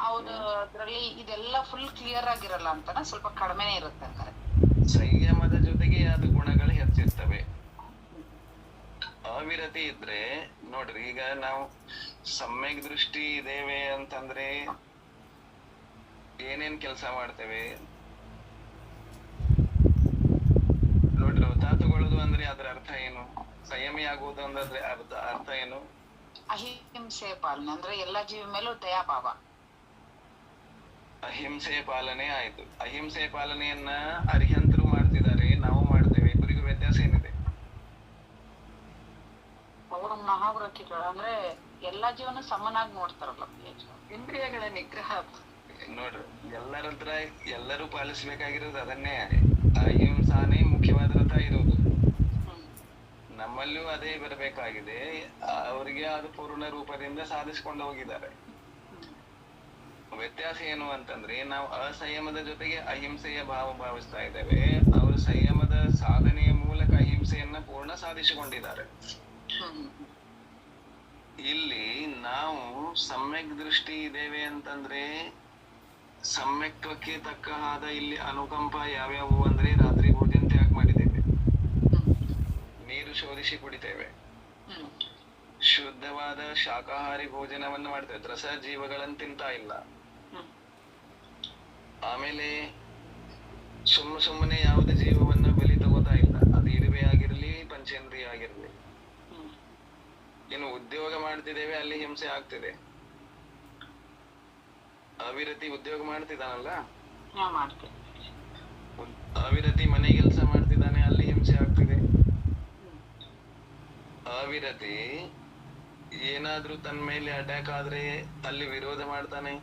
ಅವ್ರು ಅದ್ರಲ್ಲಿ ಇದೆಲ್ಲ ಫುಲ್ ಕ್ಲಿಯರ್ ಆಗಿರಲ್ಲ ಅಂತಾನ, ಸ್ವಲ್ಪ ಕಡಿಮೆನೆ ಇರುತ್ತೆ ಹಂಗಾರೆ. ಸಂಯಮದ ಜೊತೆಗೆ ಅದು ಗುಣಗಳು ಹೆಚ್ಚಿರ್ತವೆ. ಅವಿರತಿ ಇದ್ರೆ ನೋಡ್ರಿ, ಈಗ ನಾವು ಸಮ್ಯಕ್ ದೃಷ್ಟಿ ಇದೇವೆ ಅಂತಂದ್ರೆ ಏನೇನ್ ಕೆಲಸ ಮಾಡ್ತೇವೆ ನೋಡ್ರಿ. ವ್ರತ ತಗೊಳ್ಳೋದು ಅಂದ್ರೆ ಅದ್ರ ಅರ್ಥ ಏನು, ಸಂಯಮಿ ಆಗುವುದು ಅಂದ್ರೆ ಅರ್ಥ ಏನು? ಅಹಿಂಸೆ ಪಾಲನೆ ಅಂದ್ರೆ ಎಲ್ಲಾ ಜೀವಿ ಮೇಲೂ ದಯಾಭಾವ. ಅಹಿಂಸೆ ಪಾಲನೆ ಆಯ್ತು. ಅಹಿಂಸೆ ಪಾಲನೆಯನ್ನ ಅರಿಹಂತರು ಮಾಡ್ತಿದ್ದಾರೆ, ನಾವು ಮಾಡ್ತೇವೆ, ಇಬ್ಬರಿಗೂ ವ್ಯತ್ಯಾಸ ಏನಿದೆ? ಅವರು ಮಹಾವ್ರತಿಗಳು ಅಂದ್ರೆ ಎಲ್ಲಾ ಜೀವನ ಸಮನಾಗಿ ನೋಡ್ತಾರಲ್ಲ, ಇಂದ್ರಿಯಗಳ ನಿಗ್ರಹ. ನೋಡ್ರಿ, ಎಲ್ಲರ ಹತ್ರ ಎಲ್ಲರೂ ಪಾಲಿಸ್ಬೇಕಾಗಿರೋದು ಅದನ್ನೇ, ಅಹಿಂಸಾನೇ ಮುಖ್ಯವಾದ ವ್ರತ ಇರೋದು. ನಮ್ಮಲ್ಲೂ ಅದೇ ಬರಬೇಕಾಗಿದೆ. ಅವರಿಗೆ ಅದು ಪೂರ್ಣ ರೂಪದಿಂದ ಸಾಧಿಸಿಕೊಂಡು ಹೋಗಿದ್ದಾರೆ. ವ್ಯತ್ಯಾಸ ಏನು ಅಂತಂದ್ರೆ, ನಾವು ಅಸಂಯಮದ ಜೊತೆಗೆ ಅಹಿಂಸೆಯ ಭಾವಿಸ್ತಾ ಇದ್ದೇವೆ. ಅವರು ಸಂಯಮದ ಸಾಧನೆಯ ಮೂಲಕ ಅಹಿಂಸೆಯನ್ನ ಪೂರ್ಣ ಸಾಧಿಸಿಕೊಂಡಿದ್ದಾರೆ. ಇಲ್ಲಿ ನಾವು ಸಮ್ಯಕ್ ದೃಷ್ಟಿ ಇದ್ದೇವೆ ಅಂತಂದ್ರೆ, ಸಮ್ಯಕ್ತ್ವಕ್ಕೆ ತಕ್ಕ ಆದ ಇಲ್ಲಿ ಅನುಕಂಪ ಯಾವ್ಯಾವು ಅಂದ್ರೆ, ರಾತ್ರಿ ಭೋಜನ ತ್ಯಾಗ ಮಾಡಿದ್ದೇವೆ, ನೀರು ಶೋಧಿಸಿ ಕುಡಿತೇವೆ, ಶುದ್ಧವಾದ ಶಾಕಾಹಾರಿ ಭೋಜನವನ್ನು ಮಾಡ್ತೇವೆ, ರಸ ಜೀವಗಳನ್ನು ತಿಂತಾ ಇಲ್ಲ. ಆಮೇಲೆ ಸುಮ್ಮನೆ ಯಾವುದೇ ಜೀವವನ್ನ ಬಲಿ ತಗೋತಾ ಇಲ್ಲ, ಅದು ಇರುವೆ ಆಗಿರ್ಲಿ ಪಂಚೇಂದ್ರಿಯ ಆಗಿರ್ಲಿ. ಇನ್ನು ಉದ್ಯೋಗ ಮಾಡ್ತಿದ್ದೇವೆ, ಅಲ್ಲಿ ಹಿಂಸೆ ಆಗ್ತಿದೆ. ಅವಿರತಿ ಉದ್ಯೋಗ ಮಾಡ್ತಿದ್ದಾನಲ್ಲ, ಅವಿರತಿ ಮನೆ ಕೆಲಸ ಮಾಡ್ತಿದ್ದಾನೆ, ಅಲ್ಲಿ ಹಿಂಸೆ ಆಗ್ತಿದೆ. ಅವಿರತಿ ಏನಾದ್ರೂ ತನ್ನ ಮೇಲೆ ಅಟ್ಯಾಕ್ ಆದ್ರೆ ಅಲ್ಲಿ ವಿರೋಧ ಮಾಡ್ತಾನೆ,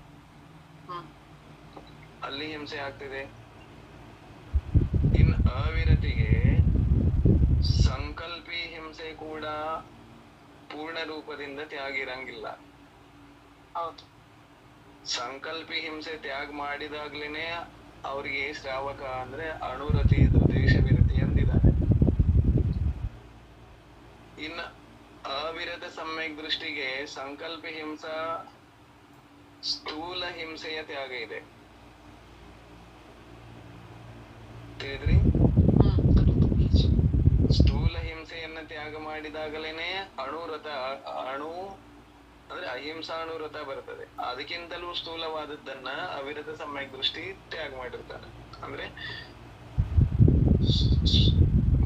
ಅಲ್ಲಿ ಹಿಂಸೆ ಆಗ್ತಿದೆ. ಇನ್ನು ಅವಿರತಿಗೆ ಸಂಕಲ್ಪಿ ಹಿಂಸೆ ಕೂಡ ಪೂರ್ಣ ರೂಪದಿಂದ ತ್ಯಾಗಿರಂಗಿಲ್ಲ. ಸಂಕಲ್ಪಿ ಹಿಂಸೆ ತ್ಯಾಗ ಮಾಡಿದಾಗ್ಲೇನೆ ಅವ್ರಿಗೆ ಶ್ರಾವಕ ಅಂದ್ರೆ ಅಣುರತಿ ದ್ವೇಷ ವಿರತಿ ಅಂದಿದ್ದಾರೆ. ಇನ್ನು ಅವಿರತ ಸಮ್ಯಕ್ ದೃಷ್ಟಿಗೆ ಸಂಕಲ್ಪಿ ಹಿಂಸಾ ಸ್ಥೂಲ ಹಿಂಸೆಯ ತ್ಯಾಗ ಇದೆ. ತಿಳಿದ್ರಿ? ಸ್ಥೂಲ ಹಿಂಸೆಯನ್ನ ತ್ಯಾಗ ಮಾಡಿದಾಗಲೇನೆ ಅಣುರಥ, ಅಣು ಅಂದ್ರೆ ಅಹಿಂಸಾಣುರಥ ಬರ್ತದೆ. ಅದಕ್ಕಿಂತಲೂ ಸ್ಥೂಲವಾದದ್ದನ್ನ ಅವಿರತ ಸಮ್ಯಕ್ ದೃಷ್ಟಿ ತ್ಯಾಗ ಮಾಡಿರ್ತಾನೆ. ಅಂದ್ರೆ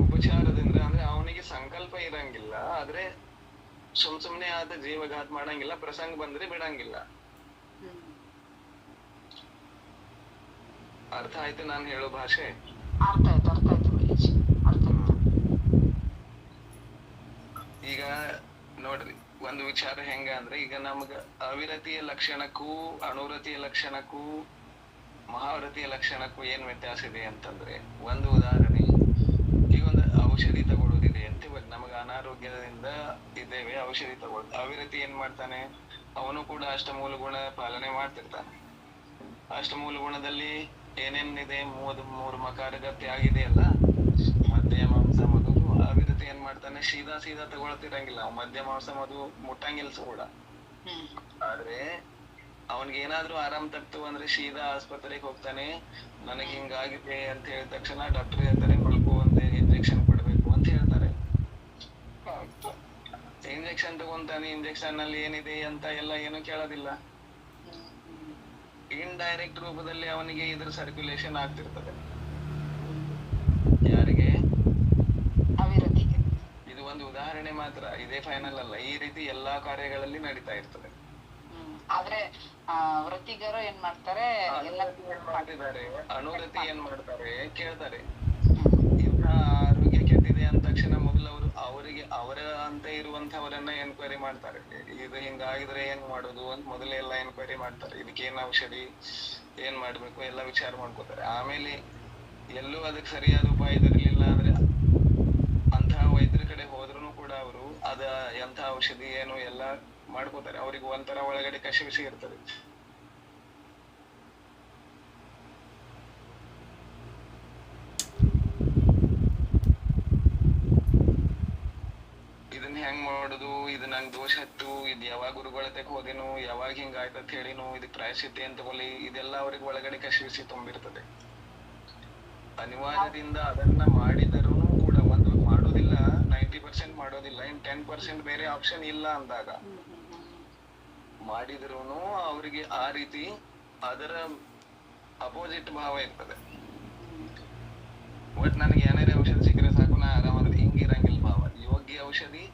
ಉಪಚಾರದಿಂದ, ಅಂದ್ರೆ ಅವನಿಗೆ ಸಂಕಲ್ಪ ಇರಂಗಿಲ್ಲ, ಆದ್ರೆ ಸುಮ್ನೆ ಆದ ಜೀವಘಾತ ಮಾಡಂಗಿಲ್ಲ, ಪ್ರಸಂಗ ಬಂದ್ರೆ ಬಿಡಂಗಿಲ್ಲ. ಅರ್ಥ ಆಯ್ತು ನಾನು ಹೇಳೋ ಭಾಷೆ? ಈಗ ನೋಡ್ರಿ, ಒಂದು ವಿಚಾರ ಹೆಂಗ ಅಂದ್ರೆ, ಈಗ ನಮ್ಗ ಅವಿರತಿಯ ಲಕ್ಷಣಕ್ಕೂ ಅಣುರತಿಯ ಲಕ್ಷಣಕ್ಕೂ ಮಹಾವ್ರತಿಯ ಲಕ್ಷಣಕ್ಕೂ ಏನ್ ವ್ಯತ್ಯಾಸ ಇದೆ ಅಂತಂದ್ರೆ, ಒಂದು ಉದಾಹರಣೆ, ಈಗ ಒಂದು ಔಷಧಿ ತಗೊಳ್ಳೋದಿದೆ ಅಂತ ನಮಗ ಅನಾರೋಗ್ಯದಿಂದ ಇದ್ದೇವೆ, ಔಷಧಿ ತಗೊಳ್ಳೋದು. ಅವಿರತಿ ಏನ್ ಮಾಡ್ತಾನೆ, ಅವನು ಕೂಡ ಅಷ್ಟಮೂಲ ಗುಣ ಪಾಲನೆ ಮಾಡ್ತಿರ್ತಾನೆ. ಅಷ್ಟಮೂಲ ಗುಣದಲ್ಲಿ ಏನೇನಿದೆ, ಮೂರು ಮಕಾರಗತ್ಯ ಆಗಿದೆ ಅಲ್ಲ, ಮಧ್ಯ ಮಾಂಸ ಮಧು. ಅವಿರತಿ ಏನ್ ಮಾಡ್ತಾನೆ, ಸೀದಾ ತಗೊಳ್ತಿರಂಗಿಲ್ಲ, ಮಧ್ಯ ಮಾಂಸ ಮಧು ಮುಟ್ಟಂಗಿಲ್ಸ ಕೂಡ. ಆದ್ರೆ ಅವನ್ಗೆ ಏನಾದ್ರೂ ಆರಾಮ್ ತಪ್ತು ಅಂದ್ರೆ ಸೀದಾ ಆಸ್ಪತ್ರೆಗೆ ಹೋಗ್ತಾನೆ. ನನಗೆ ಹಿಂಗಾಗಿದೆ ಅಂತ ಹೇಳಿದ ತಕ್ಷಣ ಡಾಕ್ಟರ್ ಹೇಳ್ತಾರೆ, ಮಲ್ಕೋವಂತೆ ಇಂಜೆಕ್ಷನ್ ಕೊಡ್ಬೇಕು ಅಂತ ಹೇಳ್ತಾರೆ. ಇಂಜೆಕ್ಷನ್ ತಗೊಂತಾನೆ, ಇಂಜೆಕ್ಷನ್ ಅಲ್ಲಿ ಏನಿದೆ ಅಂತ ಎಲ್ಲ ಏನು ಕೇಳೋದಿಲ್ಲ. ಇಂಡೈರೆಕ್ಟ್ ರೂಪದಲ್ಲಿ ಅವನಿಗೆ ಇದ್ರ ಸರ್ಕ್ಯುಲೇಷನ್ ಆಗ್ತಿರ್ತದೆ. ಯಾರಿಗೆ? ಅವಿರತಿಗೆ. ಇದು ಒಂದು ಉದಾಹರಣೆ ಮಾತ್ರ, ಇದೇ ಫೈನಲ್ ಅಲ್ಲ. ಈ ರೀತಿ ಎಲ್ಲಾ ಕಾರ್ಯಗಳಲ್ಲಿ ನಡೀತಾ ಇರ್ತದೆ. ಆದ್ರೆ ವೃತ್ತಿಗರು ಏನ್ ಮಾಡ್ತಾರೆ, ಮಾಡ್ತಿದ್ದಾರೆ. ಅನುರತಿ ಏನ್ ಮಾಡ್ತಾರೆ, ಕೇಳ್ತಾರೆ, ಇಂಥ ಆರೋಗ್ಯ ಕೆಟ್ಟಿದೆ ಅಂದ ತಕ್ಷಣ ಮೊದಲು ಅವರಿಗೆ ಅವರ ಅಂತ ಇರುವಂತವರನ್ನ ಎನ್ಕ್ವೈರಿ ಮಾಡ್ತಾರೆ. ಇದು ಹಿಂಗಾಗಿದ್ರೆ ಹೆಂಗ್ ಮಾಡೋದು ಅಂತ ಮೊದಲೇ ಎಲ್ಲ ಎನ್ಕ್ವೈರಿ ಮಾಡ್ತಾರೆ. ಇದಕ್ಕೆ ಏನ್ ಔಷಧಿ, ಏನ್ ಮಾಡ್ಬೇಕು ಎಲ್ಲ ವಿಚಾರ ಮಾಡ್ಕೋತಾರೆ. ಆಮೇಲೆ ಎಲ್ಲೂ ಅದಕ್ಕೆ ಸರಿಯಾದ ಉಪಾಯ ಇರಲಿಲ್ಲ ಅಂದ್ರೆ ಅಂತಹ ವೈದ್ಯರ ಕಡೆ ಹೋದ್ರು ಕೂಡ ಅವರು ಅದ ಎಂಥ ಔಷಧಿ ಏನು ಎಲ್ಲ ಮಾಡ್ಕೋತಾರೆ. ಅವ್ರಿಗೆ ಒಂಥರ ಒಳಗಡೆ ಕಸಿವಿಸಿ ಇರ್ತದೆ. ಇದನ್ನ ಹೆಂಗ್ ಮಾಡುದು, ಇದು ನಂಗೆ ದೋಷ ಹತ್ತು, ಇದು ಯಾವಾಗ ಗುರುಗಳ ತಕ್ಕ ಹೋದೇನು, ಯಾವಾಗ ಹಿಂಗ ಆಯ್ತಂತ ಹೇಳಿನು, ಇದಕ್ ಪ್ರಾಯಶ್ಚಿತ್ತೆ ಅಂತ ತಗೊಳ್ಳಿ, ಇದೆಲ್ಲ ಅವ್ರಿಗೆ ಒಳಗಡೆ ಕಸಿವಿಸಿ ತುಂಬಿರ್ತದೆ. ಅನಿವಾರ್ಯದಿಂದ ಅದನ್ನ ಮಾಡಿದರೂ ಕೂಡ ಒಂದು ಮಾಡೋದಿಲ್ಲ, 90% ಮಾಡೋದಿಲ್ಲ, ಇನ್ 10% ಬೇರೆ ಆಪ್ಷನ್ ಇಲ್ಲ ಅಂದಾಗ ಮಾಡಿದ್ರು ಅವ್ರಿಗೆ ಆ ರೀತಿ ಅದರ ಅಪೋಸಿಟ್ ಭಾವ ಇರ್ತದೆ. ಬಟ್ ನನಗೆ ಏನಾರೇ ಔಷಧಿ ಸಿಕ್ಕರೆ ಸಾಕು, ನಾ ಆರಾಮಾದ್ರೆ, ಹಿಂಗಿರಂಗಿಲ್ಲ ಭಾವ. ಯೋಗ್ಯ ಔಷಧಿ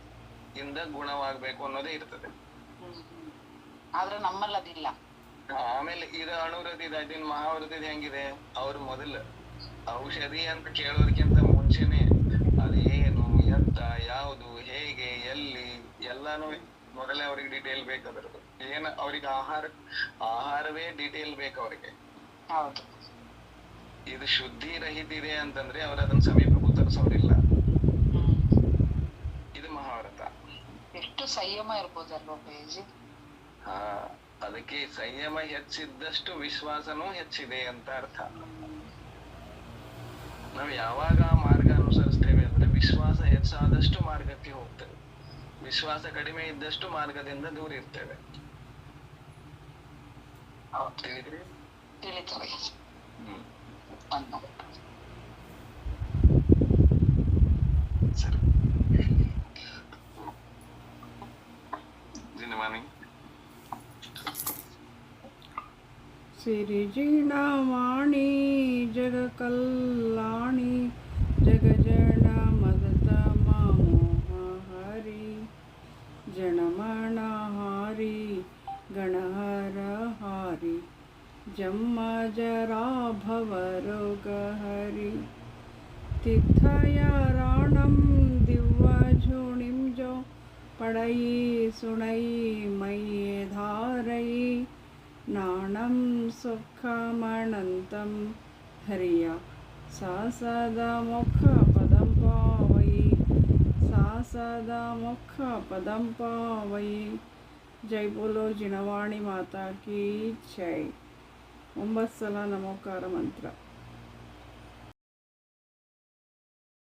ಇಂದ ಗುಣವಾಗ್ಬೇಕು ಅನ್ನೋದೇ ಇರ್ತದೆ. ಆದ್ರೆ ನಮ್ಮಲ್ಲಿ ಅದಿಲ್ಲ. ಆಮೇಲೆ ಇದು ಅಣುವೃದ್ಧಿ ಇದಿನ್ ಮಹಾವೃದ್ಧಿ ಹೆಂಗಿದೆ, ಅವ್ರು ಮೊದಲು ಔಷಧಿ ಅಂತ ಕೇಳೋದಕ್ಕಿಂತ ಮುಂಚೆನೆ ಅದೇನು, ಎಂತ, ಯಾವುದು, ಹೇಗೆ, ಎಲ್ಲಿ ಎಲ್ಲಾನು ಮೊದಲೇ ಅವ್ರಿಗೆ ಡೀಟೇಲ್ ಬೇಕಾದ್ರದ್ದು. ಏನ್ ಅವ್ರಿಗೆ ಆಹಾರವೇ ಡೀಟೇಲ್ ಬೇಕು ಅವ್ರಿಗೆ. ಇದು ಶುದ್ಧಿ ರಹಿತ ಇದೆ ಅಂತಂದ್ರೆ ಅವ್ರ ಅದನ್ನ ಸಮೀಪಕ್ಕೂ ತರಿಸೋರಿಲ್ಲ. ಬಿಟ್ಟು ಸಂಯಮ ಇರ್ಬೋದಲ್ವಾ ಪೇಜಿ? ಹಾ, ಅದಕ್ಕೆ ಸಂಯಮ ಹೆಚ್ಚಿದ್ದಷ್ಟು ವಿಶ್ವಾಸನೂ ಹೆಚ್ಚಿದೆ ಅಂತ ಅರ್ಥ. ನಾವು ಯಾವಾಗ ಆ ಮಾರ್ಗ ಅನುಸರಿಸ್ತೇವೆ ಅಂದ್ರೆ ವಿಶ್ವಾಸ ಹೆಚ್ಚಾದಷ್ಟು ಮಾರ್ಗಕ್ಕೆ ಹೋಗ್ತೇವೆ, ವಿಶ್ವಾಸ ಕಡಿಮೆ ಇದ್ದಷ್ಟು ಮಾರ್ಗದಿಂದ ದೂರ ಇರ್ತೇವೆ. ತಿಳಿದ್ರಿ? ತಿಳಿತು ಪೇಜಿ. ಸರಿ, ಜಿನವಾಣಿ ಸಿರಿಜಿಣವಾಣಿ ಜಗ ಕಲ್ಯಾಣಿ ಜಗಜನ ಮದತ ಮೋಹ ಹರಿ ಜನಮಣ ಹಾರಿ ಗಣಹರ ಹಾರಿ ಜಮ್ಮ ಜರಾ ಭವರೋಗ ಹರಿ तीर्थयाराणं दिव्यझुणिं जो पडयि सुणयि मय्ये धारयि नाणं सुखमनन्तं हरिया सा सदा मुखपदं पावयि सा सदा मुखपदं पावयि. जय बोलो जिनवाणी माता की जय. 9 ಸಲ ನಮೋಕಾರ ಮಂತ್ರ.